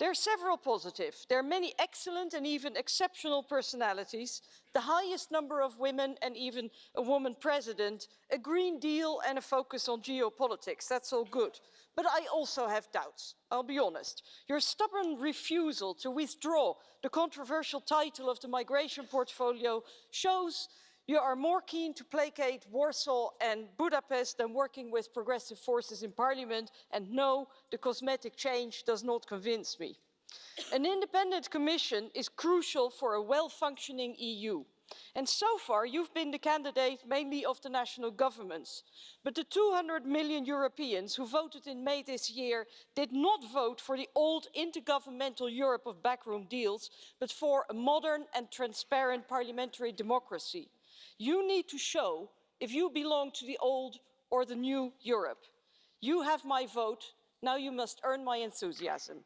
There are several positives. There are many excellent and even exceptional personalities, the highest number of women and even a woman president, a Green Deal and a focus on geopolitics. That's all good. But I also have doubts, I'll be honest. Your stubborn refusal to withdraw the controversial title of the migration portfolio shows you are more keen to placate Warsaw and Budapest than working with progressive forces in parliament, and no, the cosmetic change does not convince me. An independent commission is crucial for a well-functioning EU. And so far, you've been the candidate mainly of the national governments. But the 200 million Europeans who voted in May this year did not vote for the old intergovernmental Europe of backroom deals, but for a modern and transparent parliamentary democracy. You need to show if you belong to the old or the new Europe. You have my vote. Now you must earn my enthusiasm.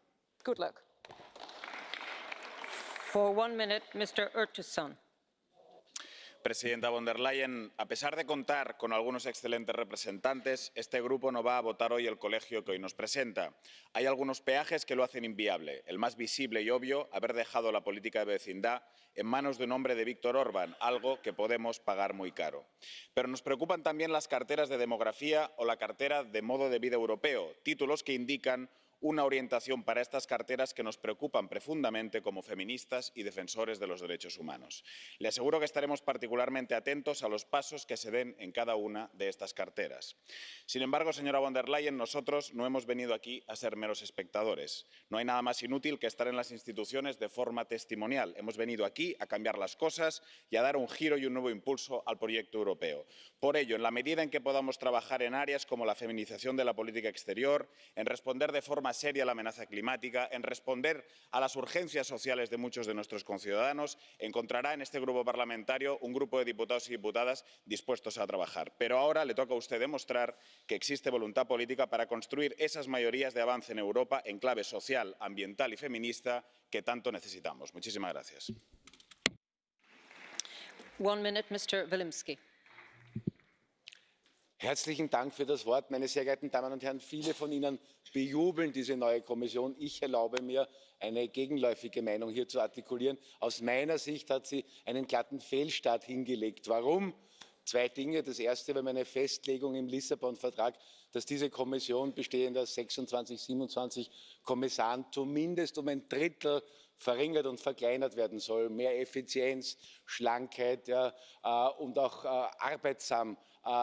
Good luck. For 1 minute, Mr. Urtasun. Presidenta von der Leyen, a pesar de contar con algunos excelentes representantes, este grupo no va a votar hoy el colegio que hoy nos presenta. Hay algunos peajes que lo hacen inviable. El más visible y obvio, haber dejado la política de vecindad en manos de un hombre de Víctor Orbán, algo que podemos pagar muy caro. Pero nos preocupan también las carteras de demografía o la cartera de modo de vida europeo, títulos que indican una orientación para estas carteras que nos preocupan profundamente como feministas y defensores de los derechos humanos. Le aseguro que estaremos particularmente atentos a los pasos que se den en cada una de estas carteras. Sin embargo, señora von der Leyen, nosotros no hemos venido aquí a ser meros espectadores. No hay nada más inútil que estar en las instituciones de forma testimonial. Hemos venido aquí a cambiar las cosas y a dar un giro y un nuevo impulso al proyecto europeo. Por ello, en la medida en que podamos trabajar en áreas como la feminización de la política exterior, en responder de forma seria a la amenaza climática, en responder a las urgencias sociales de muchos de nuestros conciudadanos, encontrará en este grupo parlamentario un grupo de diputados y diputadas dispuestos a trabajar. Pero ahora le toca a usted demostrar que existe voluntad política para construir esas mayorías de avance en Europa en clave social, ambiental y feminista que tanto necesitamos. Muchísimas gracias. One minute, Mr. Wilimski. Herzlichen Dank für das Wort, meine sehr geehrten Damen und Herren. Viele von Ihnen bejubeln diese neue Kommission. Ich erlaube mir, eine gegenläufige Meinung hier zu artikulieren. Aus meiner Sicht hat sie einen glatten Fehlstart hingelegt. Warum? Zwei Dinge. Das erste war eine Festlegung im Lissabon-Vertrag, dass diese Kommission bestehend aus 26, 27 Kommissaren zumindest um ein Drittel verringert und verkleinert werden soll. Mehr Effizienz, Schlankheit und auch arbeitsam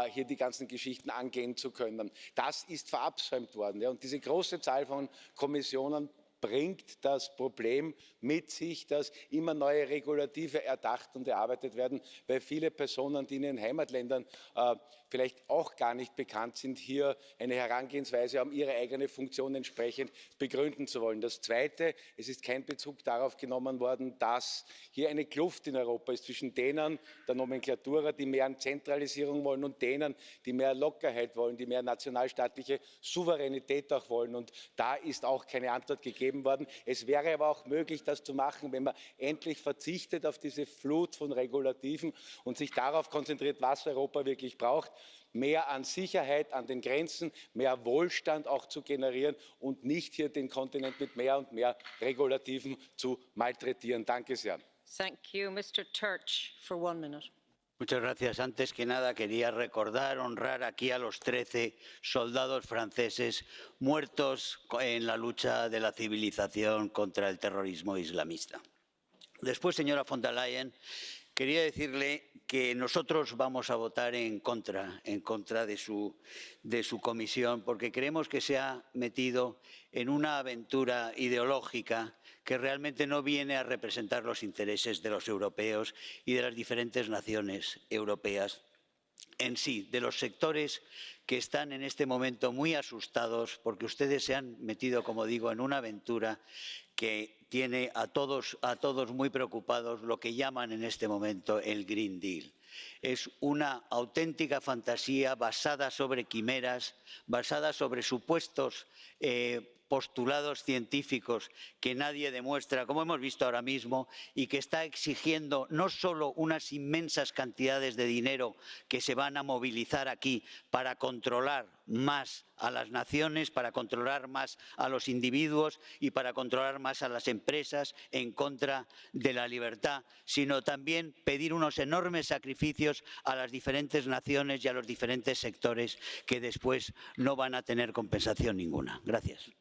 hier die ganzen Geschichten angehen zu können. Das ist verabsäumt worden. Und diese große Zahl von Kommissionen bringt das Problem mit sich, dass immer neue Regulative erdacht und erarbeitet werden, weil viele Personen, die in ihren Heimatländern vielleicht auch gar nicht bekannt sind, hier eine Herangehensweise haben, ihre eigene Funktion entsprechend begründen zu wollen. Das Zweite, es ist kein Bezug darauf genommen worden, dass hier eine Kluft in Europa ist zwischen denen der Nomenklatura, die mehr an Zentralisierung wollen, und denen, die mehr Lockerheit wollen, die mehr nationalstaatliche Souveränität auch wollen. Und da ist auch keine Antwort gegeben worden. Es wäre aber auch möglich, das zu machen, wenn man endlich verzichtet auf diese Flut von Regulativen und sich darauf konzentriert, was Europa wirklich braucht. Mehr an Sicherheit an den Grenzen, mehr Wohlstand auch zu generieren und nicht hier den Kontinent mit mehr und mehr Regulativen zu malträtieren. Danke sehr. Thank you, Mr. Turch, for 1 minute. Muchas gracias. Antes que nada quería honrar aquí a los 13 soldados franceses muertos en la lucha de la civilización contra el terrorismo islamista. Después, señora von der Leyen, quería decirle que nosotros vamos a votar en contra de su comisión, porque creemos que se ha metido en una aventura ideológica que realmente no viene a representar los intereses de los europeos y de las diferentes naciones europeas en sí, de los sectores que están en este momento muy asustados porque ustedes se han metido, como digo, en una aventura que tiene a todos muy preocupados, lo que llaman en este momento el Green Deal. Es una auténtica fantasía basada sobre quimeras, basada sobre supuestos postulados científicos que nadie demuestra, como hemos visto ahora mismo, y que está exigiendo no solo unas inmensas cantidades de dinero que se van a movilizar aquí para controlar más a las naciones, para controlar más a los individuos y para controlar más a las empresas en contra de la libertad, sino también pedir unos enormes sacrificios a las diferentes naciones y a los diferentes sectores que después no van a tener compensación ninguna. Gracias.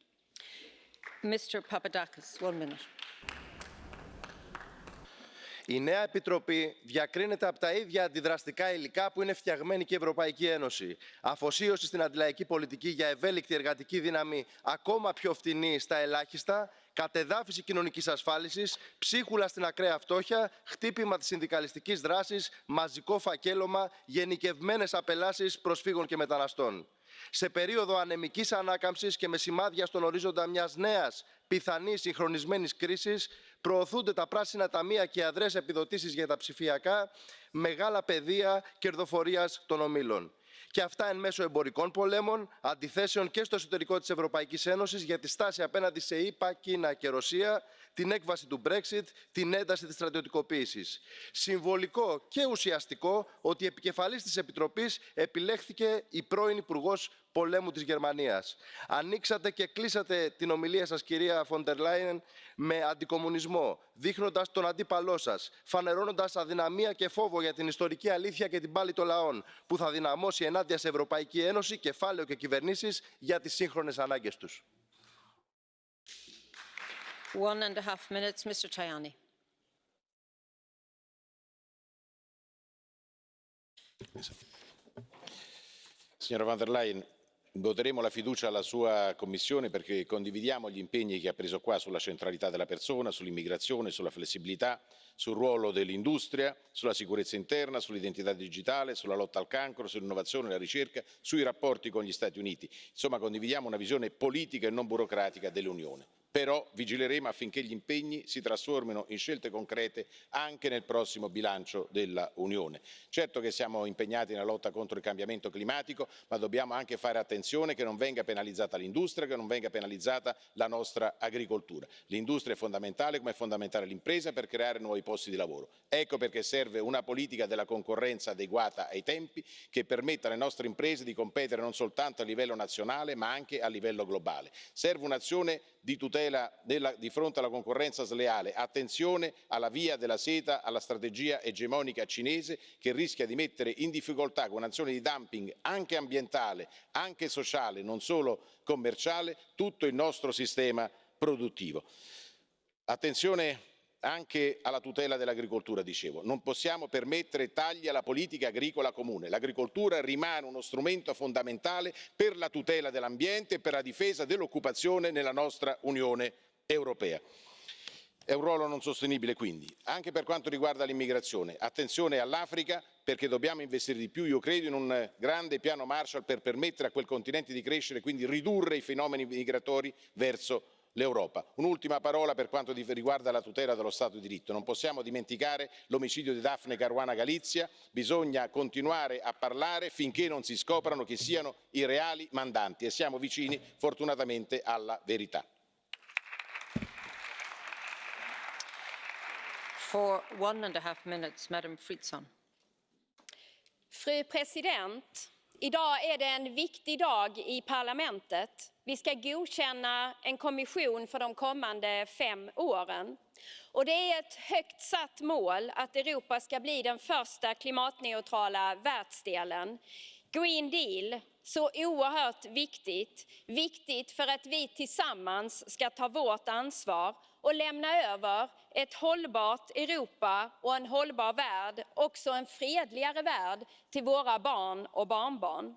Mr. Papadakis, 1 minute. Η νέα Επιτροπή διακρίνεται από τα ίδια αντιδραστικά υλικά που είναι φτιαγμένη και η Ευρωπαϊκή Ένωση. Αφοσίωση στην αντιλαϊκή πολιτική για ευέλικτη εργατική δύναμη ακόμα πιο φτηνή στα ελάχιστα, κατεδάφιση κοινωνικής ασφάλισης, ψίχουλα στην ακραία φτώχεια, χτύπημα της συνδικαλιστικής δράσης, μαζικό φακέλωμα, γενικευμένες απελάσεις προσφύγων και μεταναστών. Σε περίοδο ανεμικής ανάκαμψης και με σημάδια στον ορίζοντα μιας νέας πιθανής συγχρονισμένης κρίσης, προωθούνται τα πράσινα ταμεία και αδρές επιδοτήσεις για τα ψηφιακά, μεγάλα πεδία κερδοφορίας των ομίλων. Και αυτά εν μέσω εμπορικών πολέμων, αντιθέσεων και στο εσωτερικό της Ευρωπαϊκής Ένωσης για τη στάση απέναντι σε ΗΠΑ, Κίνα και Ρωσία, την έκβαση του Brexit, την ένταση της στρατιωτικοποίησης. Συμβολικό και ουσιαστικό ότι επικεφαλής της Επιτροπής επιλέχθηκε η πρώην Υπουργός Πολέμου της Γερμανίας. Ανοίξατε και κλείσατε την ομιλία σας, κυρία Φοντερ Λάιεν, με αντικομμουνισμό, δείχνοντας τον αντίπαλό σας, φανερώνοντας αδυναμία και φόβο για την ιστορική αλήθεια και την πάλη των λαών, που θα δυναμώσει ενάντια σε Ευρωπαϊκή Ένωση, κεφάλαιο και κυβερνήσεις για τις σύγχρονες ανάγκες τους. 1.5 minutes, Mr. Tajani. Signora von der Leyen, voteremo la fiducia alla sua Commissione perché condividiamo gli impegni che ha preso qua sulla centralità della persona, sull'immigrazione, sulla flessibilità, sul ruolo dell'industria, sulla sicurezza interna, sull'identità digitale, sulla lotta al cancro, sull'innovazione e la ricerca, sui rapporti con gli Stati Uniti. Insomma, condividiamo una visione politica e non burocratica dell'Unione. Però vigileremo affinché gli impegni si trasformino in scelte concrete anche nel prossimo bilancio della Unione. Certo che siamo impegnati nella lotta contro il cambiamento climatico, ma dobbiamo anche fare attenzione che non venga penalizzata l'industria, che non venga penalizzata la nostra agricoltura. L'industria è fondamentale, come è fondamentale l'impresa, per creare nuovi posti di lavoro. Ecco perché serve una politica della concorrenza adeguata ai tempi, che permetta alle nostre imprese di competere non soltanto a livello nazionale, ma anche a livello globale. Serve un'azione di tutela di fronte alla concorrenza sleale. Attenzione alla via della seta, alla strategia egemonica cinese, che rischia di mettere in difficoltà con un'azione di dumping anche ambientale, anche sociale, non solo commerciale, tutto il nostro sistema produttivo. Attenzione anche alla tutela dell'agricoltura, dicevo. Non possiamo permettere tagli alla politica agricola comune. L'agricoltura rimane uno strumento fondamentale per la tutela dell'ambiente e per la difesa dell'occupazione nella nostra Unione Europea. È un ruolo non sostenibile, quindi, anche per quanto riguarda l'immigrazione. Attenzione all'Africa, perché dobbiamo investire di più, io credo, in un grande piano Marshall per permettere a quel continente di crescere e quindi ridurre i fenomeni migratori verso l'Europa. Un'ultima parola per quanto riguarda la tutela dello Stato di diritto. Non possiamo dimenticare l'omicidio di Daphne Caruana Galizia. Bisogna continuare a parlare finché non si scoprano chi siano i reali mandanti e siamo vicini, fortunatamente, alla verità. For 1.5 minutes, Madam Fritzon. Fru president, idag är det en viktig dag i parlamentet. Vi ska godkänna en kommission för de kommande 5 åren. Och det är ett högt satt mål att Europa ska bli den första klimatneutrala världsdelen. Green Deal, så oerhört viktigt. Viktigt för att vi tillsammans ska ta vårt ansvar och lämna över ett hållbart Europa och en hållbar värld, också en fredligare värld, till våra barn och barnbarn.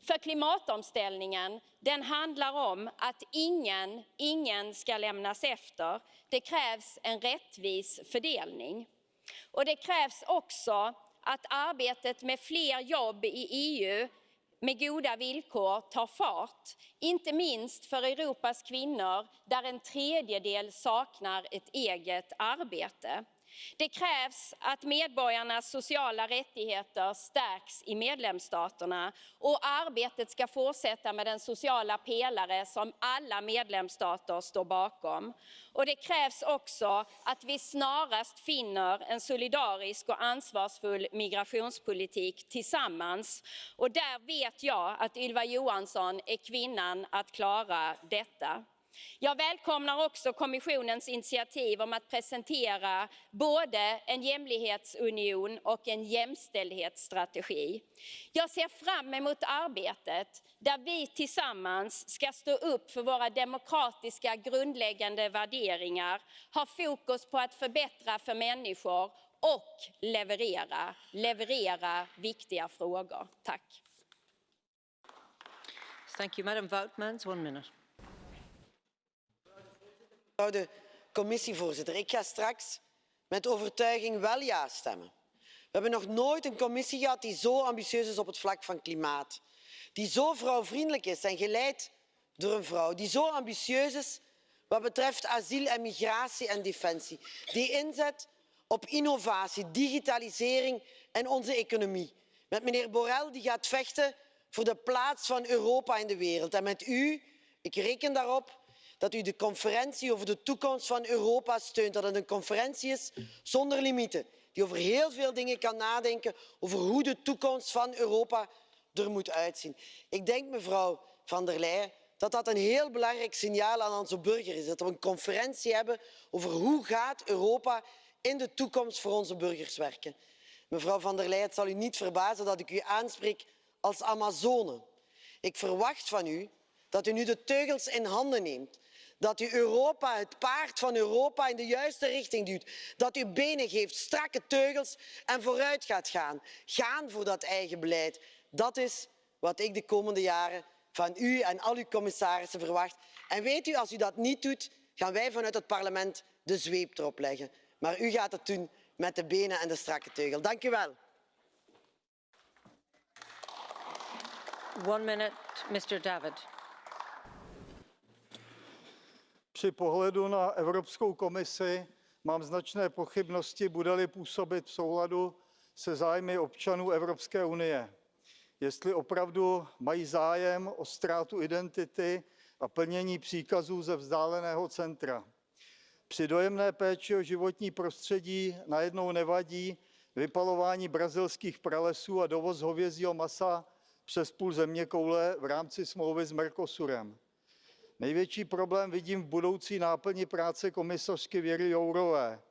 För klimatomställningen, den handlar om att ingen ska lämnas efter. Det krävs en rättvis fördelning. Och det krävs också att arbetet med fler jobb i EU med goda villkor tar fart. Inte minst för Europas kvinnor, där en tredjedel saknar ett eget arbete. Det krävs att medborgarnas sociala rättigheter stärks i medlemsstaterna och arbetet ska fortsätta med den sociala pelare som alla medlemsstater står bakom. Och det krävs också att vi snarast finner en solidarisk och ansvarsfull migrationspolitik tillsammans. Och där vet jag att Ylva Johansson är kvinnan att klara detta. Jag välkomnar också kommissionens initiativ om att presentera både en jämlikhetsunion och en jämställdhetsstrategi. Jag ser fram emot arbetet där vi tillsammans ska stå upp för våra demokratiska grundläggande värderingar, ha fokus på att förbättra för människor och leverera viktiga frågor. Tack. Thank you. Madam Woutmans, 1 minute. Mevrouw de commissievoorzitter, ik ga straks met overtuiging wel ja stemmen. We hebben nog nooit een commissie gehad die zo ambitieus is op het vlak van klimaat. Die zo vrouwvriendelijk is en geleid door een vrouw. Die zo ambitieus is wat betreft asiel en migratie en defensie. Die inzet op innovatie, digitalisering en onze economie. Met meneer Borrell, die gaat vechten voor de plaats van Europa in de wereld. En met u, ik reken daarop dat u de conferentie over de toekomst van Europa steunt. Dat het een conferentie is zonder limieten, die over heel veel dingen kan nadenken, over hoe de toekomst van Europa er moet uitzien. Ik denk, mevrouw van der Leyen, dat dat een heel belangrijk signaal aan onze burger is. Dat we een conferentie hebben over hoe gaat Europa in de toekomst voor onze burgers werken. Mevrouw van der Leyen, het zal u niet verbazen dat ik u aanspreek als Amazone. Ik verwacht van u dat u nu de teugels in handen neemt. Dat u Europa, het paard van Europa, in de juiste richting duwt. Dat u benen geeft, strakke teugels en vooruit gaat gaan. Gaan voor dat eigen beleid. Dat is wat ik de komende jaren van u en al uw commissarissen verwacht. En weet u, als u dat niet doet, gaan wij vanuit het parlement de zweep erop leggen. Maar u gaat het doen met de benen en de strakke teugel. Dank u wel. 1 minute, Mr. David. Při pohledu na Evropskou komisi mám značné pochybnosti, bude-li působit v souladu se zájmy občanů Evropské unie. Jestli opravdu mají zájem o ztrátu identity a plnění příkazů ze vzdáleného centra. Při dojemné péči o životní prostředí najednou nevadí vypalování brazilských pralesů a dovoz hovězího masa přes půl zeměkoule v rámci smlouvy s Mercosurem. Největší problém vidím v budoucí náplni práce komisařky Věry Jourové.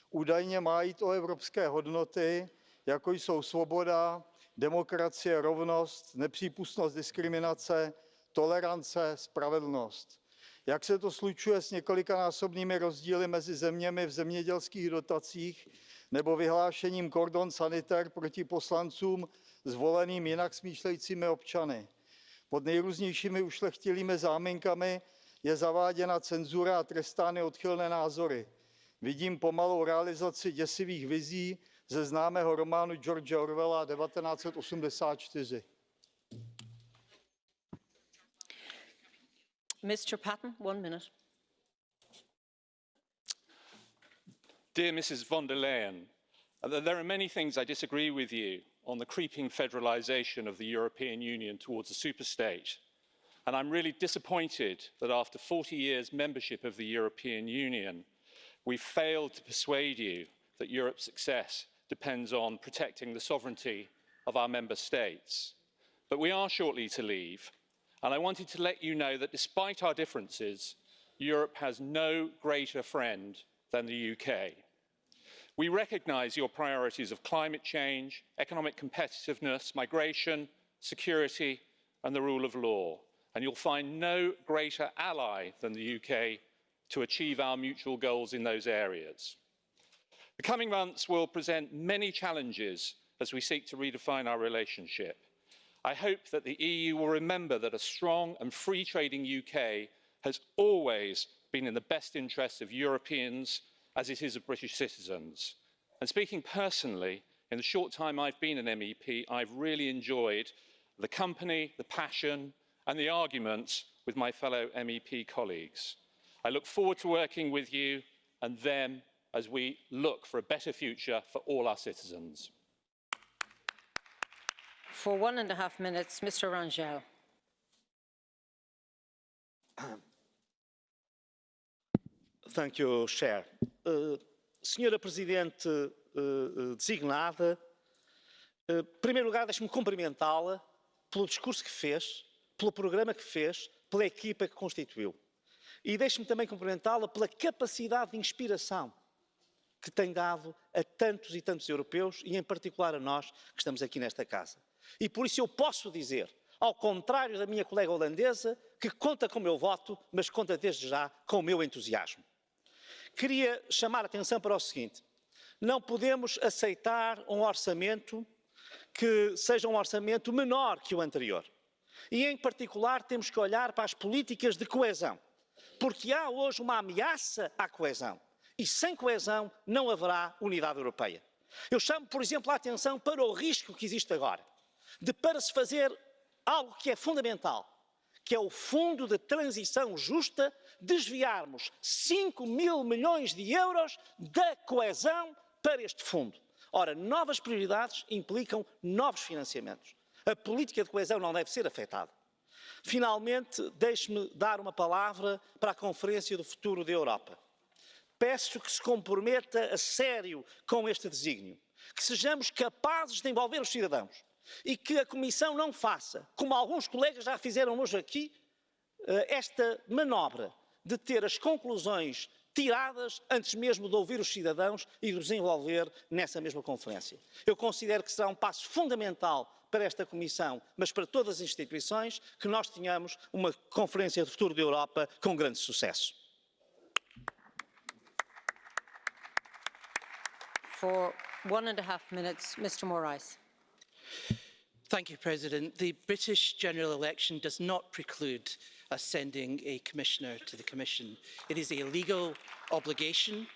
Údajně má jít o evropské hodnoty, jako jsou svoboda, demokracie, rovnost, nepřípustnost diskriminace, tolerance, spravedlnost. Jak se to slučuje s několikanásobnými rozdíly mezi zeměmi v zemědělských dotacích nebo vyhlášením cordon sanitaire proti poslancům zvoleným jinak smýšlejícími občany? Pod nejrůznějšími ušlechtilými záminkami je zaváděna cenzura a trestány odchylné názory. Vidím pomalou realizaci děsivých vizí ze známého románu George Orwella 1984. Mr. Patton, 1 minute. Dear Mrs. von der Leyen, there are many things I disagree with you on the creeping federalisation of the European Union towards a superstate. And I'm really disappointed that after 40 years' membership of the European Union, we failed to persuade you that Europe's success depends on protecting the sovereignty of our member states. But we are shortly to leave, and I wanted to let you know that despite our differences, Europe has no greater friend than the UK. We recognise your priorities of climate change, economic competitiveness, migration, security and the rule of law, and you'll find no greater ally than the UK to achieve our mutual goals in those areas. The coming months will present many challenges as we seek to redefine our relationship. I hope that the EU will remember that a strong and free trading UK has always been in the best interests of Europeans as it is of British citizens. And speaking personally, in the short time I've been an MEP, I've really enjoyed the company, the passion and the arguments with my fellow MEP colleagues. I look forward to working with you and them as we look for a better future for all our citizens. For 1.5 minutes, Mr. Rangel. Thank you, Chair. Senhora Presidente designada, em primeiro lugar, deixe-me cumprimentá-la pelo discurso que fez, pelo programa que fez, pela equipa que constituiu. E deixe-me também cumprimentá-la pela capacidade de inspiração que tem dado a tantos e tantos europeus e, em particular, a nós que estamos aqui nesta casa. E por isso eu posso dizer, ao contrário da minha colega holandesa, que conta com o meu voto, mas conta desde já com o meu entusiasmo. Queria chamar a atenção para o seguinte: não podemos aceitar um orçamento que seja um orçamento menor que o anterior. E, em particular, temos que olhar para as políticas de coesão, porque há hoje uma ameaça à coesão. E sem coesão não haverá unidade europeia. Eu chamo, por exemplo, a atenção para o risco que existe agora, de para se fazer algo que é fundamental, que é o Fundo de Transição Justa, desviarmos 5.000 milhões de euros da coesão para este fundo. Ora, novas prioridades implicam novos financiamentos. A política de coesão não deve ser afetada. Finalmente, deixe-me dar uma palavra para a Conferência do Futuro da Europa. Peço que se comprometa a sério com este desígnio, que sejamos capazes de envolver os cidadãos e que a Comissão não faça, como alguns colegas já fizeram hoje aqui, esta manobra de ter as conclusões tiradas antes mesmo de ouvir os cidadãos e de os envolver nessa mesma conferência. Eu considero que será um passo fundamental para esta Comissão, mas para todas as instituições, que nós tenhamos uma Conferência do Futuro da Europa com grande sucesso. For 1.5 minutes, Mr. Moraes. Thank you, President. The British general election does not preclude us sending a commissioner to the Commission. It is a legal obligation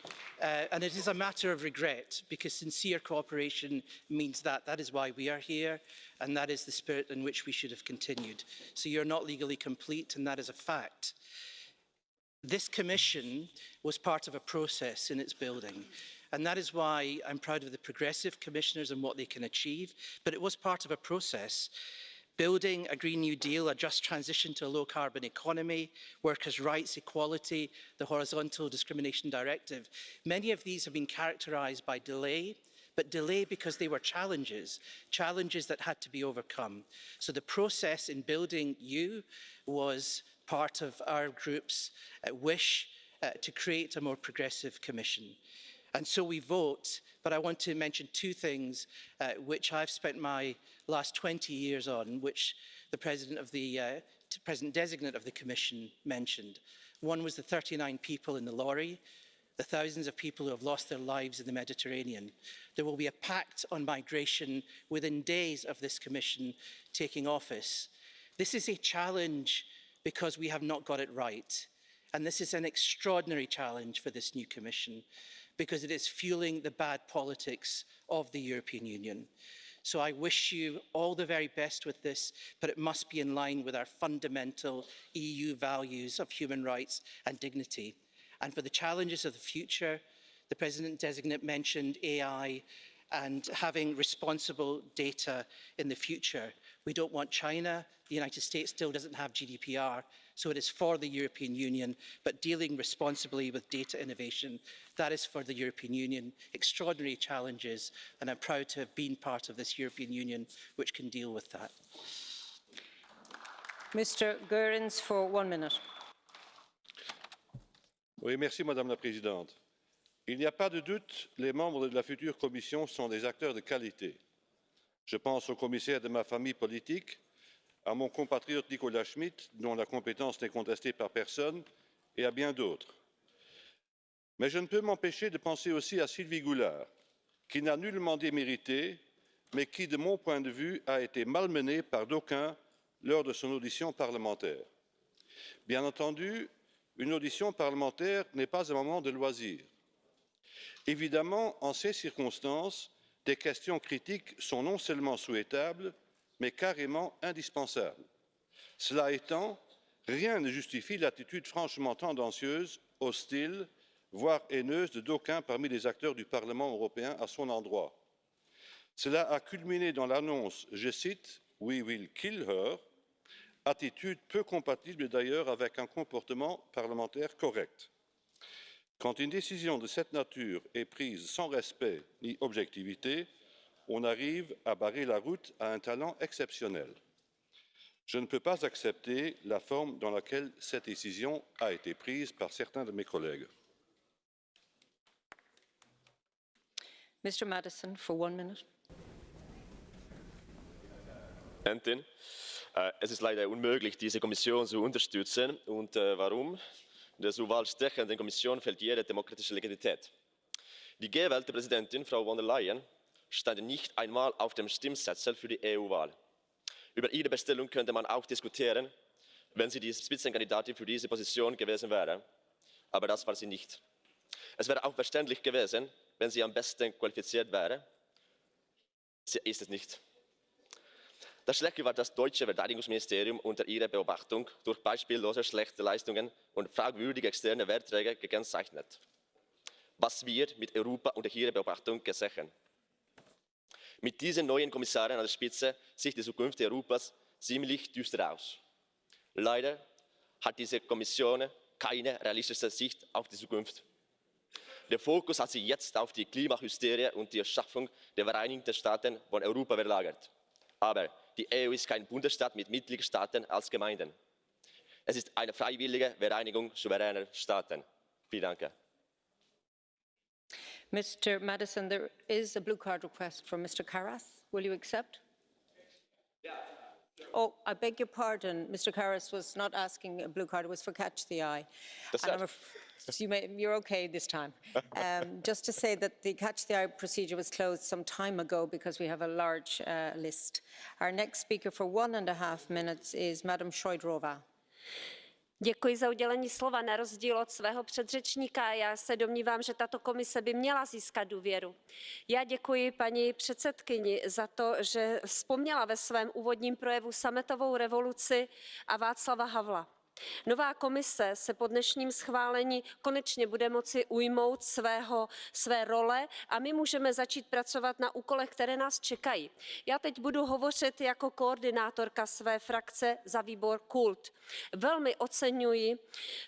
and it is a matter of regret because sincere cooperation means that. That is why we are here and that is the spirit in which we should have continued. So you're not legally complete and that is a fact. This Commission was part of a process in its building. And that is why I'm proud of the progressive commissioners and what they can achieve. But it was part of a process. Building a Green New Deal, a just transition to a low-carbon economy, workers' rights, equality, the Horizontal Discrimination Directive. Many of these have been characterised by delay, but delay because they were challenges that had to be overcome. So the process in building you was part of our group's wish to create a more progressive Commission. And so we vote, but I want to mention two things which I've spent my last 20 years on, which the President-designate of the Commission mentioned. One was the 39 people in the lorry, the thousands of people who have lost their lives in the Mediterranean. There will be a pact on migration within days of this Commission taking office. This is a challenge because we have not got it right. And this is an extraordinary challenge for this new Commission, because it is fueling the bad politics of the European Union. So I wish you all the very best with this, but it must be in line with our fundamental EU values of human rights and dignity. And for the challenges of the future, the President-designate mentioned AI and having responsible data in the future. We don't want China. The United States still doesn't have GDPR, so it is for the European Union, but dealing responsibly with data innovation, that is for the European Union. Extraordinary challenges, and I'm proud to have been part of this European Union which can deal with that. Mr. Goerens for 1 minute. Oui, merci Madame la Présidente. Il n'y a pas de doute, les membres de la future Commission sont des acteurs de qualité. Je pense au commissaire de ma famille politique, à mon compatriote Nicolas Schmit, dont la compétence n'est contestée par personne, et à bien d'autres. Mais je ne peux m'empêcher de penser aussi à Sylvie Goulard, qui n'a nullement démérité, mais qui, de mon point de vue, a été malmenée par d'aucuns lors de son audition parlementaire. Bien entendu, une audition parlementaire n'est pas un moment de loisir. Évidemment, en ces circonstances, des questions critiques sont non seulement souhaitables, mais carrément indispensables. Cela étant, rien ne justifie l'attitude franchement tendancieuse, hostile, voire haineuse de d'aucuns parmi les acteurs du Parlement européen à son endroit. Cela a culminé dans l'annonce, je cite, « We will kill her », attitude peu compatible d'ailleurs avec un comportement parlementaire correct. Quand une décision de cette nature est prise sans respect ni objectivité, on arrive à barrer la route à un talent exceptionnel. Je ne peux pas accepter la forme dans laquelle cette décision a été prise par certains de mes collègues. Mr. Madison for 1 minute. Präsidentin, es ist leider unmöglich, diese Kommission zu unterstützen. Und warum? In der so wahlstechenden Kommission fehlt jede demokratische Legitimität. Die gewählte Präsidentin, Frau von der Leyen, stand nicht einmal auf dem Stimmzettel für die EU-Wahl. Über ihre Bestellung könnte man auch diskutieren, wenn sie die Spitzenkandidatin für diese Position gewesen wäre. Aber das war sie nicht. Es wäre auch verständlich gewesen, wenn sie am besten qualifiziert wäre. Sie ist es nicht. Das Schlechte war das deutsche Verteidigungsministerium unter ihrer Beobachtung durch beispiellose schlechte Leistungen und fragwürdige externe Wertträger gekennzeichnet. Was wird mit Europa unter ihrer Beobachtung gesehen? Mit diesen neuen Kommissaren an der Spitze sieht die Zukunft Europas ziemlich düster aus. Leider hat diese Kommission keine realistische Sicht auf die Zukunft. Der Fokus hat sich jetzt auf die Klimahysterie und die Erschaffung der Vereinigten Staaten von Europa verlagert. Aber die EU ist kein Bundesstaat mit Mitgliedstaaten als Gemeinden. Es ist eine freiwillige Vereinigung souveräner Staaten. Vielen Dank. Mr. Madison, there is a blue card request from Mr. Karas. Will you accept? Oh, I beg your pardon. Mr. Karas was not asking a blue card. It was for Catch the Eye. You're okay this time. Just to say that the Catch the Eye procedure was closed some time ago because we have a large list. Our next speaker for 1.5 minutes is Madam Šojdrová. Děkuji za udělení slova. Na rozdíl od svého předřečníka, já se domnívám, že tato komise by měla získat důvěru. Já děkuji paní předsedkyni za to, že vzpomněla ve svém úvodním projevu sametovou revoluci a Václava Havla. Nová komise se po dnešním schválení konečně bude moci ujmout své role a my můžeme začít pracovat na úkolech, které nás čekají. Já teď budu hovořit jako koordinátorka své frakce za výbor KULT. Velmi oceňuji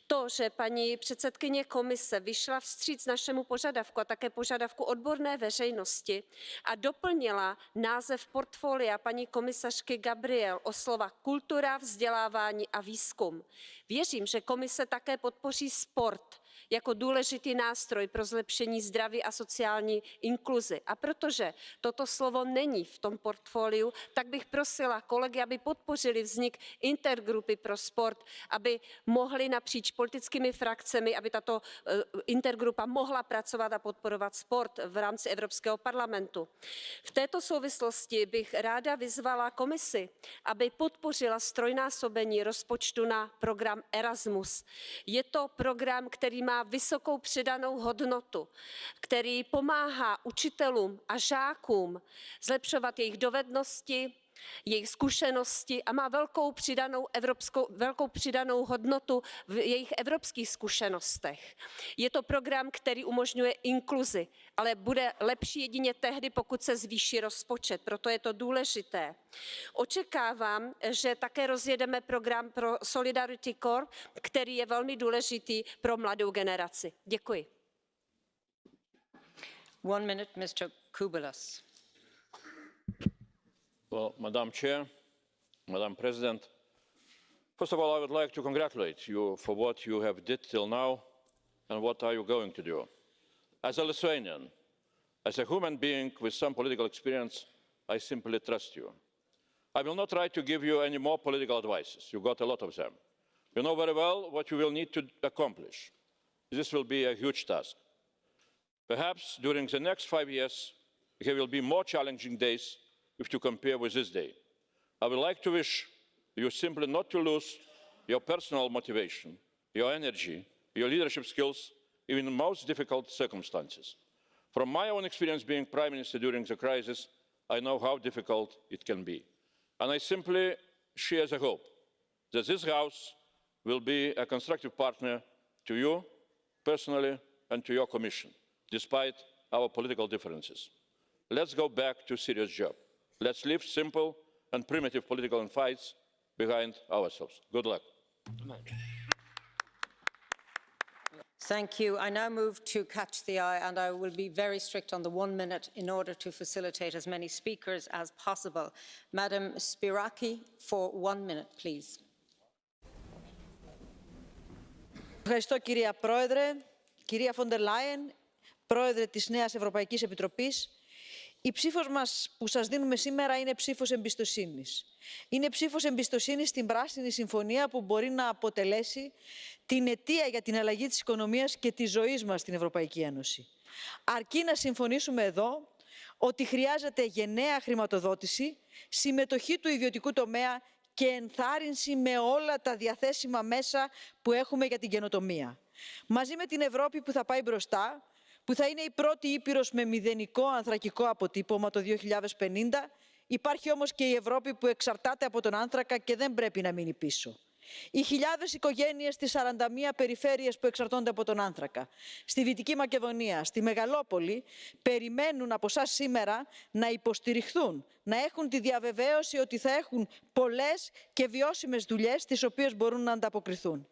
to, že paní předsedkyně komise vyšla vstříc našemu požadavku a také požadavku odborné veřejnosti a doplnila název portfolia paní komisařky Gabriel o slova kultura, vzdělávání a výzkum. Věřím, že komise také podpoří sport jako důležitý nástroj pro zlepšení zdraví a sociální inkluzi. A protože toto slovo není v tom portfoliu, tak bych prosila kolegy, aby podpořili vznik intergrupy pro sport, aby mohli napříč politickými frakcemi, aby tato intergrupa mohla pracovat a podporovat sport v rámci Evropského parlamentu. V této souvislosti bych ráda vyzvala komisi, aby podpořila ztrojnásobení rozpočtu na program Erasmus. Je to program, který má vysokou přidanou hodnotu, který pomáhá učitelům a žákům zlepšovat jejich dovednosti, jejich zkušenosti a má velkou přidanou hodnotu v jejich evropských zkušenostech. Je to program, který umožňuje inkluzi, ale bude lepší jedině tehdy, pokud se zvýší rozpočet, proto je to důležité. Očekávám, že také rozjedeme program pro Solidarity Corps, který je velmi důležitý pro mladou generaci. Děkuji. 1 minute, Mr. Kubilas. Well, Madam Chair, Madam President, first of all, I would like to congratulate you for what you have did till now and what are you going to do. As a Lithuanian, as a human being with some political experience, I simply trust you. I will not try to give you any more political advices. You got a lot of them. You know very well what you will need to accomplish. This will be a huge task. Perhaps during the next 5 years, there will be more challenging days if you compare with this day. I would like to wish you simply not to lose your personal motivation, your energy, your leadership skills, even in the most difficult circumstances. From my own experience being Prime Minister during the crisis, I know how difficult it can be. And I simply share the hope that this House will be a constructive partner to you personally and to your Commission, despite our political differences. Let's go back to a serious job. Let's leave simple and primitive political fights behind ourselves. Good luck. Thank you. I now move to Catch the Eye, and I will be very strict on the 1 minute in order to facilitate as many speakers as possible. Madam Spiraki, for 1 minute, please. Ευχαριστώ, κυρία Πρόεδρε. Κυρία Φοντερ Λάιεν, Πρόεδρε της Νέας Ευρωπαϊκής Επιτροπής, η ψήφος μας που σας δίνουμε σήμερα είναι ψήφος εμπιστοσύνης. Είναι ψήφος εμπιστοσύνης στην Πράσινη Συμφωνία που μπορεί να αποτελέσει την αιτία για την αλλαγή της οικονομίας και της ζωής μας στην Ευρωπαϊκή Ένωση. Αρκεί να συμφωνήσουμε εδώ ότι χρειάζεται γενναία χρηματοδότηση, συμμετοχή του ιδιωτικού τομέα και ενθάρρυνση με όλα τα διαθέσιμα μέσα που έχουμε για την καινοτομία. Μαζί με την Ευρώπη που θα πάει μπροστά, που θα είναι η πρώτη ήπειρος με μηδενικό ανθρακικό αποτύπωμα το 2050, υπάρχει όμως και η Ευρώπη που εξαρτάται από τον άνθρακα και δεν πρέπει να μείνει πίσω. Οι χιλιάδες οικογένειες στις 41 περιφέρειες που εξαρτώνται από τον άνθρακα, στη Δυτική Μακεδονία, στη Μεγαλόπολη, περιμένουν από εσάς σήμερα να υποστηριχθούν, να έχουν τη διαβεβαίωση ότι θα έχουν πολλές και βιώσιμες δουλειές στις οποίες μπορούν να ανταποκριθούν.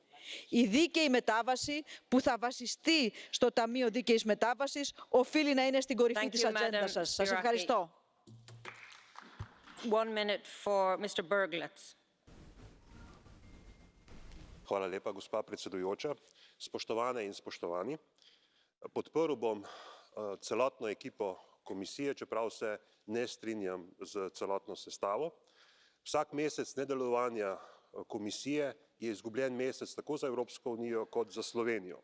Η δίκαιη μετάβαση που θα βασιστεί στο Ταμείο Δίκαιης Μετάβασης οφείλει να είναι στην κορυφή της ατζέντας σας. Σας ευχαριστώ.1 minute for Mr. Berglitz. Hvala lepa, gospa predsedujoča. Spoštovane in spoštovani, podprl bom celotno ekipo komisije, čeprav se ne strinjam z celotno sestavo. Vsak mesec nedelovanja komisije je izgubljen mesec tako za Evropsko unijo kot za Slovenijo.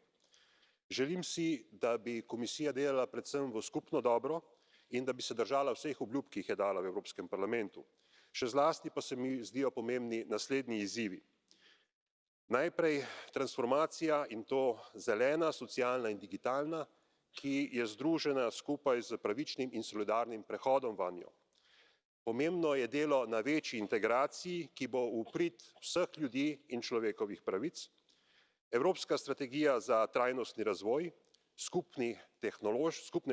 Želim si, da bi komisija delala predvsem v skupno dobro in da bi se držala vseh obljub, ki jih je dala v Evropskem parlamentu. Še zlasti pa se mi zdijo pomembni naslednji izzivi. Najprej transformacija, in to zelena, socialna in digitalna, ki je združena skupaj z pravičnim in solidarnim prehodom vanjo. Pomembno je delo na večji integraciji, ki bo v prid vseh ljudi in človekovih pravic. Evropska strategija za trajnostni razvoj, skupni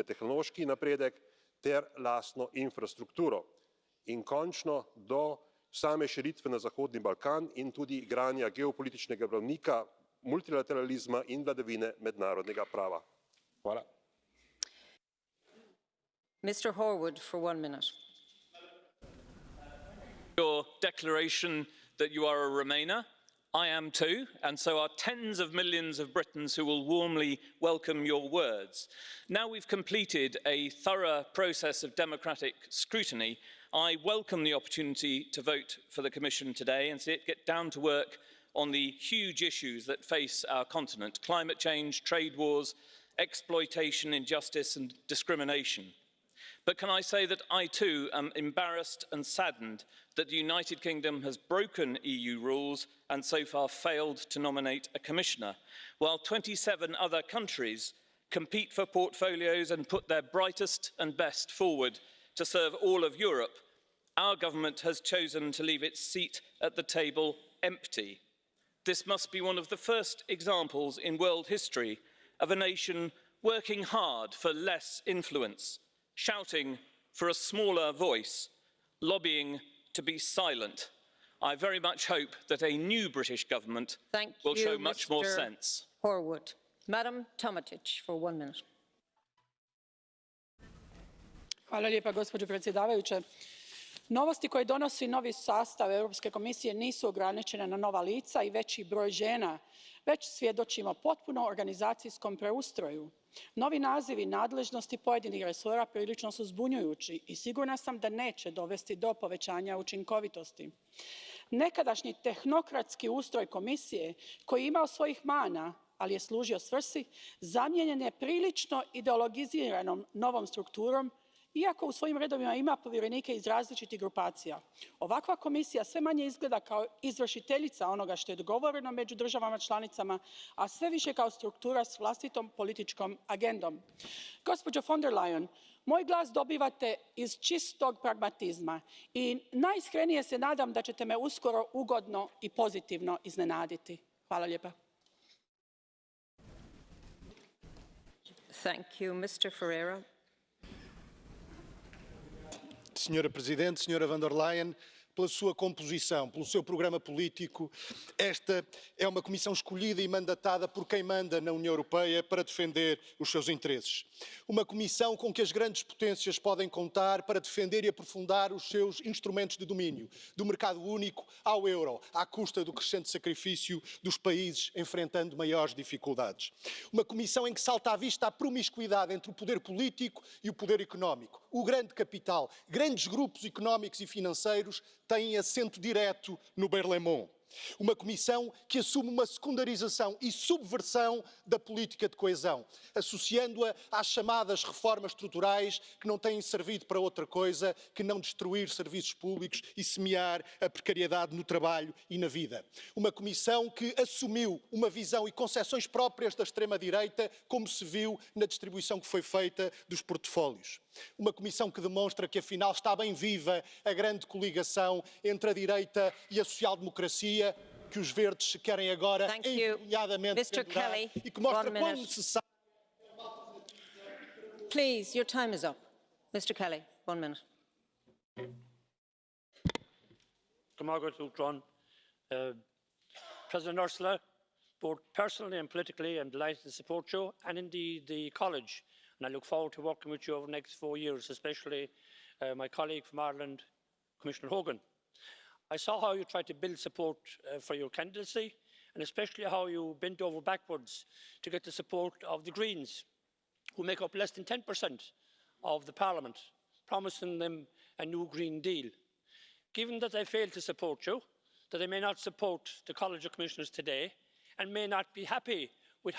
tehnološki napredek ter lastno infrastrukturo. In končno do same širitve na Zahodni Balkan in tudi igranja geopolitičnega branika, multilateralizma in vladavine mednarodnega prava. Hvala. Mr. Horwood for 1 minute. Your declaration that you are a Remainer. I am too, and so are tens of millions of Britons who will warmly welcome your words. Now we've completed a thorough process of democratic scrutiny, I welcome the opportunity to vote for the Commission today and see it get down to work on the huge issues that face our continent: climate change, trade wars, exploitation, injustice and discrimination. But can I say that I too am embarrassed and saddened that the United Kingdom has broken EU rules and so far failed to nominate a commissioner, while 27 other countries compete for portfolios and put their brightest and best forward to serve all of Europe. Our government has chosen to leave its seat at the table empty. This must be one of the first examples in world history of a nation working hard for less influence, shouting for a smaller voice, lobbying to be silent. I very much hope that a new British government will show much more sense. Horwood. Madam Tomatic for 1 minute. Hvala lijepa, gospođo predsjedavajuća. Novosti koje donosi novi sastav Europske komisije nisu ograničene na nova lica i veći broj žena, već svjedočimo potpuno organizacijskom preustroju. Novi nazivi i nadležnosti pojedinih resora prilično su zbunjujući i sigurna sam da neće dovesti do povećanja učinkovitosti. Nekadašnji tehnokratski ustroj komisije, koji je imao svojih mana, ali je služio svrsi, zamijenjen je prilično ideologiziranom novom strukturom, iako u svojim redovima ima povjerenike iz različitih grupacija. Ovakva komisija sve manje izgleda kao izvršiteljica onoga što je dogovoreno među državama članicama, a sve više kao struktura s vlastitom političkom agendom. Gospođo von der Leyen, moj glas dobivate iz čistog pragmatizma i najiskrenije se nadam da ćete me uskoro ugodno i pozitivno iznenaditi. Hvala lijepa. Thank you, Mr. Ferreira. Senhora Presidente, Senhora von der Leyen, pela sua composição, pelo seu programa político, esta é uma comissão escolhida e mandatada por quem manda na União Europeia para defender os seus interesses. Uma comissão com que as grandes potências podem contar para defender e aprofundar os seus instrumentos de domínio, do mercado único ao euro, à custa do crescente sacrifício dos países enfrentando maiores dificuldades. Uma comissão em que salta à vista a promiscuidade entre o poder político e o poder económico. O grande capital, grandes grupos económicos e financeiros têm assento direto no Berlaymont. Uma comissão que assume uma secundarização e subversão da política de coesão, associando-a às chamadas reformas estruturais que não têm servido para outra coisa que não destruir serviços públicos e semear a precariedade no trabalho e na vida. Uma comissão que assumiu uma visão e concepções próprias da extrema-direita, como se viu na distribuição que foi feita dos portfólios. Uma comissão que demonstra que, afinal, está bem viva a grande coligação entre a direita e a social-democracia, que os verdes querem agora envergonhadamente pendurar e que mostra quão necessário. Please, your time is up. Mr. Kelly, 1 minute. President Ursula, both personally and politically, I'm delighted to support you and indeed the college. And I look forward to working with you over the next 4 years, especially my colleague from Ireland, Commissioner Hogan. I saw how you tried to build support for your candidacy, and especially how you bent over backwards to get the support of the Greens, who make up less than 10% of the Parliament, promising them a new Green Deal. Given that they failed to support you, that they may not support the College of Commissioners today, and may not be happy with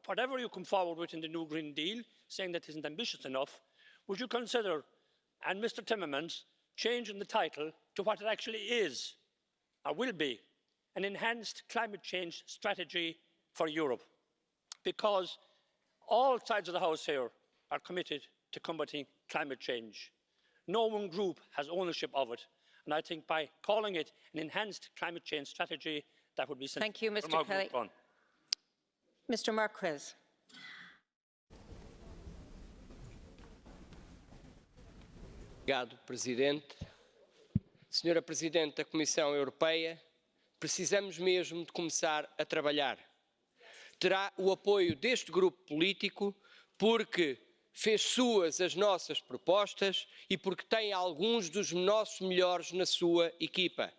whatever you come forward with in the new Green Deal, saying that isn't ambitious enough, would you consider, and Mr Timmermans, changing the title to what it actually is, or will be, an enhanced climate change strategy for Europe? Because all sides of the House here are committed to combating climate change. No one group has ownership of it, and I think by calling it an enhanced climate change strategy, that would be sensible. Thank you, Mr. Kelly. Mr. Marquez. Obrigado, Presidente. Senhora Presidente da Comissão Europeia, precisamos mesmo de começar a trabalhar. Terá o apoio deste grupo político porque fez suas as nossas propostas e porque tem alguns dos nossos melhores na sua equipa.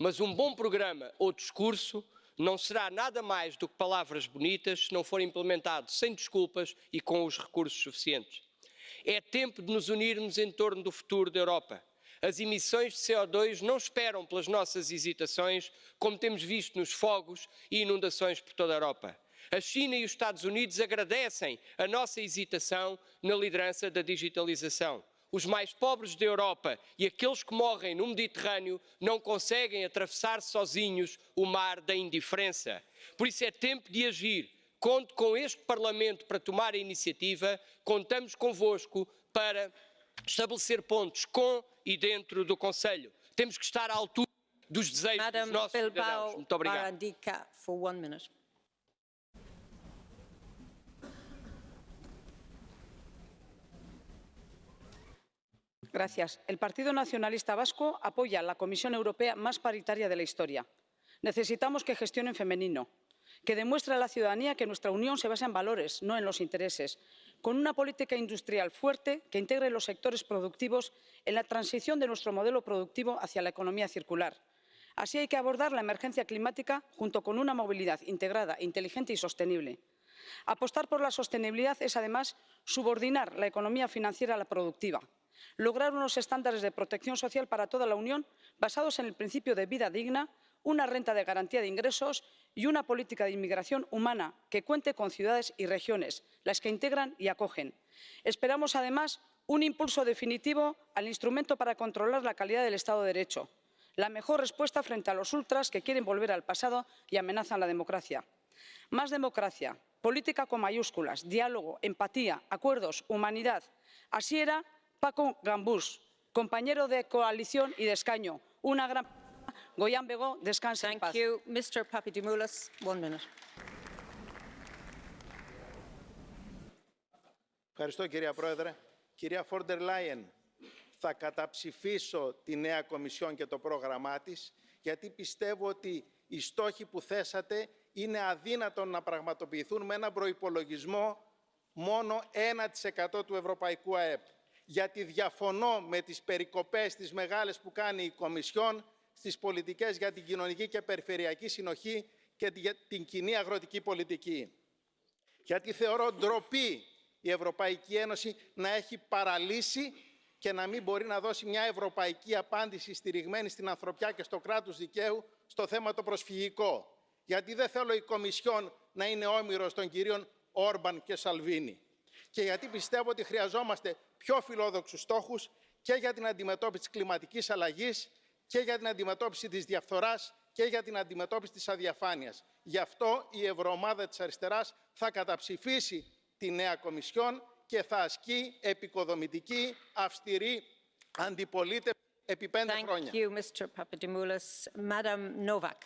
Mas um bom programa ou discurso não será nada mais do que palavras bonitas se não for implementado sem desculpas e com os recursos suficientes. É tempo de nos unirmos em torno do futuro da Europa. As emissões de CO2 não esperam pelas nossas hesitações, como temos visto nos fogos e inundações por toda a Europa. A China e os Estados Unidos agradecem a nossa hesitação na liderança da digitalização. Os mais pobres da Europa e aqueles que morrem no Mediterrâneo não conseguem atravessar sozinhos o mar da indiferença. Por isso é tempo de agir. Conto com este Parlamento para tomar a iniciativa. Contamos convosco para estabelecer pontos com e dentro do Conselho. Temos que estar à altura dos desejos dos nossos cidadãos. Muito obrigado. El Partido Nacionalista Vasco apoya la Comisión Europea más paritaria de la historia. Necesitamos que gestione en femenino, que demuestre a la ciudadanía que nuestra Unión se basa en valores, no en los intereses, con una política industrial fuerte que integre los sectores productivos en la transición de nuestro modelo productivo hacia la economía circular. Así hay que abordar la emergencia climática junto con una movilidad integrada, inteligente y sostenible. Apostar por la sostenibilidad es, además, subordinar la economía financiera a la productiva. Lograr unos estándares de protección social para toda la Unión basados en el principio de vida digna, una renta de garantía de ingresos y una política de inmigración humana que cuente con ciudades y regiones, las que integran y acogen. Esperamos, además, un impulso definitivo al instrumento para controlar la calidad del Estado de Derecho, la mejor respuesta frente a los ultras que quieren volver al pasado y amenazan la democracia. Más democracia, política con mayúsculas, diálogo, empatía, acuerdos, humanidad. Así era Paco Gambús, compañero de coalición y de escaño. Una gran... Goián Begó, descanse en paz. Thank you. Mr. Papadimoulis, 1 minute. Ευχαριστώ, κυρία Πρόεδρε. Κυρία Φόντερ Λάιεν, θα καταψηφίσω τη νέα Κομισιόν και το πρόγραμμά της, γιατί πιστεύω ότι οι στόχοι που θέσατε είναι αδύνατον να πραγματοποιηθούν με έναν προϋπολογισμό μόνο 1% του ευρωπαϊκού ΑΕΠ. Γιατί διαφωνώ με τις περικοπές τις μεγάλες που κάνει η Κομισιόν στις πολιτικές για την κοινωνική και περιφερειακή συνοχή και την κοινή αγροτική πολιτική. Γιατί θεωρώ ντροπή η Ευρωπαϊκή Ένωση να έχει παραλύσει και να μην μπορεί να δώσει μια ευρωπαϊκή απάντηση στηριγμένη στην ανθρωπιά και στο κράτος δικαίου στο θέμα το προσφυγικό. Γιατί δεν θέλω η Κομισιόν να είναι όμηρος των κυρίων Όρμπαν και Σαλβίνη. Και γιατί πιστεύω ότι χρειαζόμαστε πιο φιλόδοξους στόχους και για την αντιμετώπιση της κλιματικής αλλαγής και για την αντιμετώπιση της διαφθοράς και για την αντιμετώπιση της αδιαφάνειας. Γι' αυτό η Ευρωομάδα της Αριστεράς θα καταψηφίσει τη νέα Κομισιόν και θα ασκεί επικοδομητική, αυστηρή αντιπολίτευση επί 5 χρόνια. Thank you, Mr. Papadimoulis. Madam Novak.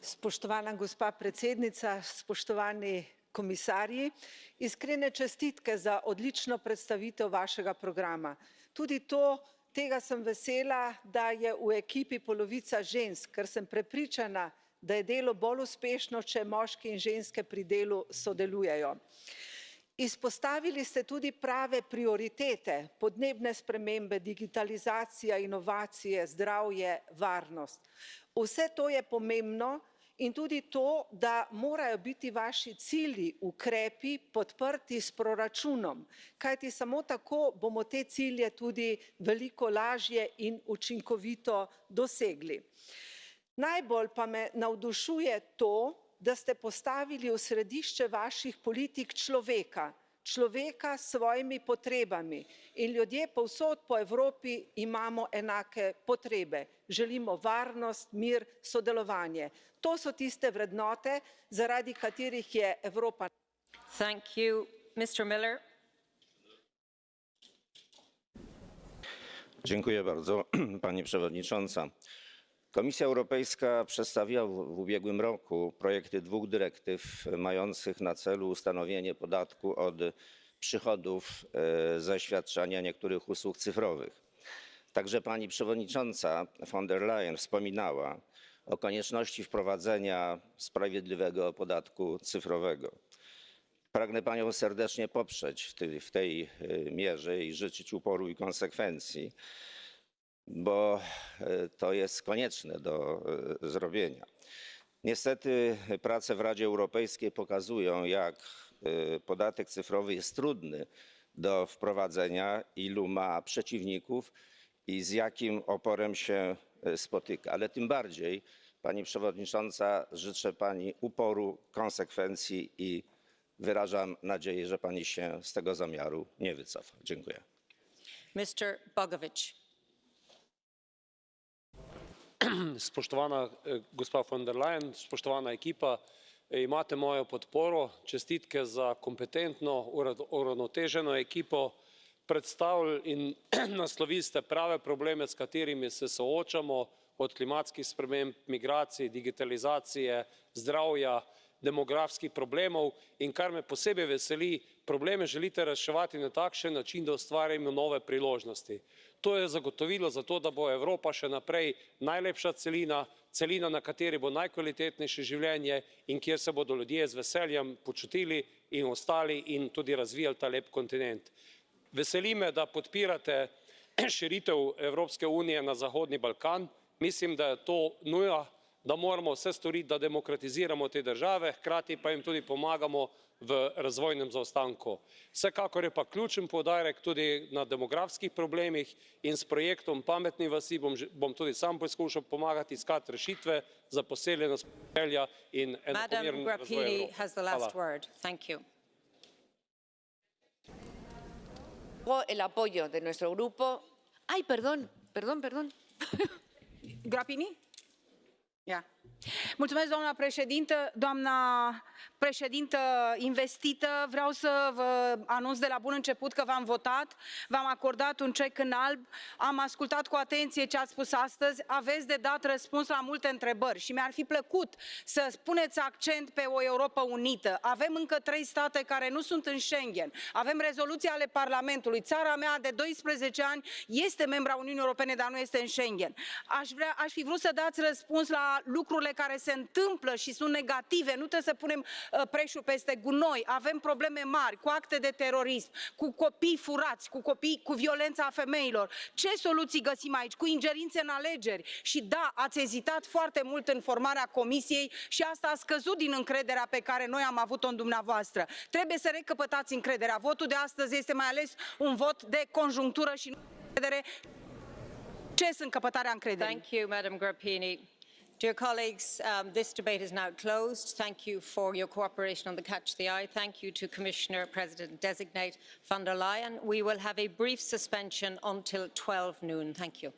Spoštovana gospa predsednica, spoštovani komisarji, iskrene čestitke za odlično predstavitev vašega programa. Tudi tega sem vesela, da je v ekipi polovica žensk, ker sem prepričana, da je delo bolj uspešno, če moški in ženske pri delu sodelujejo. Izpostavili ste tudi prave prioritete, podnebne spremembe, digitalizacija, inovacije, zdravje, varnost. Vse to je pomembno in tudi to, da morajo biti vaši cilji, ukrepi podprti s proračunom, kajti samo tako bomo te cilje tudi veliko lažje in učinkovito dosegli. Najbolj pa me navdušuje to, da ste postavili v središče vaših politik človeka s svojimi potrebami in ljudje povsod po Evropi imamo enake potrebe. Želimo varnost, mir, sodelovanje. To so tiste vrednote, zaradi katerih je Evropa. Thank you. Mr. Miller. Dziękuję bardzo, pani przewodnicząca. Komisja Europejska przedstawiła w ubiegłym roku projekty 2 dyrektyw mających na celu ustanowienie podatku od przychodów ze świadczenia niektórych usług cyfrowych. Także pani przewodnicząca von der Leyen wspominała o konieczności wprowadzenia sprawiedliwego podatku cyfrowego. Pragnę panią serdecznie poprzeć w tej mierze i życzyć uporu i konsekwencji, bo to jest konieczne do zrobienia. Niestety prace w Radzie Europejskiej pokazują, jak podatek cyfrowy jest trudny do wprowadzenia, ilu ma przeciwników i z jakim oporem się spotyka. Ale tym bardziej, pani przewodnicząca, życzę pani uporu, konsekwencji i wyrażam nadzieję, że pani się z tego zamiaru nie wycofa. Dziękuję. Mr. Bogovic. Spoštovana gospa von der Leyen, spoštovana ekipa, imate mojo podporo. Čestitke za kompetentno, uravnoteženo ekipo. Predstavili in naslovili ste prave probleme, s katerimi se soočamo, od klimatskih sprememb, migracij, digitalizacije, zdravja, demografskih problemov. In kar me posebej veseli, probleme želite reševati na takšen način, da ustvarjamo nove priložnosti. To je zagotovilo za to, da bo Evropa še naprej najlepša celina, na kateri bo najkvalitetnejše življenje in kjer se bodo ljudje z veseljem počutili in ostali in tudi razvijali ta lep kontinent. Veseli me, da podpirate širitev Evropske unije na Zahodni Balkan. Mislim, da je to nuja, da moramo vse storiti, da demokratiziramo te države, hkrati pa jim tudi pomagamo v razvojnem zaostanku. Vsekakor je pa ključen poudarek tudi na demografskih problemih in s projektom pametnih vasi bom tudi sam poskušal pomagati iskati rešitve za poseljenost podeželja in enakomeren razvoj Evrope. El apoyo de nuestro grupo. Ay, perdón. Grapini? Yeah. Mulțumesc, doamna președintă. Doamna președintă investită, vreau să vă anunț de la bun început că v-am votat, v-am acordat un cec în alb, am ascultat cu atenție ce ați spus astăzi, aveți de dat răspuns la multe întrebări și mi-ar fi plăcut să puneți accent pe o Europă unită. Avem încă 3 state care nu sunt în Schengen, avem rezoluții ale Parlamentului, țara mea de 12 ani este membra Uniunii Europene, dar nu este în Schengen. Aș fi vrut să dați răspuns la lucrurile care se întâmplă și sunt negative, nu trebuie să punem preșul peste gunoi. Avem probleme mari cu acte de terorism, cu copii furați, cu violența femeilor. Ce soluții găsim aici? Cu ingerințe în alegeri. Și da, ați ezitat foarte mult în formarea comisiei și asta a scăzut din încrederea pe care noi am avut-o în dumneavoastră. Trebuie să recăpătați încrederea. Votul de astăzi este mai ales un vot de conjunctură și nu de încredere. Ce sunt încăpătarea încrederii? Thank you, Madam Grappini. Dear colleagues, this debate is now closed. Thank you for your cooperation on the Catch the Eye. Thank you to Commissioner President-designate von der Leyen. We will have a brief suspension until 12 noon. Thank you.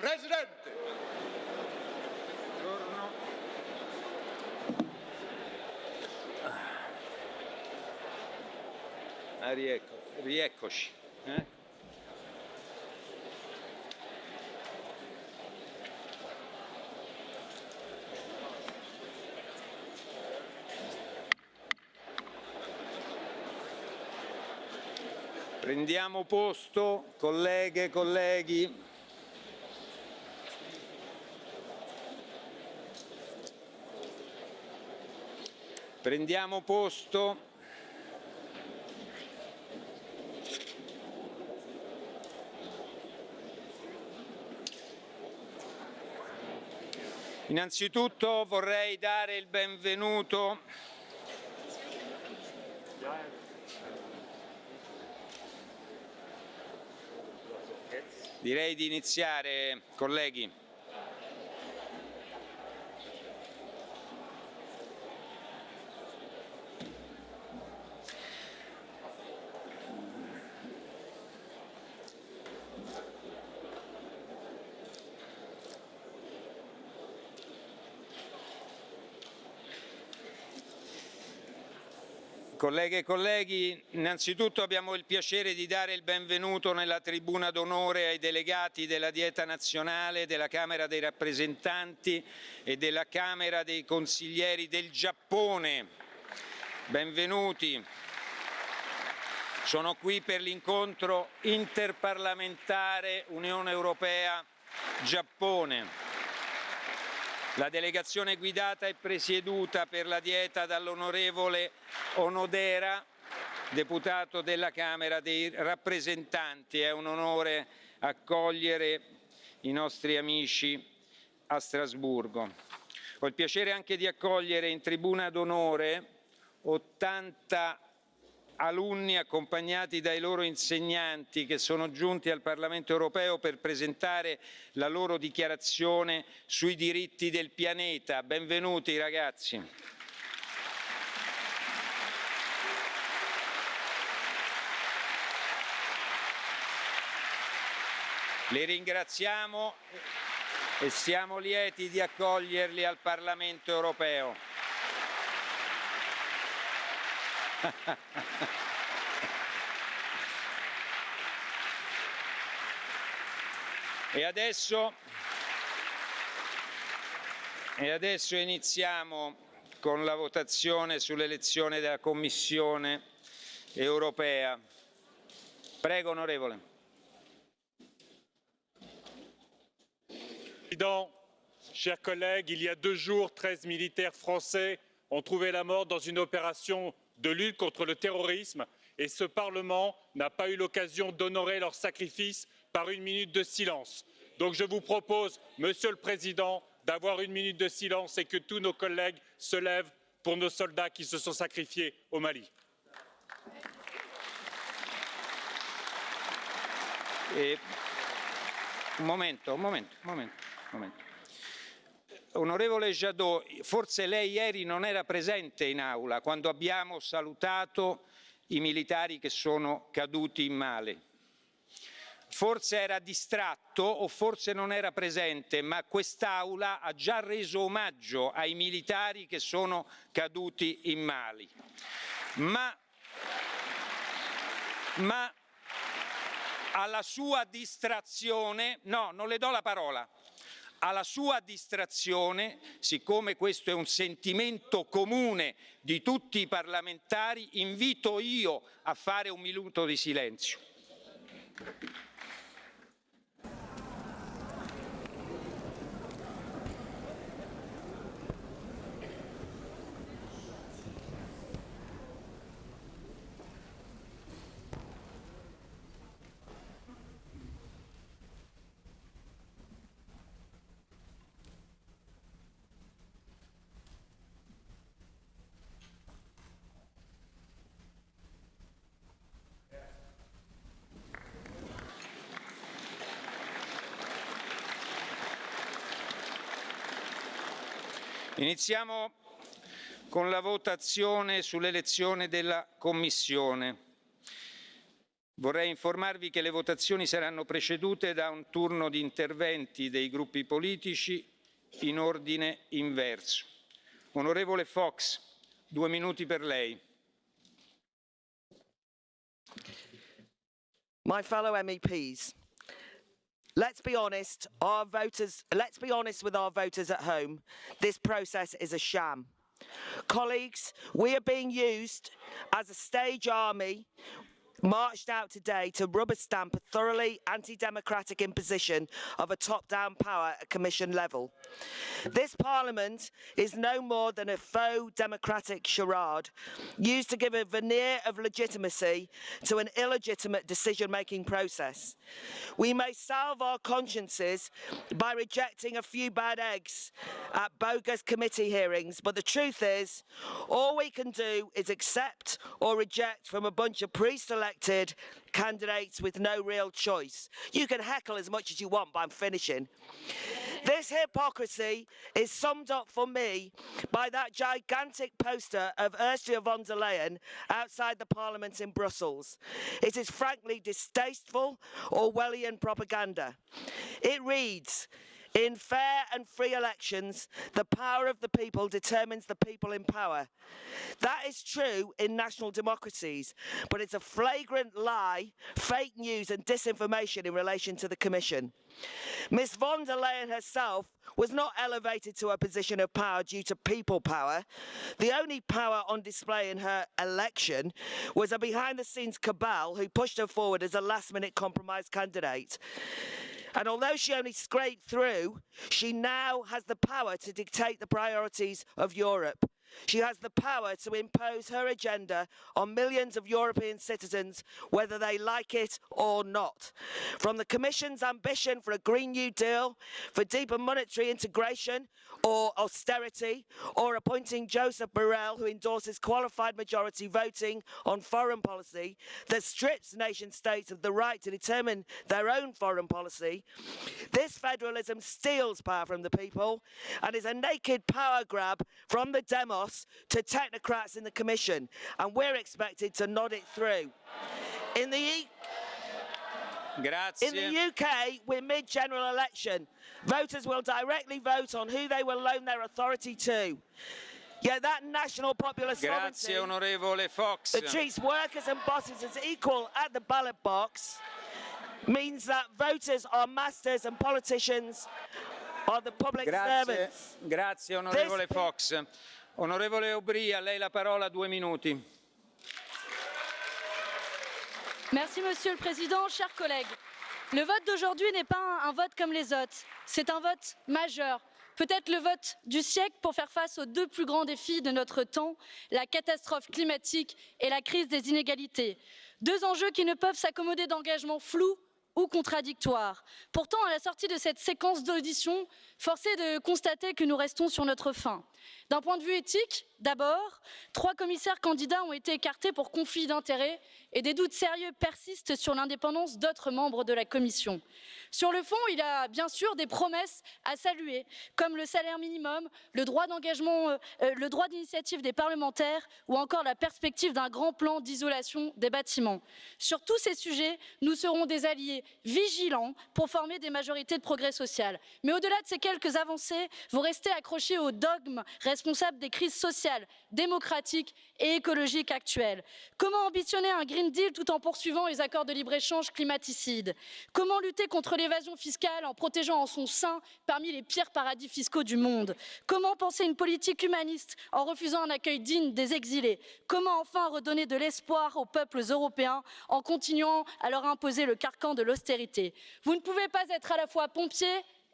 Presidente. Rieccoci. Prendiamo posto, colleghe e colleghi. Prendiamo posto. Innanzitutto vorrei dare il benvenuto Direi di iniziare, colleghi. Colleghe e colleghi, innanzitutto abbiamo il piacere di dare il benvenuto nella tribuna d'onore ai delegati della Dieta Nazionale, della Camera dei Rappresentanti e della Camera dei Consiglieri del Giappone. Benvenuti. Sono qui per l'incontro interparlamentare Unione Europea-Giappone. La delegazione guidata e presieduta per la Dieta dall'onorevole Onodera, deputato della Camera dei Rappresentanti. È un onore accogliere i nostri amici a Strasburgo. Ho il piacere anche di accogliere in tribuna d'onore 80 alunni accompagnati dai loro insegnanti che sono giunti al Parlamento europeo per presentare la loro dichiarazione sui diritti del pianeta. Benvenuti ragazzi. Li ringraziamo e siamo lieti di accoglierli al Parlamento europeo. E adesso iniziamo con la votazione sull'elezione della Commissione europea. Prego, onorevole. Président, chers collègues, il y a 2 jours, 13 militaires français ont trouvé la mort dans une opération de lutte contre le terrorisme et ce Parlement n'a pas eu l'occasion d'honorer leur sacrifice par une minute de silence. Donc je vous propose, Monsieur le Président, d'avoir une minute de silence et que tous nos collègues se lèvent pour nos soldats qui se sont sacrifiés au Mali. Un momento. Onorevole Jadot, forse lei ieri non era presente in aula quando abbiamo salutato i militari che sono caduti in Mali. Forse era distratto o forse non era presente, ma quest'Aula ha già reso omaggio ai militari che sono caduti in Mali. Ma alla sua distrazione, no, non le do la parola. Alla sua distrazione, siccome questo è un sentimento comune di tutti i parlamentari, invito io a fare un minuto di silenzio. Iniziamo con la votazione sull'elezione della Commissione. Vorrei informarvi che le votazioni saranno precedute da un turno di interventi dei gruppi politici in ordine inverso. Onorevole Fox, 2 minuti per lei. My fellow MEPs, let's be honest with our voters at home. This process is a sham. Colleagues, we are being used as a stage army marched out today to rubber stamp a thoroughly anti-democratic imposition of a top-down power at Commission level. This Parliament is no more than a faux democratic charade used to give a veneer of legitimacy to an illegitimate decision-making process. We may salve our consciences by rejecting a few bad eggs at bogus committee hearings, but the truth is, all we can do is accept or reject from a bunch of pre-selected candidates with no real choice. You can heckle as much as you want, but I'm finishing. This hypocrisy is summed up for me by that gigantic poster of Ursula von der Leyen outside the Parliament in Brussels. It is frankly distasteful Orwellian propaganda. It reads, "In fair and free elections, the power of the people determines the people in power." That is true in national democracies, but it's a flagrant lie, fake news and disinformation in relation to the Commission. Ms von der Leyen herself was not elevated to a position of power due to people power. The only power on display in her election was a behind-the-scenes cabal who pushed her forward as a last-minute compromise candidate. And although she only scraped through, she now has the power to dictate the priorities of Europe. She has the power to impose her agenda on millions of European citizens, whether they like it or not. From the Commission's ambition for a Green New Deal, for deeper monetary integration or austerity, or appointing Joseph Borrell, who endorses qualified majority voting on foreign policy that strips nation states of the right to determine their own foreign policy, this federalism steals power from the people and is a naked power grab from the demos to technocrats in the Commission, and we're expected to nod it through. In the UK, we're mid-general election. Voters will directly vote on who they will loan their authority to. Yet that national popular sovereignty onorevole Fox. that treats workers and bosses as equal at the ballot box means that voters are masters and politicians are the public servants. Grazie onorevole Fox. Onorevole Aubry, a lei la parola, 2 minuti. Merci, Monsieur le Président, chers collègues. Le vote d'aujourd'hui n'est pas un vote comme les autres. C'est un vote majeur. Peut-être le vote du siècle pour faire face aux 2 plus grands défis de notre temps, la catastrophe climatique et la crise des inégalités. 2 enjeux qui ne peuvent s'accommoder d'engagements flous ou contradictoires. Pourtant, à la sortie de cette séquence d'auditions, force est de constater que nous restons sur notre faim. D'un point de vue éthique, d'abord, 3 commissaires candidats ont été écartés pour conflit d'intérêts et des doutes sérieux persistent sur l'indépendance d'autres membres de la Commission. Sur le fond, il y a bien sûr des promesses à saluer, comme le salaire minimum, le droit d'engagement, le droit d'initiative des parlementaires ou encore la perspective d'un grand plan d'isolation des bâtiments. Sur tous ces sujets, nous serons des alliés vigilants pour former des majorités de progrès social. Mais au-delà de ces quelques avancées, vous restez accrochés aux dogmes responsables des crises sociales, démocratiques et écologiques actuelles. Comment ambitionner un Green Deal tout en poursuivant les accords de libre-échange climaticides? Comment lutter contre l'évasion fiscale en protégeant en son sein parmi les pires paradis fiscaux du monde? Comment penser une politique humaniste en refusant un accueil digne des exilés? Comment enfin redonner de l'espoir aux peuples européens en continuant à leur imposer le carcan de l'austérité? Vous ne pouvez pas être à la fois pompier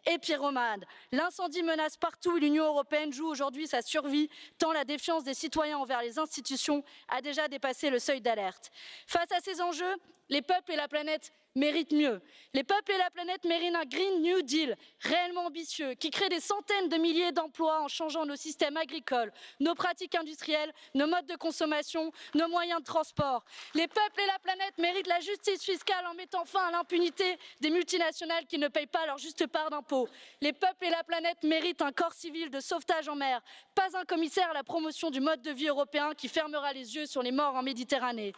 et pyromane. L'incendie menace partout et l'Union européenne joue aujourd'hui sa survie, tant la défiance des citoyens envers les institutions a déjà dépassé le seuil d'alerte. Face à ces enjeux, les peuples et la planète méritent mieux. Les peuples et la planète méritent un Green New Deal réellement ambitieux, qui crée des centaines de milliers d'emplois en changeant nos systèmes agricoles, nos pratiques industrielles, nos modes de consommation, nos moyens de transport. Les peuples et la planète méritent la justice fiscale en mettant fin à l'impunité des multinationales qui ne payent pas leur juste part d'impôts. Les peuples et la planète méritent un corps civil de sauvetage en mer, pas un commissaire à la promotion du mode de vie européen qui fermera les yeux sur les morts en Méditerranée.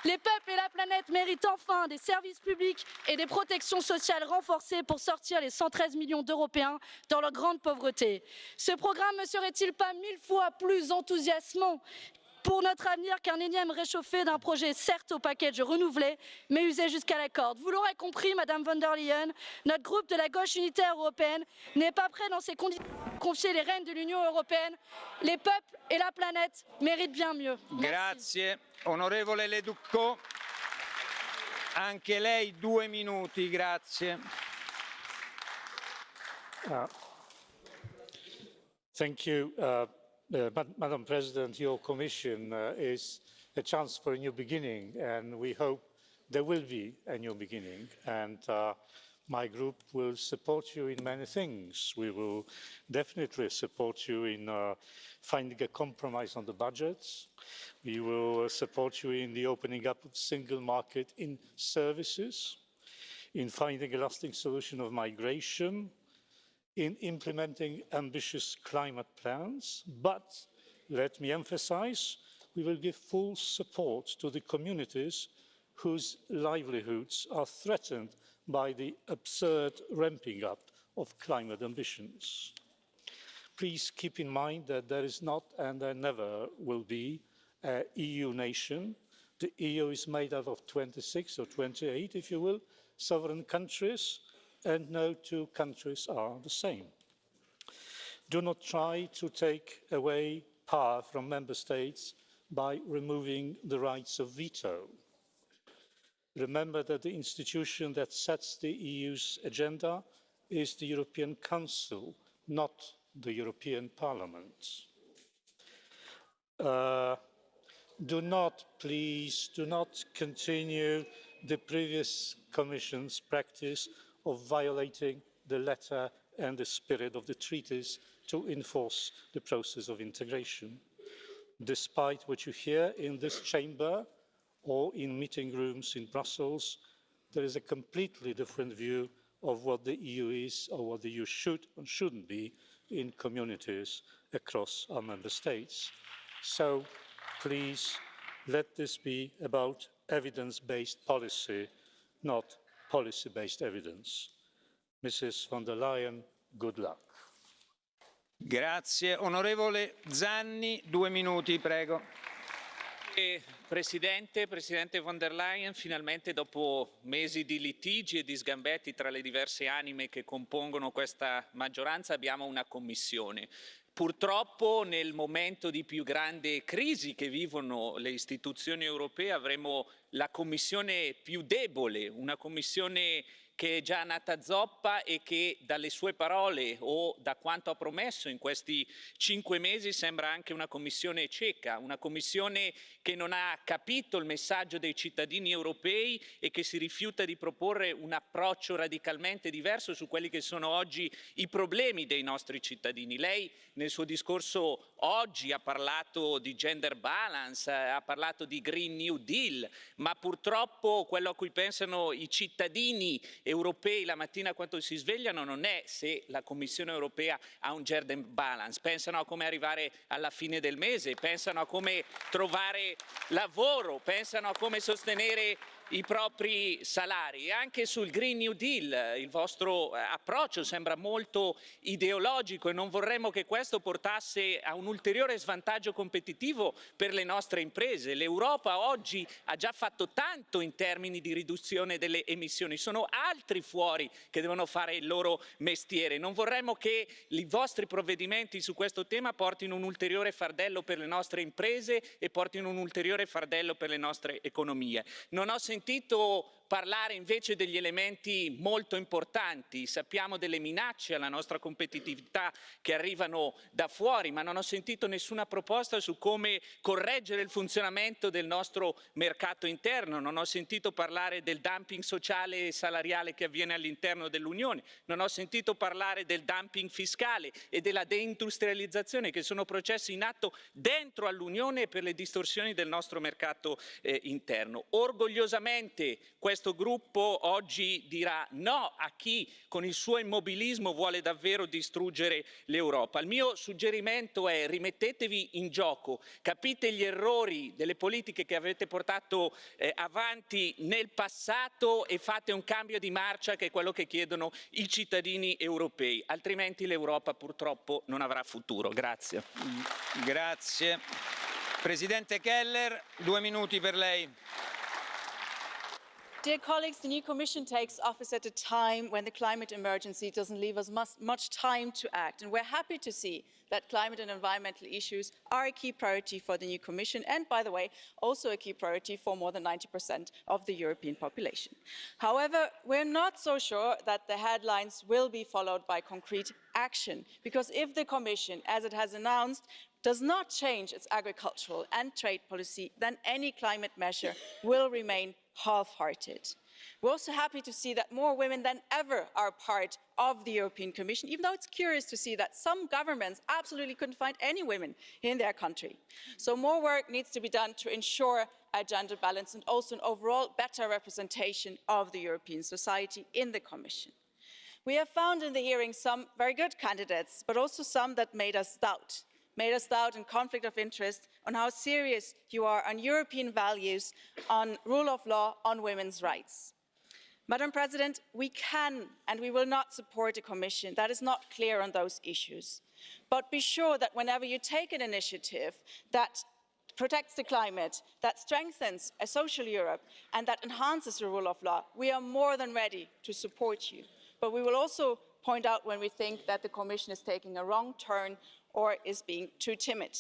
Les peuples et la planète méritent enfin des services publics et des protections sociales renforcées pour sortir les 113 millions d'Européens dans leur grande pauvreté. Ce programme ne serait-il pas 1000 fois plus enthousiasmant pour notre avenir qu'un énième réchauffé d'un projet certes au package renouvelé, mais usé jusqu'à la corde? Vous l'aurez compris, Madame von der Leyen, notre groupe de la gauche unitaire européenne n'est pas prêt dans ces conditions à confier les rênes de l'Union européenne. Les peuples et la planète méritent bien mieux. Grazie. Onorevole Leducco, anche lei 2 minuti, grazie. Thank you. Madam President, your Commission is a chance for a new beginning, and we hope there will be a new beginning. And my group will support you in many things. We will definitely support you in finding a compromise on the budgets. We will support you in the opening up of the single market in services, in finding a lasting solution of migration, in implementing ambitious climate plans, but let me emphasize, we will give full support to the communities whose livelihoods are threatened by the absurd ramping up of climate ambitions. Please keep in mind that there is not and there never will be an EU nation. The EU is made up of 26 or 28, if you will, sovereign countries, and no two countries are the same. Do not try to take away power from member states by removing the rights of veto. Remember that the institution that sets the EU's agenda is the European Council, not the European Parliament. Please do not continue the previous Commission's practice of violating the letter and the spirit of the treaties to enforce the process of integration. Despite what you hear in this chamber or in meeting rooms in Brussels, there is a completely different view of what the EU is or what the EU should and shouldn't be in communities across our member states. So please let this be about evidence-based policy, not policy-based evidence. Mrs. von der Leyen, good luck. Grazie. Onorevole Zanni, 2 minuti, prego. Presidente von der Leyen, finalmente dopo mesi di litigi e di sgambetti tra le diverse anime che compongono questa maggioranza abbiamo una commissione. Purtroppo nel momento di più grande crisi che vivono le istituzioni europee avremo la commissione più debole, una commissione che è già nata zoppa e che dalle sue parole o da quanto ha promesso in questi 5 mesi sembra anche una commissione cieca, una commissione che non ha capito il messaggio dei cittadini europei e che si rifiuta di proporre un approccio radicalmente diverso su quelli che sono oggi i problemi dei nostri cittadini. Lei nel suo discorso oggi ha parlato di gender balance, ha parlato di Green New Deal, ma purtroppo quello a cui pensano i cittadini europei la mattina quando si svegliano non è se la Commissione europea ha un gender balance, pensano a come arrivare alla fine del mese, pensano a come trovare lavoro, pensano a come sostenere i propri salari. E anche sul Green New Deal il vostro approccio sembra molto ideologico e non vorremmo che questo portasse a un ulteriore svantaggio competitivo per le nostre imprese. L'Europa oggi ha già fatto tanto in termini di riduzione delle emissioni, sono altri fuori che devono fare il loro mestiere. Non vorremmo che i vostri provvedimenti su questo tema portino un ulteriore fardello per le nostre imprese e portino un ulteriore fardello per le nostre economie. Non ho sentito parlare invece degli elementi molto importanti. Sappiamo delle minacce alla nostra competitività che arrivano da fuori, ma non ho sentito nessuna proposta su come correggere il funzionamento del nostro mercato interno. Non ho sentito parlare del dumping sociale e salariale che avviene all'interno dell'Unione. Non ho sentito parlare del dumping fiscale e della deindustrializzazione, che sono processi in atto dentro all'Unione per le distorsioni del nostro mercato interno. Orgogliosamente questo gruppo oggi dirà no a chi con il suo immobilismo vuole davvero distruggere l'Europa. Il mio suggerimento è: rimettetevi in gioco, capite gli errori delle politiche che avete portato avanti nel passato e fate un cambio di marcia, che è quello che chiedono i cittadini europei, altrimenti l'Europa purtroppo non avrà futuro. Grazie. Grazie. Presidente Keller, 2 minuti per lei. Dear colleagues, the new Commission takes office at a time when the climate emergency doesn't leave us much time to act. And we're happy to see that climate and environmental issues are a key priority for the new Commission and, by the way, also a key priority for more than 90% of the European population. However, we're not so sure that the headlines will be followed by concrete action, because if the Commission, as it has announced, does not change its agricultural and trade policy, then any climate measure will remain half-hearted. We're also happy to see that more women than ever are part of the European Commission, even though it's curious to see that some governments absolutely couldn't find any women in their country. So more work needs to be done to ensure a gender balance and also an overall better representation of the European society in the Commission. We have found in the hearing some very good candidates, but also some that made us doubt in conflict of interest, on how serious you are on European values, on rule of law, on women's rights. Madam President, we can and we will not support a Commission that is not clear on those issues. But be sure that whenever you take an initiative that protects the climate, that strengthens a social Europe, and that enhances the rule of law, we are more than ready to support you. But we will also point out when we think that the Commission is taking a wrong turn or is being too timid.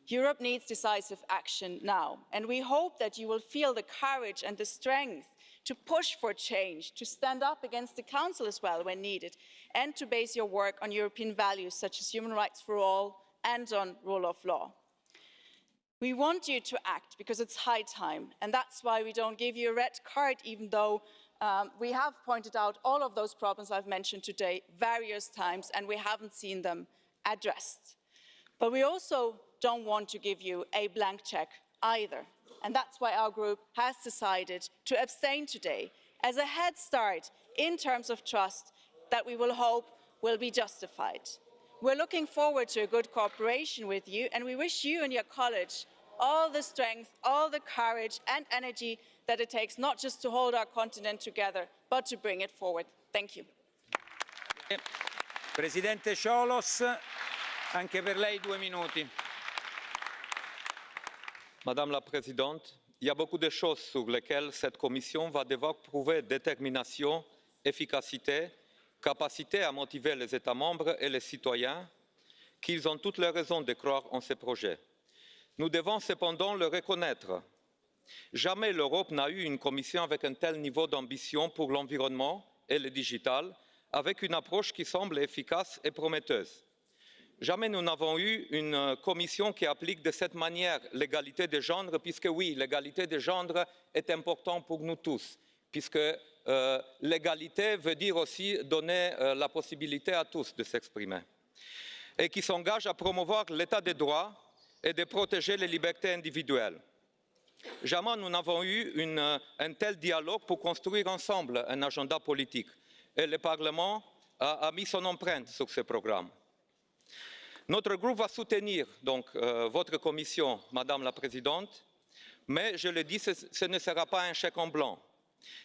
Europe needs decisive action now, and we hope that you will feel the courage and the strength to push for change, to stand up against the Council as well when needed, and to base your work on European values such as human rights for all and on rule of law. We want you to act because it's high time, and that's why we don't give you a red card, even though we have pointed out all of those problems I've mentioned today various times, and we haven't seen them addressed. But we also don't want to give you a blank check either. And that's why our group has decided to abstain today as a head start in terms of trust that we will hope will be justified. We're looking forward to a good cooperation with you, and we wish you and your college all the strength, all the courage and energy that it takes, not just to hold our continent together, but to bring it forward. Thank you. Presidente Ciolos, anche per lei 2 minuti. Madame la Présidente, il y a beaucoup de choses sur lesquelles cette Commission va devoir prouver détermination, efficacité, capacité à motiver les États membres et les citoyens, qu'ils ont toutes les raisons de croire en ce projet. Nous devons cependant le reconnaître. Jamais l'Europe n'a eu une Commission avec un tel niveau d'ambition pour l'environnement et le digital, avec une approche qui semble efficace et prometteuse. Jamais nous n'avons eu une commission qui applique de cette manière l'égalité des genres, puisque oui, l'égalité des genres est importante pour nous tous, puisque l'égalité veut dire aussi donner la possibilité à tous de s'exprimer, et qui s'engage à promouvoir l'état de droit et de protéger les libertés individuelles. Jamais nous n'avons eu un tel dialogue pour construire ensemble un agenda politique, et le Parlement a mis son empreinte sur ce programme. Notre groupe va soutenir donc votre commission, Madame la Présidente, mais je le dis, ce ne sera pas un chèque en blanc.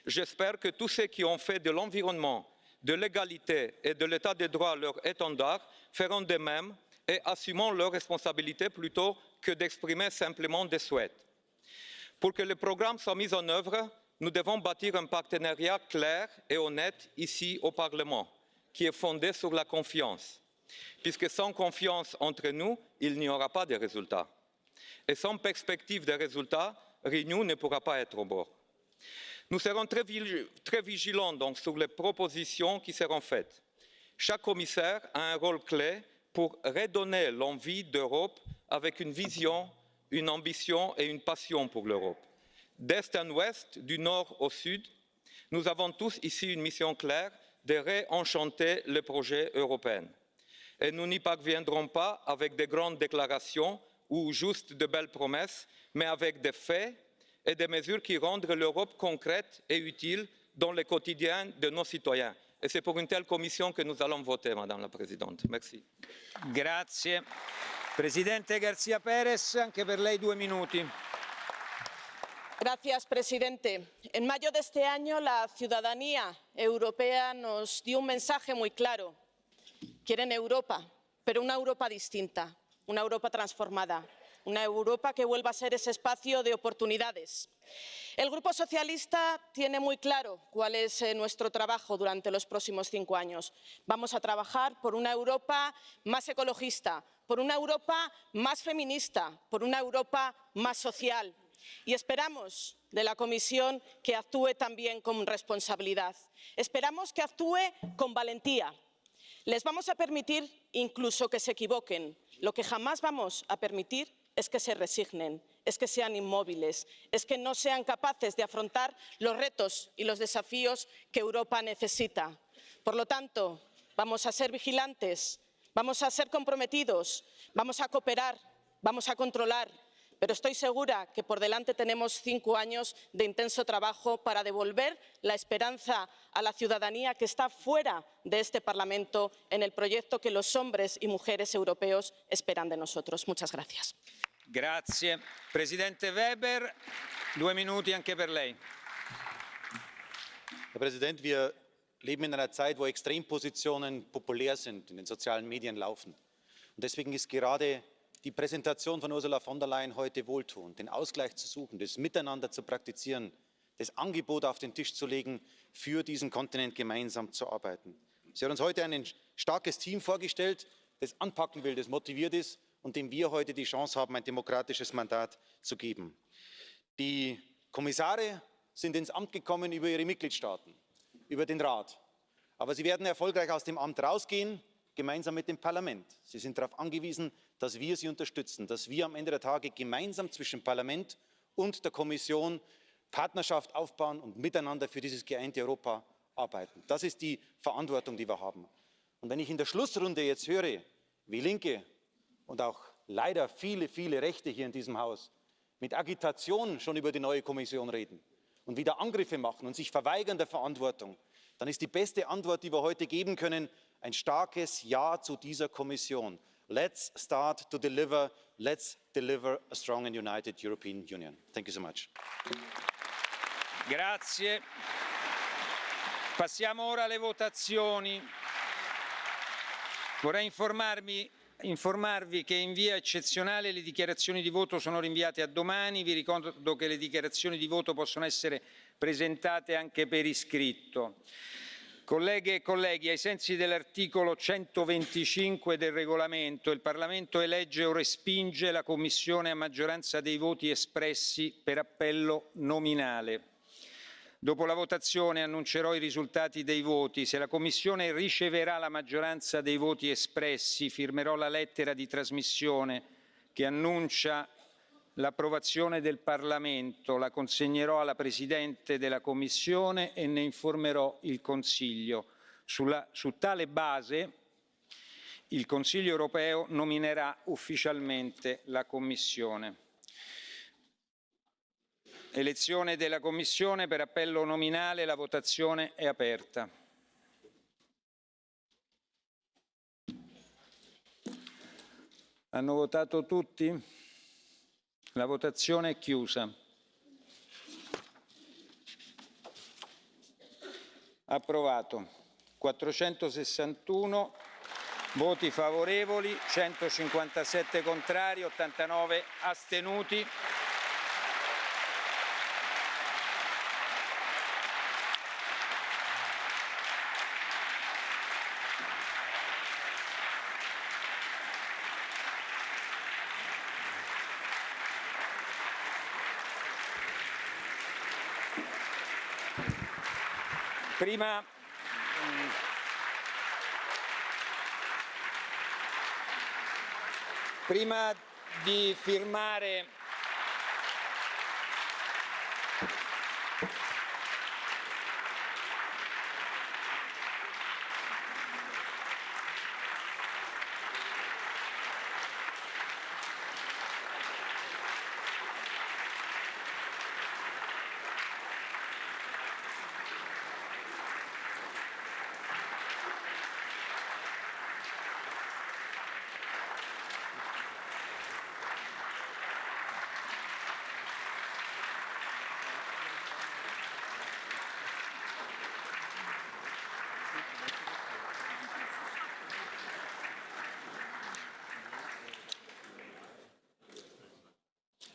J'espère que tous ceux qui ont fait de l'environnement, de l'égalité et de l'état de droit leur étendard feront de même et assumeront leurs responsabilités plutôt que d'exprimer simplement des souhaits. Pour que le programme soit mis en œuvre, nous devons bâtir un partenariat clair et honnête ici au Parlement, qui est fondé sur la confiance. Puisque sans confiance entre nous, il n'y aura pas de résultats. Et sans perspective de résultats, Renew ne pourra pas être au bord. Nous serons très vigilants donc sur les propositions qui seront faites. Chaque commissaire a un rôle clé pour redonner l'envie d'Europe avec une vision, une ambition et une passion pour l'Europe. D'est en ouest, du nord au sud, nous avons tous ici une mission claire de réenchanter le projet européen. Et nous n'y parviendrons pas avec de grandes déclarations ou juste de belles promesses, mais avec des faits et des mesures qui rendent l'Europe concrète et utile dans le quotidien de nos citoyens. Et c'est pour une telle commission que nous allons voter, Madame la Présidente. Merci. Grazie. Presidente García Pérez, anche per lei 2 minuti. Señor presidente, en mayo de este año la ciudadanía europea nos dio un mensaje muy claro. Quieren Europa, pero una Europa distinta, una Europa transformada, una Europa que vuelva a ser ese espacio de oportunidades. El Grupo Socialista tiene muy claro cuál es nuestro trabajo durante los próximos 5 años. Vamos a trabajar por una Europa más ecologista, por una Europa más feminista, por una Europa más social. Y esperamos de la Comisión que actúe también con responsabilidad. Esperamos que actúe con valentía. Les vamos a permitir incluso que se equivoquen. Lo que jamás vamos a permitir es que se resignen, es que sean inmóviles, es que no sean capaces de afrontar los retos y los desafíos que Europa necesita. Por lo tanto, vamos a ser vigilantes, vamos a ser comprometidos, vamos a cooperar, vamos a controlar. Pero estoy segura que por delante tenemos 5 años de intenso trabajo para devolver la esperanza a la ciudadanía que está fuera de este Parlamento en el proyecto que los hombres y mujeres europeos esperan de nosotros. Muchas gracias. Grazie. Presidente Weber, 2 minuti anche per lei. Herr Präsident, wir leben in einer Zeit, wo Extrempositionen populär sind, in den sozialen Medien laufen. Und deswegen ist gerade die Präsentation von Ursula von der Leyen heute wohltuend, den Ausgleich zu suchen, das Miteinander zu praktizieren, das Angebot auf den Tisch zu legen, für diesen Kontinent gemeinsam zu arbeiten. Sie hat uns heute ein starkes Team vorgestellt, das anpacken will, das motiviert ist und dem wir heute die Chance haben, ein demokratisches Mandat zu geben. Die Kommissare sind ins Amt gekommen über ihre Mitgliedstaaten, über den Rat. Aber sie werden erfolgreich aus dem Amt rausgehen, gemeinsam mit dem Parlament. Sie sind darauf angewiesen, dass wir sie unterstützen, dass wir am Ende der Tage gemeinsam zwischen Parlament und der Kommission Partnerschaft aufbauen und miteinander für dieses geeinte Europa arbeiten. Das ist die Verantwortung, die wir haben. Und wenn ich in der Schlussrunde jetzt höre, wie Linke und auch leider viele, viele Rechte hier in diesem Haus mit Agitation schon über die neue Kommission reden und wieder Angriffe machen und sich verweigern der Verantwortung, dann ist die beste Antwort, die wir heute geben können, ein starkes Ja zu dieser Kommission. Let's start to deliver. Let's deliver a strong and united European Union. Thank you so much. Grazie. Passiamo ora alle votazioni. Vorrei informarvi che in via eccezionale le dichiarazioni di voto sono rinviate a domani. Vi ricordo che le dichiarazioni di voto possono essere presentate anche per iscritto. Colleghe e colleghi, ai sensi dell'articolo 125 del regolamento, il Parlamento elegge o respinge la Commissione a maggioranza dei voti espressi per appello nominale. Dopo la votazione annuncerò i risultati dei voti. Se la Commissione riceverà la maggioranza dei voti espressi, firmerò la lettera di trasmissione che annuncia l'approvazione del Parlamento, la consegnerò alla Presidente della Commissione e ne informerò il Consiglio. Su tale base il Consiglio europeo nominerà ufficialmente la Commissione. Elezione della Commissione per appello nominale, la votazione è aperta. Hanno votato tutti? La votazione è chiusa. Approvato. 461 voti favorevoli, 157 contrari, 89 astenuti. Prima di firmare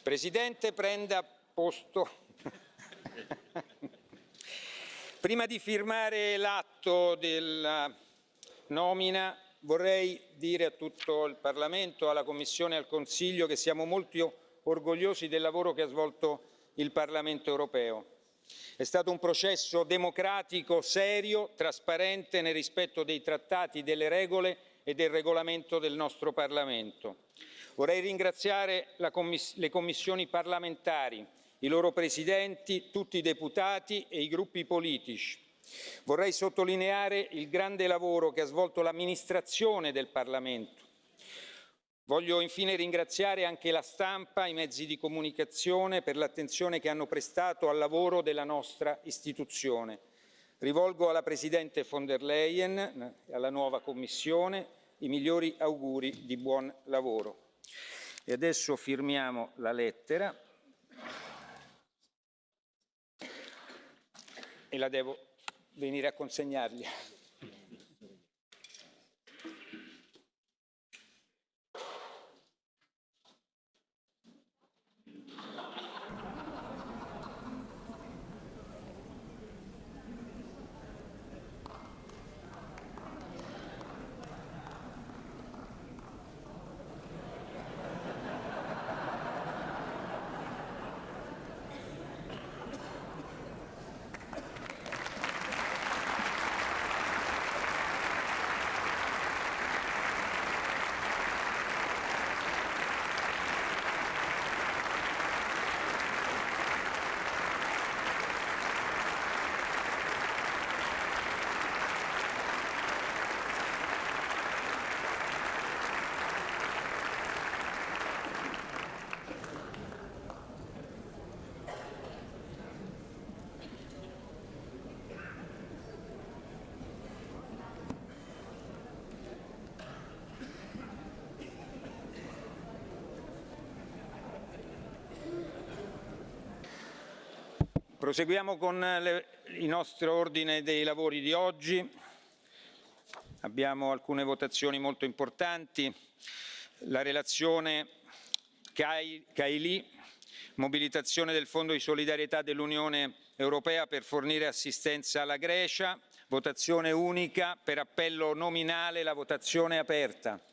Presidente, prenda posto. Prima di firmare l'atto della nomina vorrei dire a tutto il Parlamento, alla Commissione e al Consiglio che siamo molto orgogliosi del lavoro che ha svolto il Parlamento europeo. È stato un processo democratico, serio, trasparente, nel rispetto dei trattati, delle regole e del regolamento del nostro Parlamento. Vorrei ringraziare le commissioni parlamentari, i loro presidenti, tutti i deputati e i gruppi politici. Vorrei sottolineare il grande lavoro che ha svolto l'amministrazione del Parlamento. Voglio infine ringraziare anche la stampa e i mezzi di comunicazione per l'attenzione che hanno prestato al lavoro della nostra istituzione. Rivolgo alla Presidente von der Leyen e alla nuova Commissione i migliori auguri di buon lavoro. E adesso firmiamo la lettera e la devo venire a consegnargli. Proseguiamo con il nostro ordine dei lavori di oggi. Abbiamo alcune votazioni molto importanti. La relazione Kaili, mobilitazione del Fondo di solidarietà dell'Unione Europea per fornire assistenza alla Grecia. Votazione unica per appello nominale. La votazione è aperta.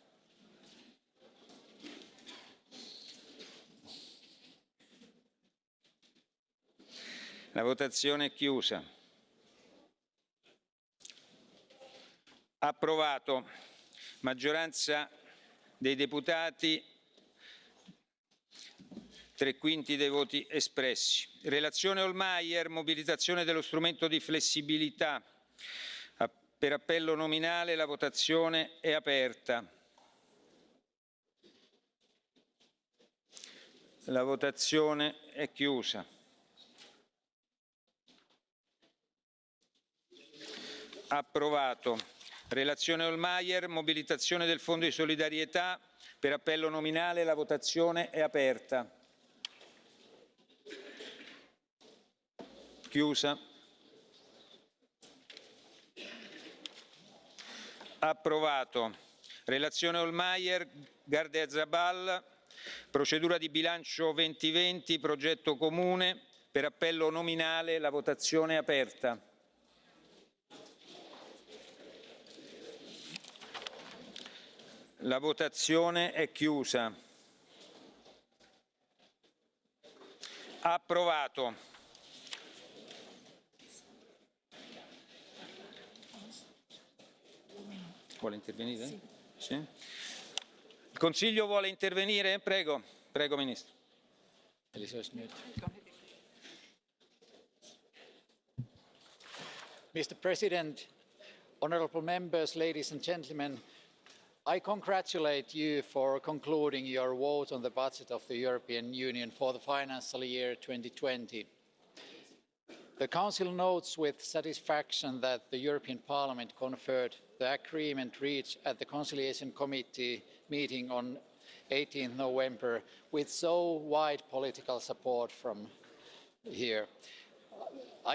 La votazione è chiusa. Approvato. Maggioranza dei deputati, 3/5 dei voti espressi. Relazione Hohlmeier, mobilitazione dello strumento di flessibilità. Per appello nominale la votazione è aperta. La votazione è chiusa. Approvato. Relazione Hohlmeier, mobilitazione del Fondo di solidarietà. Per appello nominale la votazione è aperta. Chiusa. Approvato. Relazione Hohlmeier, Gardiazabal, procedura di bilancio 2020, progetto comune. Per appello nominale la votazione è aperta. La votazione è chiusa. Approvato. Vuole intervenire? Sì. Il Consiglio vuole intervenire? Prego, prego Ministro. Mr. President, honourable members, ladies and gentlemen, I congratulate you for concluding your vote on the budget of the European Union for the financial year 2020. The Council notes with satisfaction that the European Parliament conferred the agreement reached at the Conciliation Committee meeting on 18 November with so wide political support from here. I